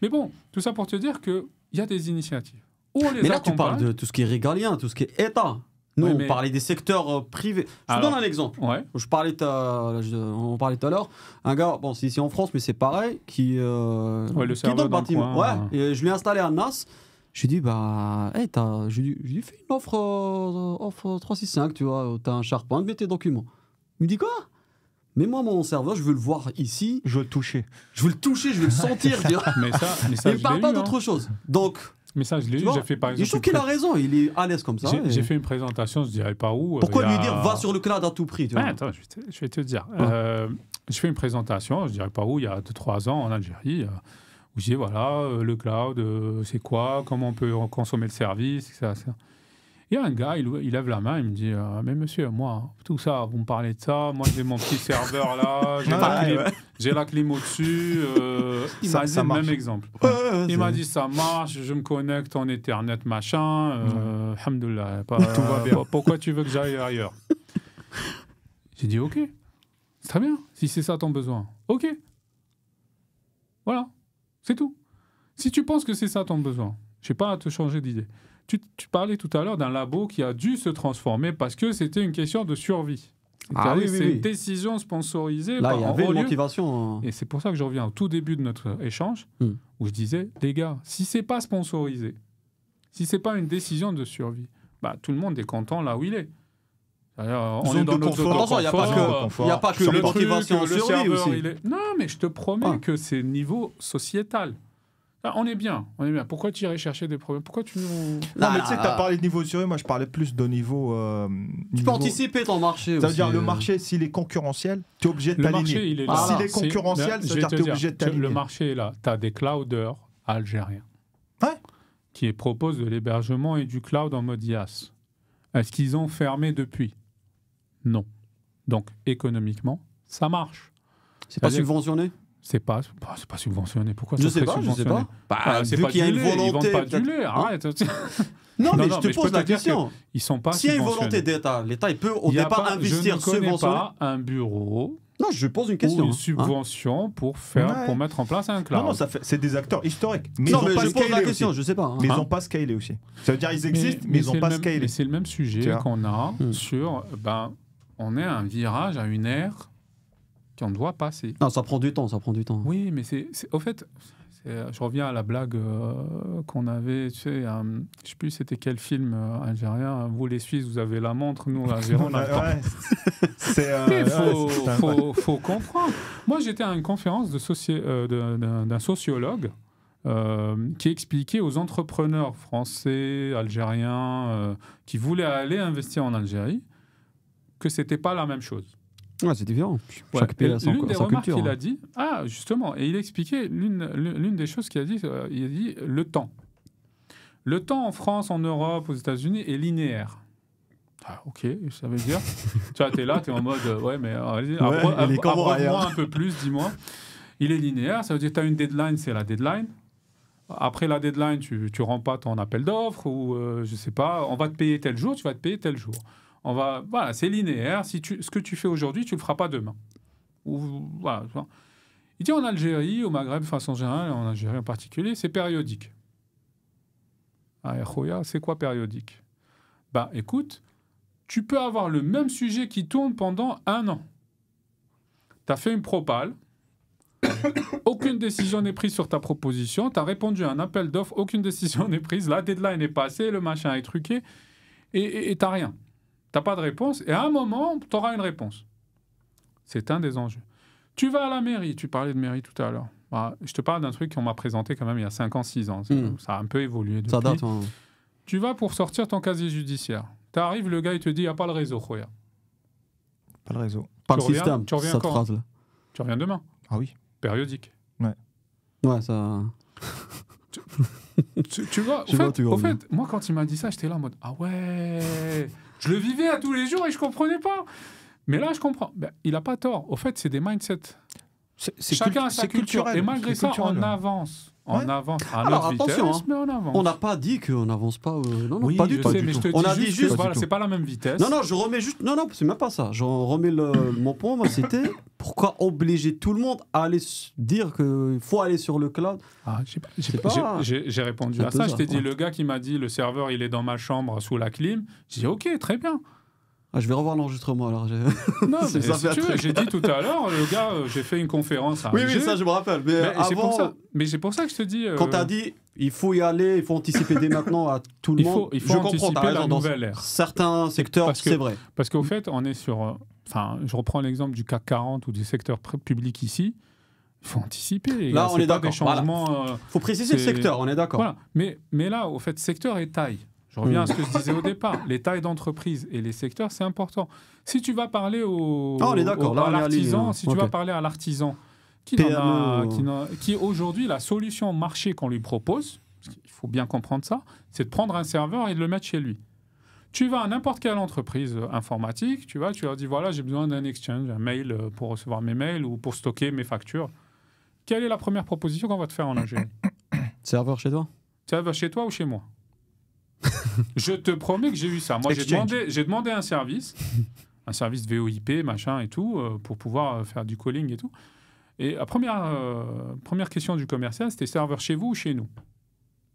C: Mais bon, tout ça pour te dire qu'il y a des initiatives.
A: Mais là, tu parles de tout ce qui est régalien, tout ce qui est État. Nous, on parlait des secteurs privés. Je te donne un exemple.
C: Ouais.
A: On parlait tout à l'heure. Un gars, bon, c'est ici en France, mais c'est pareil, qui est dans le bâtiment. Et je l'ai installé à Nas. Je lui ai dit, je lui ai fait une offre 365, tu vois. T'as un SharePoint, mets tes documents. Il me dit quoi? Mets-moi mon serveur, je veux le voir ici.
B: Je veux le toucher.
A: Je veux le sentir. Tu vois.
C: mais ça,
A: il ne parle pas d'autre chose. Donc.
C: Mais ça, je l'ai eu. J'ai fait par exemple.
A: Je trouve qu'il a raison, il est à l'aise comme ça.
C: J'ai fait une présentation, je dirais pas où.
A: Pourquoi lui dire va sur le cloud à tout prix, tu vois.
C: Attends, je vais te dire. Je fais une présentation, je dirais pas où, il y a 2-3 ans en Algérie, où je dis voilà, le cloud, c'est quoi, comment on peut consommer le service, etc. Il y a un gars, il lève la main, il me dit mais monsieur, moi, tout ça, vous me parlez de ça, moi j'ai mon petit serveur là, j'ai la clim au-dessus. Il m'a dit le même exemple. Il m'a dit ça marche, je me connecte en Ethernet, machin. Alhamdoulilah, tout va bien. Pourquoi tu veux que j'aille ailleurs? J'ai dit ok, c'est très bien, si c'est ça ton besoin. Ok. Voilà, c'est tout. Si tu penses que c'est ça ton besoin, je n'ai pas à te changer d'idée. Tu parlais tout à l'heure d'un labo qui a dû se transformer parce que c'était une question de survie. C'est une décision sponsorisée.
A: Là, il y avait une motivation.
C: Et c'est pour ça que je reviens au tout début de notre échange, où je disais, les gars, si c'est pas sponsorisé, si c'est pas une décision de survie, tout le monde est content là où il est. On est dans notre confort.
A: Il n'y a pas que la motivation en survie aussi.
C: Non, mais je te promets que c'est niveau sociétal. On est bien. Pourquoi tu irais chercher des problèmes? Pourquoi tu nous...
B: Non, mais tu sais que tu as parlé de niveau de survie, moi je parlais plus de niveau...
A: tu peux anticiper ton marché.
B: Ça veut dire le marché, s'il est concurrentiel, tu es obligé de t'aligner.
C: Le marché, il est là.
B: S'il est concurrentiel, ça veut dire que tu es obligé de t'aligner.
C: Le marché est là. Tu as des clouders algériens qui proposent de l'hébergement et du cloud en mode IaaS. Est-ce qu'ils ont fermé depuis? Non. Donc, économiquement, ça marche.
A: C'est pas subventionné?
C: C'est pas subventionné. Pourquoi
A: je sais pas.
C: C'est pas qu'il y a une volonté. Ils vendent pas du lait. Arrête.
A: Non, mais je te pose la question.
C: Ils sont pas
A: s'il y a une volonté d'État, l'État il peut au départ investir, subventionner.
C: Je ne connais pas un bureau.
A: Non, je pose une question.
C: Ou une subvention pour mettre en place un cloud.
B: Non, c'est des acteurs historiques. Mais
A: non, mais je pose la question, je sais pas.
B: Mais ils n'ont pas scalé aussi. Ça veut dire qu'ils existent, mais ils n'ont pas scalé.
C: Mais c'est le même sujet qu'on a sur. On est à un virage, à une ère qu'on doit passer.
A: Non, ça prend du temps.
C: Oui, mais au fait, je reviens à la blague qu'on avait, tu sais, je ne sais plus c'était quel film algérien. Vous les Suisses, vous avez la montre, nous l'Algérie, on a le temps. Faut comprendre. Moi, j'étais à une conférence d'un sociologue qui expliquait aux entrepreneurs français, algériens, qui voulaient aller investir en Algérie, que ce n'était pas la même chose.
A: Ouais, c'est différent. Chaque pays a sa culture.
C: L'une des remarques qu'il a dit, justement, et il expliquait l'une des choses qu'il a dit, il a dit le temps. Le temps en France, en Europe, aux États-Unis est linéaire. Ok, ça veut dire. Tu vois, t'es là, t'es en mode, ouais, mais apprends-moi un peu plus, dis-moi. Il est linéaire, ça veut dire que tu as une deadline, c'est la deadline. Après la deadline, tu rends pas ton appel d'offres ou je sais pas, on va te payer tel jour, tu vas te payer tel jour. Voilà, c'est linéaire. Ce que tu fais aujourd'hui, tu le feras pas demain. Voilà. Il dit en Algérie, au Maghreb, de façon générale, en Algérie en particulier, c'est périodique. C'est quoi périodique? Écoute, tu peux avoir le même sujet qui tourne pendant 1 an. Tu as fait une propale, aucune décision n'est prise sur ta proposition, tu as répondu à un appel d'offres, aucune décision n'est prise, la deadline est passée, le machin est truqué, et tu n'as rien. Tu n'as pas de réponse, et à un moment, tu auras une réponse. C'est un des enjeux. Tu vas à la mairie, tu parlais de mairie tout à l'heure. Je te parle d'un truc qu'on m'a présenté quand même il y a 5 ans, 6 ans. Ça a un peu évolué depuis.
A: Ça date,
C: Tu vas pour sortir ton casier judiciaire. Tu arrives, le gars, il te dit, il n'y a pas le réseau, Khoya.
B: Pas le réseau.
A: Pas le système,
C: tu reviens
A: cette
C: quand
A: phrase-là.
C: Tu reviens demain.
B: Ah oui.
C: Périodique.
A: Ouais, ça...
C: tu vois, au fait, moi, quand il m'a dit ça, j'étais là en mode, ah ouais, je le vivais à tous les jours et je comprenais pas. Mais là, je comprends. Il n'a pas tort. Au fait, c'est des mindsets. Chacun a sa culture. Et malgré ça, on avance. on avance à
A: Alors,
C: notre vitesse,
A: attention,
C: mais on avance.
A: On n'a pas dit qu'on n'avance pas. Non,
C: Oui,
A: pas du
C: je
A: tout.
C: sais, mais je te
A: On
C: dis
A: a dit
C: juste
A: juste.
C: que voilà, c'est pas la même vitesse.
A: Non, je remets juste. Non, c'est même pas ça. Je remets mon point. Moi, c'était pourquoi obliger tout le monde à aller dire qu'il faut aller sur le cloud.
C: Ah, j'ai répondu à ça. Je t'ai dit, le gars qui m'a dit le serveur il est dans ma chambre sous la clim. J'ai dit ok, très bien.
A: Ah, je vais revoir l'enregistrement alors.
C: Non, mais si tu veux, j'ai dit tout à l'heure, le gars, j'ai fait une conférence à
A: oui, ça je me rappelle. Mais avant,
C: c'est pour ça que je te dis.
A: Quand tu as dit il faut y aller, il faut anticiper dès maintenant à tout le monde.
C: Il faut anticiper la nouvelle ère.
A: Certains secteurs, c'est vrai.
C: Parce qu'au fait, on est sur. Enfin, je reprends l'exemple du CAC 40 ou du secteur public ici. Il faut anticiper.
A: Là, on est d'accord.
C: Il
A: faut préciser le secteur, on est d'accord.
C: Voilà. Mais là, au fait, secteur et taille. Je reviens à ce que je disais au départ. Les tailles d'entreprise et les secteurs, c'est important. Si tu vas parler à l'artisan, tu vas parler à l'artisan qui aujourd'hui, la solution marché qu'on lui propose, il faut bien comprendre ça, c'est de prendre un serveur et de le mettre chez lui. Tu vas à n'importe quelle entreprise informatique, tu leur dis voilà, j'ai besoin d'un exchange, un mail pour recevoir mes mails ou pour stocker mes factures. Quelle est la première proposition qu'on va te faire en ingénierie?
A: Serveur chez toi?
C: Serveur chez toi ou chez moi? Je te promets que j'ai eu ça. Moi, j'ai demandé un service VoIP, machin et tout, pour pouvoir faire du calling et tout. Et la première question du commercial, c'était serveur chez vous ou chez nous?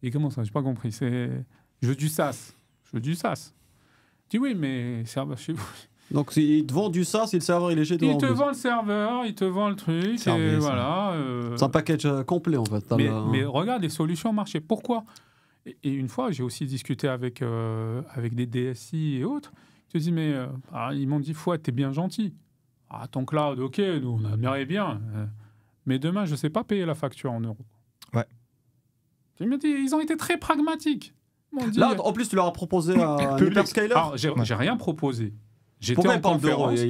C: Et comment ça? J'ai pas compris. Je veux du SaaS. Je dis oui, mais serveur chez vous.
A: Donc, il te vend du SaaS si le serveur il est chez toi.
C: Il te vend le serveur, il te vend le truc. Service, et voilà.
A: C'est un package complet en fait.
C: Mais regarde les solutions marché. Pourquoi? Et une fois, j'ai aussi discuté avec des DSI et autres. Je te dis, mais ils m'ont dit, Fouad, t'es bien gentil. Ah, ton cloud, ok, nous, on aimerait bien. Mais demain, je ne sais pas payer la facture en euros.
B: Ouais.
C: Ils ont été très pragmatiques.
A: Là, en plus, tu leur as proposé un hyperscaler.
C: Alors, j'ai rien proposé. J'étais en conférence.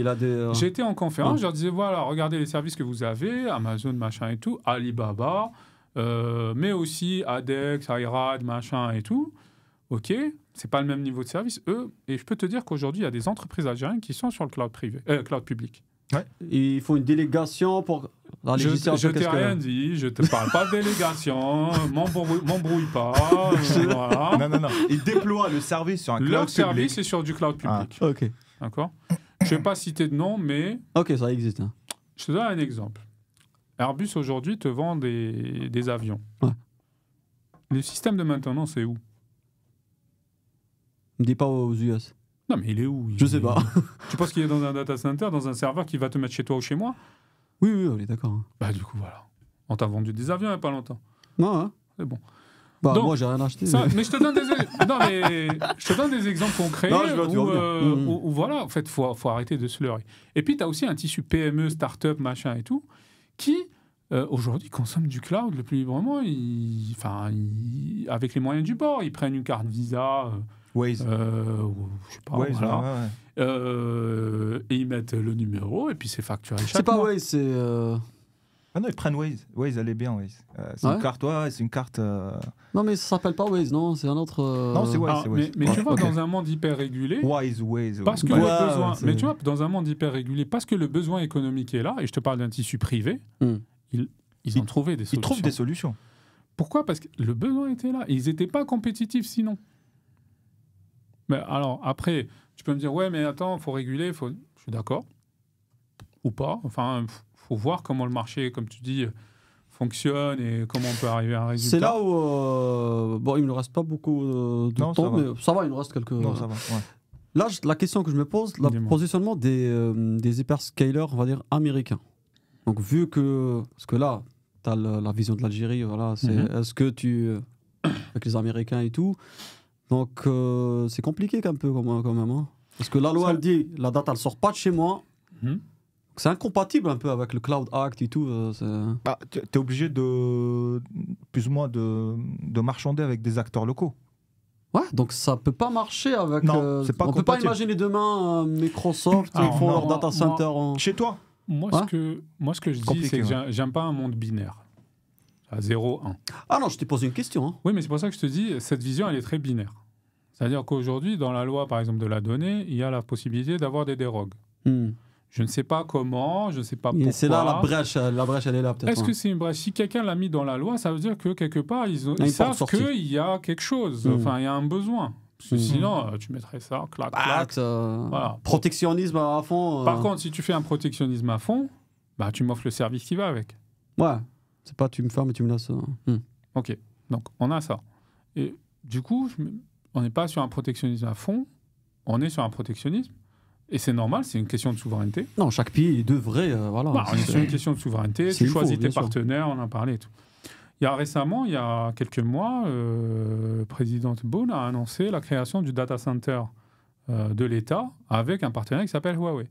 C: J'étais en conférence, je leur disais, voilà, regardez les services que vous avez, Amazon, machin et tout, Alibaba... mais aussi ADEX, IRAD, machin et tout. Ok, c'est pas le même niveau de service, eux. Et je peux te dire qu'aujourd'hui, il y a des entreprises algériennes qui sont sur le cloud public.
A: Ouais. Et ils font une délégation pour la législation.
C: Je t'ai rien dit, je te parle pas de délégation, m'embrouille pas. Voilà.
B: Non. Ils déploient le service sur un cloud public.
C: Leur service est sur du cloud public.
A: Ah, ok.
C: D'accord. Je vais pas citer de nom, mais.
A: Ok, ça existe. Hein.
C: Je te donne un exemple. Airbus aujourd'hui te vend des avions.
A: Ouais.
C: Le système de maintenance est où?
A: Ne dis pas aux US.
C: Non, mais il est où?
A: Je sais pas.
C: Tu penses qu'il est dans un data center, dans un serveur qui va te mettre chez toi ou chez moi?
A: Oui, on est d'accord.
C: Bah, du coup, voilà. On t'a vendu des avions il n'y a pas longtemps.
A: Non, hein.
C: C'est bon.
A: Bah, donc, moi, j'ai rien acheté.
C: Mais je te donne des exemples concrets où voilà, en fait, faut arrêter de se leurrer. Et puis, tu as aussi un tissu PME, start-up, machin et tout, qui, aujourd'hui, consomment du cloud le plus librement. Avec les moyens du bord. Ils prennent une carte Visa...
B: Waze.
C: Je sais pas,
B: Waze,
C: voilà. Et ils mettent le numéro et puis c'est facturé chaque
A: mois.
C: C'est pas
A: Waze, c'est...
B: Ah non, ils prennent Waze. Waze, elle est bien, Waze. C'est une carte, c'est une carte...
A: Non, mais ça s'appelle pas Waze, non, c'est un autre...
B: Non, c'est Waze.
C: Mais tu vois, dans un monde hyper régulé...
B: Waze.
C: Parce que le besoin... Mais tu vois, dans un monde hyper régulé, parce que le besoin économique est là, et je te parle d'un tissu privé, ils ont trouvé des solutions.
B: Ils trouvent des solutions.
C: Pourquoi? Parce que le besoin était là. Ils n'étaient pas compétitifs sinon. Mais alors, après, tu peux me dire, ouais, mais attends, il faut réguler, je suis d'accord. Ou pas. Enfin, il faut voir comment le marché, comme tu dis, fonctionne et comment on peut arriver à un résultat.
A: C'est là où... bon, il ne me reste pas beaucoup de temps, mais ça va, il nous reste quelques...
B: Non, ça va, ouais.
A: Là, la question que je me pose, le positionnement des hyperscalers, on va dire, américains. Donc, vu que... Parce que là, tu as la vision de l'Algérie, voilà, c'est est-ce que tu... avec les Américains et tout... Donc, c'est compliqué un peu quand même. Hein. Parce que la loi, elle dit, la data, elle sort pas de chez moi. C'est incompatible un peu avec le Cloud Act et tout.
B: Tu es obligé plus ou moins de marchander avec des acteurs locaux.
A: Ouais, donc ça peut pas marcher avec...
B: Non, c'est pas
A: on peut pas imaginer demain Microsoft, ils font leur data center
B: chez toi.
C: Moi, ce que je dis, c'est que j'aime pas un monde binaire. À 0-1.
A: Ah non, je t'ai posé une question. Hein.
C: Oui, mais c'est pour ça que je te dis, cette vision, elle est très binaire. C'est-à-dire qu'aujourd'hui, dans la loi, par exemple, de la donnée, il y a la possibilité d'avoir des dérogues. Je ne sais pas comment, je ne sais pas pourquoi.
A: Et c'est là la brèche, elle est là peut-être.
C: Est-ce que c'est une brèche? Si quelqu'un l'a mis dans la loi, ça veut dire que quelque part, ils savent qu'il y a quelque chose, enfin, il y a un besoin. Parce que sinon, tu mettrais ça, clac, clac.
A: Voilà. Protectionnisme à fond.
C: Par contre, si tu fais un protectionnisme à fond, bah, tu m'offres le service qui va avec.
A: Ouais, c'est pas tu me fermes et tu me laisses.
C: Ok, donc on a ça. Et du coup, on n'est pas sur un protectionnisme à fond, on est sur un protectionnisme. Et c'est normal, c'est une question de souveraineté.
A: Non, chaque pays devrait. Voilà,
C: on est sur une question de souveraineté, tu choisis tes partenaires, on en a parlé et tout. Il y a quelques mois, le président Boone a annoncé la création du data center de l'État avec un partenaire qui s'appelle Huawei.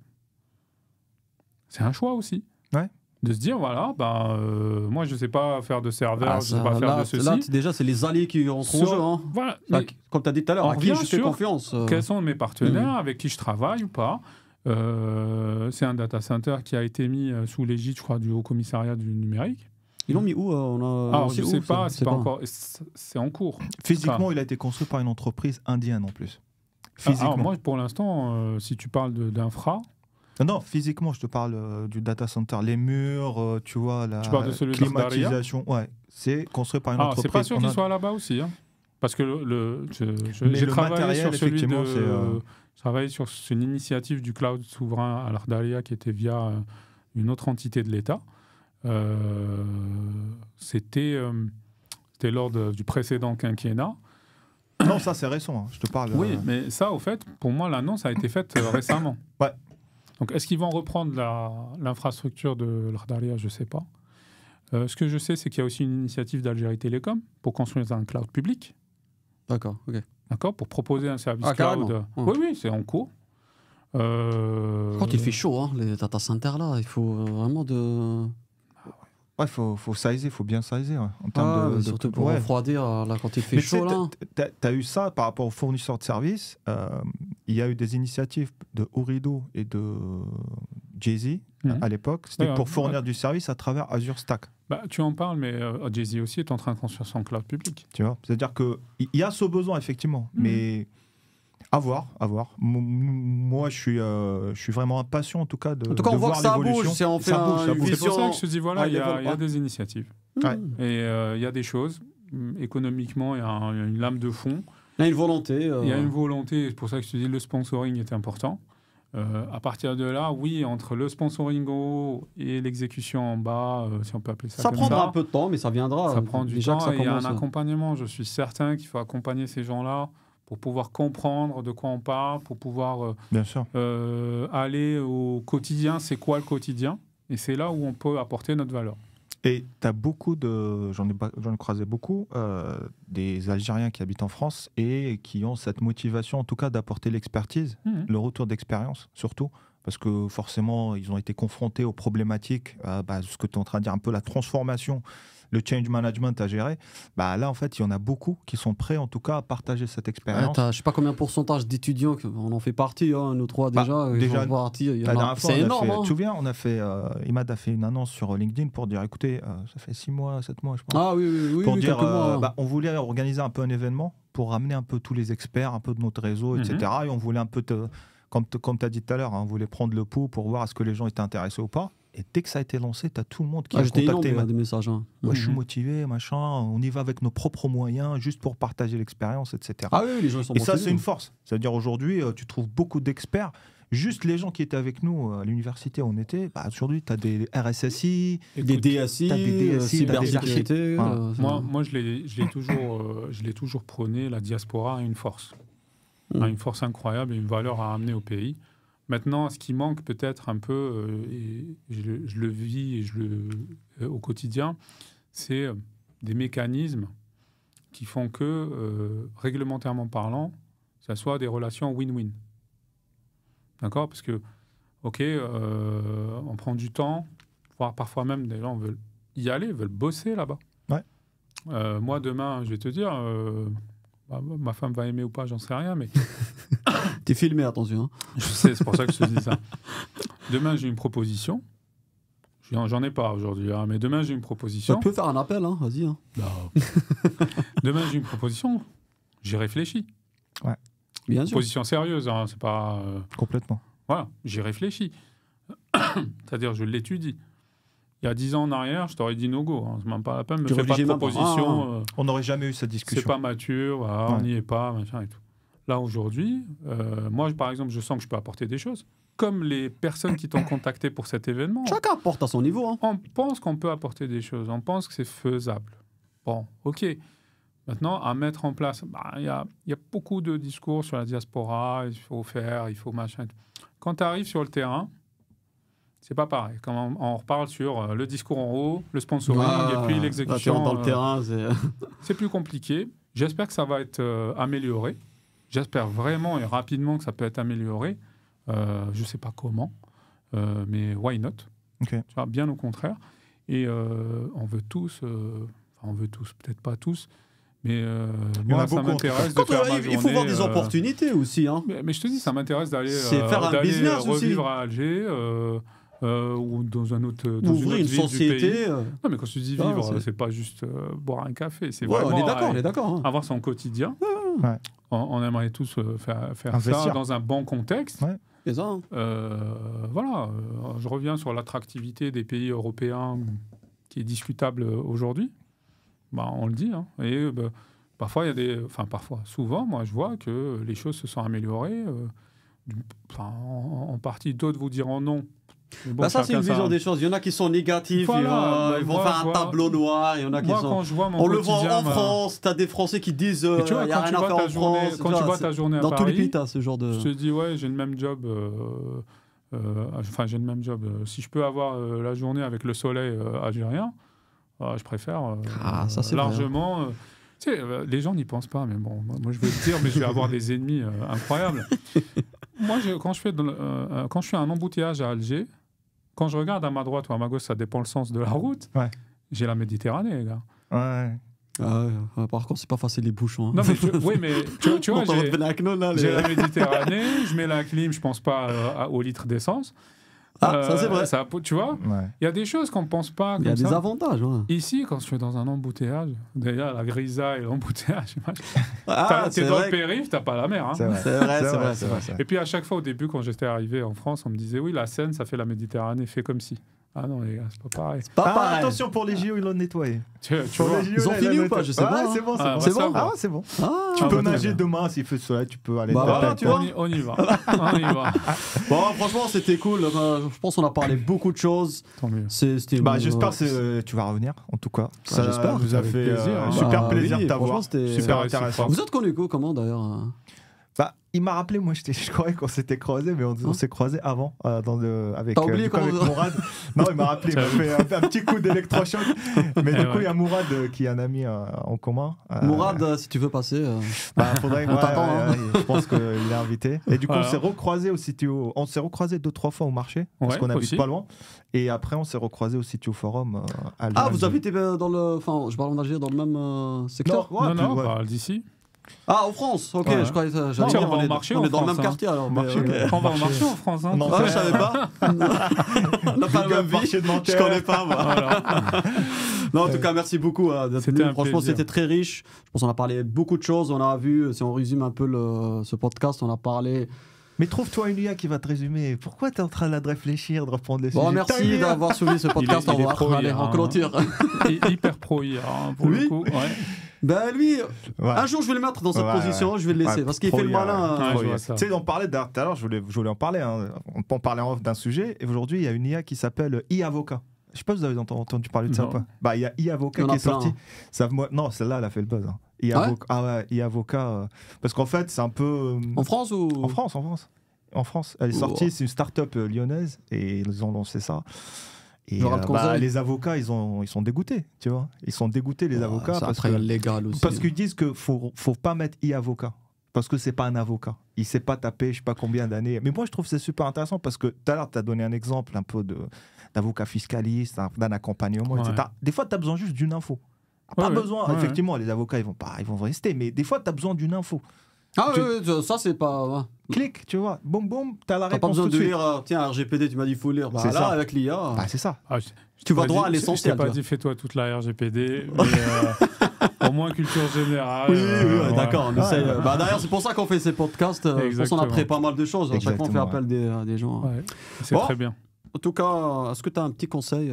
C: C'est un choix aussi.
B: Ouais.
C: De se dire, voilà, moi je ne sais pas faire de serveur, je ne sais pas faire de ceci.
A: Là, déjà, c'est les alliés qui rentrent en jeu. Hein.
C: Voilà,
A: comme tu as dit tout à l'heure, à qui je fais confiance.
C: Quels sont mes partenaires, avec qui je travaille ou pas. C'est un data center qui a été mis sous l'égide, je crois, du Haut Commissariat du numérique.
A: Ils l'ont mis où
C: je ne sais pas, c'est pas encore. C'est en cours.
B: Physiquement, il a été construit par une entreprise indienne en plus.
C: Alors, moi, pour l'instant, si tu parles d'infra.
B: Non, physiquement, je te parle du data center. Les murs, tu vois, la
C: climatisation.
B: Ouais, c'est construit par une entreprise.
C: C'est pas sûr qu'il soit là-bas aussi. Hein. Parce que j'ai travaillé sur celui de... Je travaille sur une initiative du cloud souverain à l'Ardalia qui était via une autre entité de l'État. C'était lors du précédent quinquennat.
B: Non, ça c'est récent, hein. Je te parle.
C: Oui, mais ça, au fait, pour moi, l'annonce a été faite récemment.
B: Ouais.
C: Donc, est-ce qu'ils vont reprendre l'infrastructure de l'Ardalia? Je ne sais pas. Ce que je sais, c'est qu'il y a aussi une initiative d'Algérie Télécom pour construire un cloud public.
A: D'accord, ok.
C: D'accord, pour proposer un service cloud. Oui, c'est en cours.
A: Quand il fait chaud, hein, les data centers là, il faut vraiment de.
B: Ouais, faut sizer, faut bien sizer. Ouais. En termes
A: surtout pour refroidir là, quand il fait chaud là.
B: T'as eu ça par rapport aux fournisseurs de services. Il y a eu des initiatives de Ooredoo et de Jay-Z à l'époque. C'était pour fournir du service à travers Azure Stack.
C: Tu en parles, mais Jay-Z aussi est en train de construire son cloud public.
B: Tu vois, c'est-à-dire qu'il y a ce besoin effectivement, mais à voir. Moi, je suis vraiment impatient en tout cas de
A: on voit
B: voir
A: que ça
B: l'évolution.
A: bouge.
C: C'est pour ça que je te dis, voilà, il y a des initiatives. Et il y a des choses. Économiquement, il y a une lame de fond.
A: Il y a une volonté.
C: Il y a une volonté. C'est pour ça que je te dis, le sponsoring est important. À partir de là, oui, entre le sponsoring en haut et l'exécution en bas, si on peut appeler ça comme ça.
A: Ça prendra un peu de temps, mais ça viendra.
C: Ça prend du temps et il y a un accompagnement. Je suis certain qu'il faut accompagner ces gens-là pour pouvoir comprendre de quoi on parle, pour pouvoir
B: Bien sûr.
C: aller au quotidien. C'est quoi le quotidien? Et c'est là où on peut apporter notre valeur.
B: Et tu as beaucoup j'en ai croisé beaucoup, des Algériens qui habitent en France et qui ont cette motivation, en tout cas, d'apporter l'expertise, le retour d'expérience, surtout, parce que forcément, ils ont été confrontés aux problématiques, ce que tu es en train de dire, un peu la transformation, le change management à gérer. Là, en fait, il y en a beaucoup qui sont prêts, en tout cas, à partager cette expérience.
A: Je ne sais pas combien de pourcentage d'étudiants, on en fait partie, hein, nous trois déjà.
B: La dernière fois,
A: c'est énorme.
B: Tu te souviens, Imad a fait une annonce sur LinkedIn pour dire, écoutez, ça fait 6 mois, 7 mois, je pense.
A: Ah oui,
B: pour dire, on voulait organiser un peu un événement pour ramener un peu tous les experts, un peu de notre réseau, etc. Et on voulait un peu, comme tu as dit tout à l'heure, on voulait prendre le pouls pour voir est-ce que les gens étaient intéressés ou pas. Et dès que ça a été lancé, tu as tout le monde qui a contacté.
A: Des messages. Hein.
B: Ouais, je suis motivé, machin. On y va avec nos propres moyens, juste pour partager l'expérience, etc.
A: Ah oui, les gens sont
B: motivés. Et ça, c'est une force. C'est-à-dire aujourd'hui, tu trouves beaucoup d'experts. Juste les gens qui étaient avec nous à l'université où on était, aujourd'hui, tu as des RSSI,
A: des DSI, cybersécurité.
C: Moi, je l'ai toujours prôné, la diaspora a une force. Une force incroyable et une valeur à amener au pays. Maintenant, ce qui manque peut-être un peu, et je le vis au quotidien, c'est des mécanismes qui font que, réglementairement parlant, ça soit des relations win-win. D'accord? Parce que, on prend du temps, voire parfois même des gens veulent y aller, veulent bosser là-bas.
B: Ouais.
C: Moi, demain, je vais te dire... ma femme va aimer ou pas, j'en sais rien, mais...
A: T'es filmé, attention. Hein.
C: Je sais, c'est pour ça que je te dis ça. Demain, j'ai une proposition. J'en ai pas aujourd'hui, hein, mais demain, j'ai une proposition.
A: Tu peux faire un appel, hein, vas-y. Hein.
C: Demain, j'ai une proposition. J'y réfléchis.
B: Ouais.
A: Bien sûr.
C: Position sérieuse, hein, c'est pas...
B: Complètement.
C: Voilà, j'y réfléchis. C'est-à-dire, je l'étudie. Il y a 10 ans en arrière, je t'aurais dit no go. Hein. C'est même pas la peine, me
A: Tu
C: fais pas de
A: réfléchis même pas.
C: proposition.
B: On n'aurait jamais eu cette discussion.
C: C'est pas mature, on n'y est pas, machin et tout. Là, aujourd'hui, moi, par exemple, je sens que je peux apporter des choses. Comme les personnes qui t'ont contacté pour cet événement.
A: Chacun apporte à son niveau. Hein.
C: On pense qu'on peut apporter des choses. On pense que c'est faisable. Bon, OK. Maintenant, à mettre en place, y a beaucoup de discours sur la diaspora, il faut faire, il faut machin. Quand tu arrives sur le terrain, c'est pas pareil. Quand on reparle sur le discours en haut, le sponsoring et puis l'exécution.
A: Dans le terrain,
C: c'est plus compliqué. J'espère que ça va être amélioré. J'espère vraiment et rapidement que ça peut être amélioré. Je ne sais pas comment, mais why not?
B: Okay.
C: Tu vois, bien au contraire. Et on veut tous, peut-être pas tous, mais moi, ça m'intéresse de faire ma journée.
A: Il faut voir des opportunités aussi. Hein.
C: Mais je te dis, ça m'intéresse d'aller
A: revivre
C: à Alger ou dans un autre
A: ouvrir une société.
C: Non, mais quand je dis vivre, c'est pas juste boire un café. C'est vraiment
A: on est d'accord, hein.
C: Avoir son quotidien.
B: Ouais.
C: On aimerait tous faire ça dans un bon contexte.
B: Ouais.
A: C'est ça. Hein.
C: Voilà. Je reviens sur l'attractivité des pays européens qui est discutable aujourd'hui. On le dit. Hein. Et parfois, souvent, moi, je vois que les choses se sont améliorées. En partie, d'autres vous diront non.
A: Bon, ça, c'est une vision des choses. Il y en a qui sont négatifs, ils vont faire un tableau noir. Il y en a qui sont.
C: Quand je vois mon
A: on le voit en France, tu as des Français qui disent il n'y a rien à faire en France.
C: Quand tu vois ta journée à Paris,
A: dans tous les pays, tu as ce genre de.
C: Je te dis, j'ai le même job. J'ai le même job. Si je peux avoir la journée avec le soleil algérien, je préfère
A: ça, c'est
C: largement. Tu sais, les gens n'y pensent pas, mais bon, moi je vais te dire, mais je vais avoir des ennemis incroyables. Moi, quand je fais un embouteillage à Alger, quand je regarde à ma droite ou à ma gauche, ça dépend le sens de la route, j'ai la Méditerranée, les gars.
B: Ouais.
A: Par contre, c'est pas facile les bouchons. Hein.
C: Non, mais tu vois, j'ai la Méditerranée, je mets la clim, je pense pas au litre d'essence.
A: Ça c'est vrai.
C: Tu vois, il y a des choses qu'on ne pense pas.
A: Il y a des avantages. Ouais.
C: Ici, quand je suis dans un embouteillage, déjà la grisaille et l'embouteillage, t'es dans le périph', t'as pas la mer. Hein.
A: C'est vrai.
C: Et puis à chaque fois au début, quand j'étais arrivé en France, on me disait oui, la Seine, ça fait la Méditerranée, fait comme si. Ah non les gars, c'est pas pareil.
B: Attention pour les JO, ils l'ont nettoyé.
C: Tu vois,
A: ils ont fini ou pas? Je sais pas.
B: C'est bon. C'est bon.
A: Tu
B: peux nager demain s'il fait soleil, tu peux aller.
C: On y va.
A: Bon, franchement, c'était cool. Je pense qu'on a parlé beaucoup de choses.
C: Tant mieux.
B: J'espère que tu vas revenir, en tout cas.
A: J'espère.
B: Nous a fait super plaisir de t'avoir.
C: Super intéressant.
A: Vous êtes connus comment d'ailleurs?
B: Il m'a rappelé, moi je croyais qu'on s'était croisés, mais on s'est croisés avant avec Mourad. Non, il m'a rappelé, il m'a fait un petit coup d'électrochoc. Mais du coup, il y a Mourad qui est un ami en commun.
A: Mourad, si tu veux passer.
B: Faudrait que je pense qu'il est invité. Et du coup, on s'est recroisés au CTO. On s'est recroisés 2-3 fois au marché, parce qu'on habite pas loin. Et après, on s'est recroisés au CTO Forum à Alger.
A: Vous habitez dans le. Enfin, je parle d'Alger, dans le même secteur?
C: Non, on parle d'ici.
A: En France, ok, je crois que
C: on est
A: dans le même quartier alors.
C: On va au marché en France. Hein,
A: je savais pas. On n'a pas le même vie. Je connais pas, moi. Non, en tout cas, merci beaucoup d'être venu. Franchement, c'était très riche. Je pense qu'on a parlé beaucoup de choses. On a vu, si on résume un peu ce podcast, on a parlé.
B: Mais trouve-toi une IA qui va te résumer. Pourquoi tu es en train de réfléchir, de reprendre des sujets?
A: Bon, merci d'avoir suivi ce podcast. On va aller en clôture.
C: Hyper pro IA, pour le coup.
A: Lui, un jour je vais le mettre dans cette position, je vais le laisser parce qu'il fait le malin.
B: Tu sais, on parlait tout à l'heure, je voulais en parler. On parlait en off d'un sujet. Et aujourd'hui, il y a une IA qui s'appelle e-avocat. Je sais pas si vous avez entendu parler de ça ou pas. Il y a e-avocat qui est sorti. Non, celle-là, elle a fait le buzz. E-avocat. Parce qu'en fait, c'est un peu.
A: En France ou
B: En France. Elle est sortie, c'est une start-up lyonnaise et ils ont lancé ça. Et les avocats, ils sont dégoûtés, tu vois. Ils sont dégoûtés, les avocats.
A: Parce légal aussi.
B: Parce qu'ils disent qu'il ne faut pas mettre e-avocat. Parce que ce n'est pas un avocat. Il ne sait pas taper, je ne sais pas combien d'années. Mais moi, je trouve que c'est super intéressant parce que tout à l'heure, tu as donné un exemple un peu d'avocat fiscaliste, d'un accompagnement, etc. Des fois, tu as besoin juste d'une info. Pas besoin. Effectivement, les avocats, ils vont rester. Mais des fois, tu as besoin d'une info.
A: Ça c'est pas.
B: Clique, tu vois, boum boum, t'as la réponse.
A: T'as pas besoin
B: tout
A: de lire, tiens, RGPD, tu m'as dit il faut lire.
B: C'est ça.
A: Avec l'IA.
B: C'est ça.
A: Tu vas droit à l'essentiel.
C: Je t'ai pas dit fais-toi toute la RGPD, mais au moins culture générale.
A: Oui, d'accord. D'ailleurs, c'est pour ça qu'on fait ces podcasts. On apprend pas mal de choses. À chaque fois, on fait appel des gens.
C: C'est très bien.
A: En tout cas, est-ce que tu as un petit conseil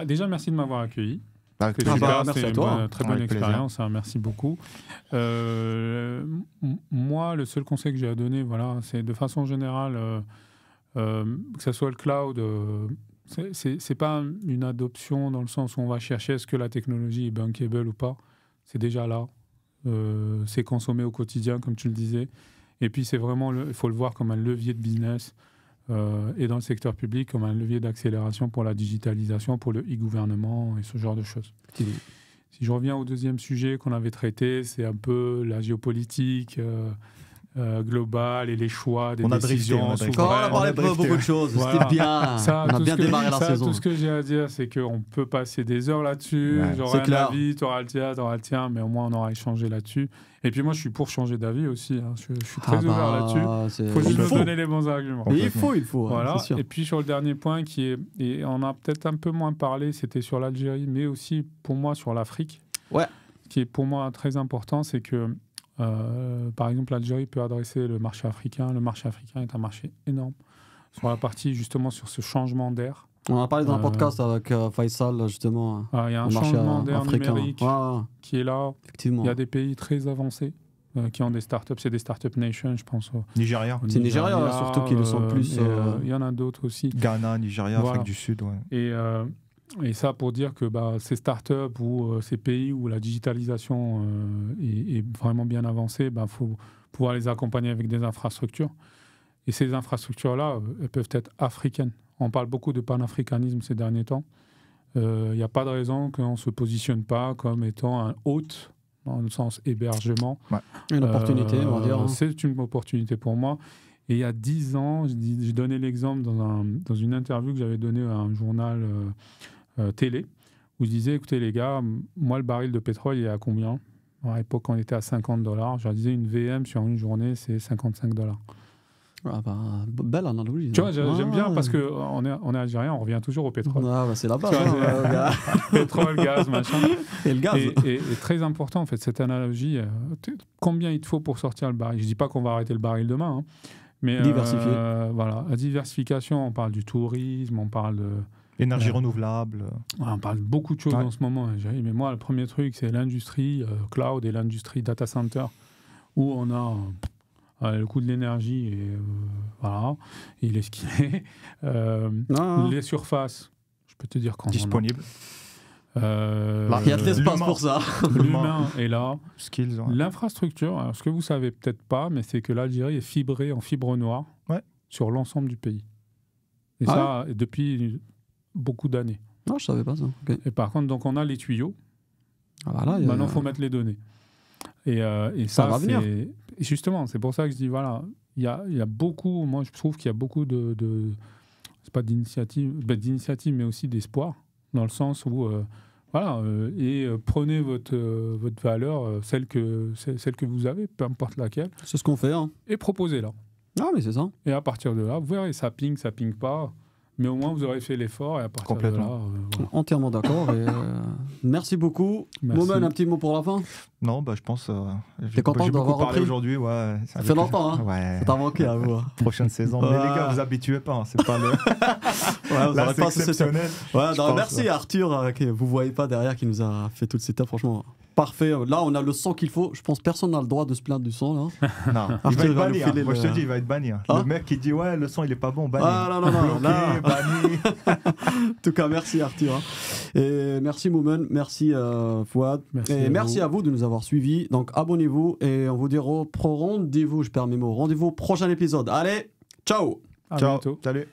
C: Déjà, merci de m'avoir accueilli.
B: Merci
C: à toi. Très bonne expérience, hein, merci beaucoup. Moi, le seul conseil que j'ai à donner, c'est de façon générale, que ce soit le cloud, c'est pas une adoption dans le sens où on va chercher est-ce que la technologie est bankable ou pas. C'est déjà là. C'est consommé au quotidien, comme tu le disais. Et puis, c'est vraiment, il faut le voir comme un levier de business. Et dans le secteur public comme un levier d'accélération pour la digitalisation, pour le e-gouvernement et ce genre de choses. Si je reviens au deuxième sujet qu'on avait traité, c'est un peu la géopolitique globale et les choix des décisions souveraines.
A: On a parlé de beaucoup de choses, c'était bien. On a bien démarré la saison.
C: Tout ce que j'ai à dire, c'est qu'on peut passer des heures là-dessus. J'aurai un avis, tu auras le tien, mais au moins on aura échangé là-dessus. Et puis moi, je suis pour changer d'avis aussi. Hein. Je suis très ouvert là-dessus. Il faut juste me donner les bons arguments.
A: Mais il faut.
C: Voilà. Et puis sur le dernier point, et on a peut-être un peu moins parlé, c'était sur l'Algérie, mais aussi pour moi sur l'Afrique.
A: Ouais.
C: Qui est pour moi très important, c'est que par exemple, l'Algérie peut adresser le marché africain. Le marché africain est un marché énorme. Sur la partie, justement, sur ce changement d'air.
A: On en a parlé dans un podcast avec Faisal, justement.
C: Il y a un changement d'air numérique qui est là.
A: Effectivement.
C: Il y a des pays très avancés qui ont des startups. C'est des startup nations, je pense.
B: Nigeria.
A: C'est Nigeria, surtout, qui le sont plus.
C: Il y en a d'autres aussi.
B: Ghana, Nigeria, Afrique du Sud. Ouais.
C: Et ça pour dire que ces startups ou ces pays où la digitalisation est vraiment bien avancée, faut pouvoir les accompagner avec des infrastructures. Et ces infrastructures-là, elles peuvent être africaines. On parle beaucoup de panafricanisme ces derniers temps. Il n'y a pas de raison qu'on ne se positionne pas comme étant un hôte, dans le sens hébergement.
A: Ouais. Une opportunité, on va dire.
C: C'est une opportunité pour moi. Et il y a 10 ans, j'ai donné l'exemple dans une interview que j'avais donnée à un journal télé, où je disais, écoutez les gars, moi le baril de pétrole, il est à combien ? À l'époque, on était à $50. Je leur disais, une VM sur une journée, c'est $55.
A: Belle analogie.
C: Tu vois, j'aime bien parce qu'on est algérien, on revient toujours au pétrole.
A: C'est la base.
C: Pétrole, gaz, machin.
A: Et le gaz.
C: Et très important, en fait, cette analogie. Combien il te faut pour sortir le baril ? Je ne dis pas qu'on va arrêter le baril demain, hein, mais
A: diversifier.
C: La diversification, on parle du tourisme, on parle de...
B: Énergie renouvelable.
C: On parle de beaucoup de choses en ce moment. Mais moi, le premier truc, c'est l'industrie cloud et l'industrie data center, où on a le coût de l'énergie, et il est ce qu'il est. Les surfaces, je peux te dire quand
B: disponible.
A: Il y a de l'espace pour ça.
C: L'humain est là.
B: Skills,
C: L'infrastructure, alors, ce que vous savez peut-être pas, mais c'est que l'Algérie est fibrée en fibre noire sur l'ensemble du pays. Et ça, depuis beaucoup d'années.
A: Non, je savais pas ça. Okay.
C: Et par contre, donc on a les tuyaux. Maintenant, il faut mettre les données. Et
A: ça va venir.
C: Et justement, c'est pour ça que je dis, il y a beaucoup, moi je trouve qu'il y a beaucoup de c'est pas d'initiative, mais aussi d'espoir, dans le sens où, prenez votre valeur, celle que vous avez, peu importe laquelle.
A: C'est ce qu'on fait. Hein.
C: Et proposez-la.
A: Ah, mais c'est ça.
C: Et à partir de là, vous verrez, ça ping pas. Mais au moins, vous aurez fait l'effort et à partir de là...
A: Entièrement d'accord. Merci beaucoup. Momen, un petit mot pour la fin ?
B: Non, je pense...
A: T'es content d'avoir repris
B: aujourd'hui,
A: ça fait longtemps, hein ?
B: Ouais.
A: Ça t'a manqué à vous.
B: Prochaine saison. Mais les gars, vous habituez pas, c'est pas le...
A: Là,
B: c'est exceptionnel.
A: Merci à Arthur, que vous voyez pas derrière, qui nous a fait toute cette étape, franchement... Parfait. Là, on a le son qu'il faut. Je pense que personne n'a le droit de se plaindre du son. Là.
B: Non, il va être banni. Moi, je te dis, il va être banni. Le mec qui dit, le son, il est pas bon, banni.
A: Non.
B: Banni.
A: En tout cas, merci Arthur. Et merci Momen, merci Fouad. Merci à vous de nous avoir suivis. Donc, abonnez-vous et on vous dit rendez-vous, je perds mes mots. Rendez-vous au prochain épisode. Allez, ciao.
C: À bientôt.
B: Salut.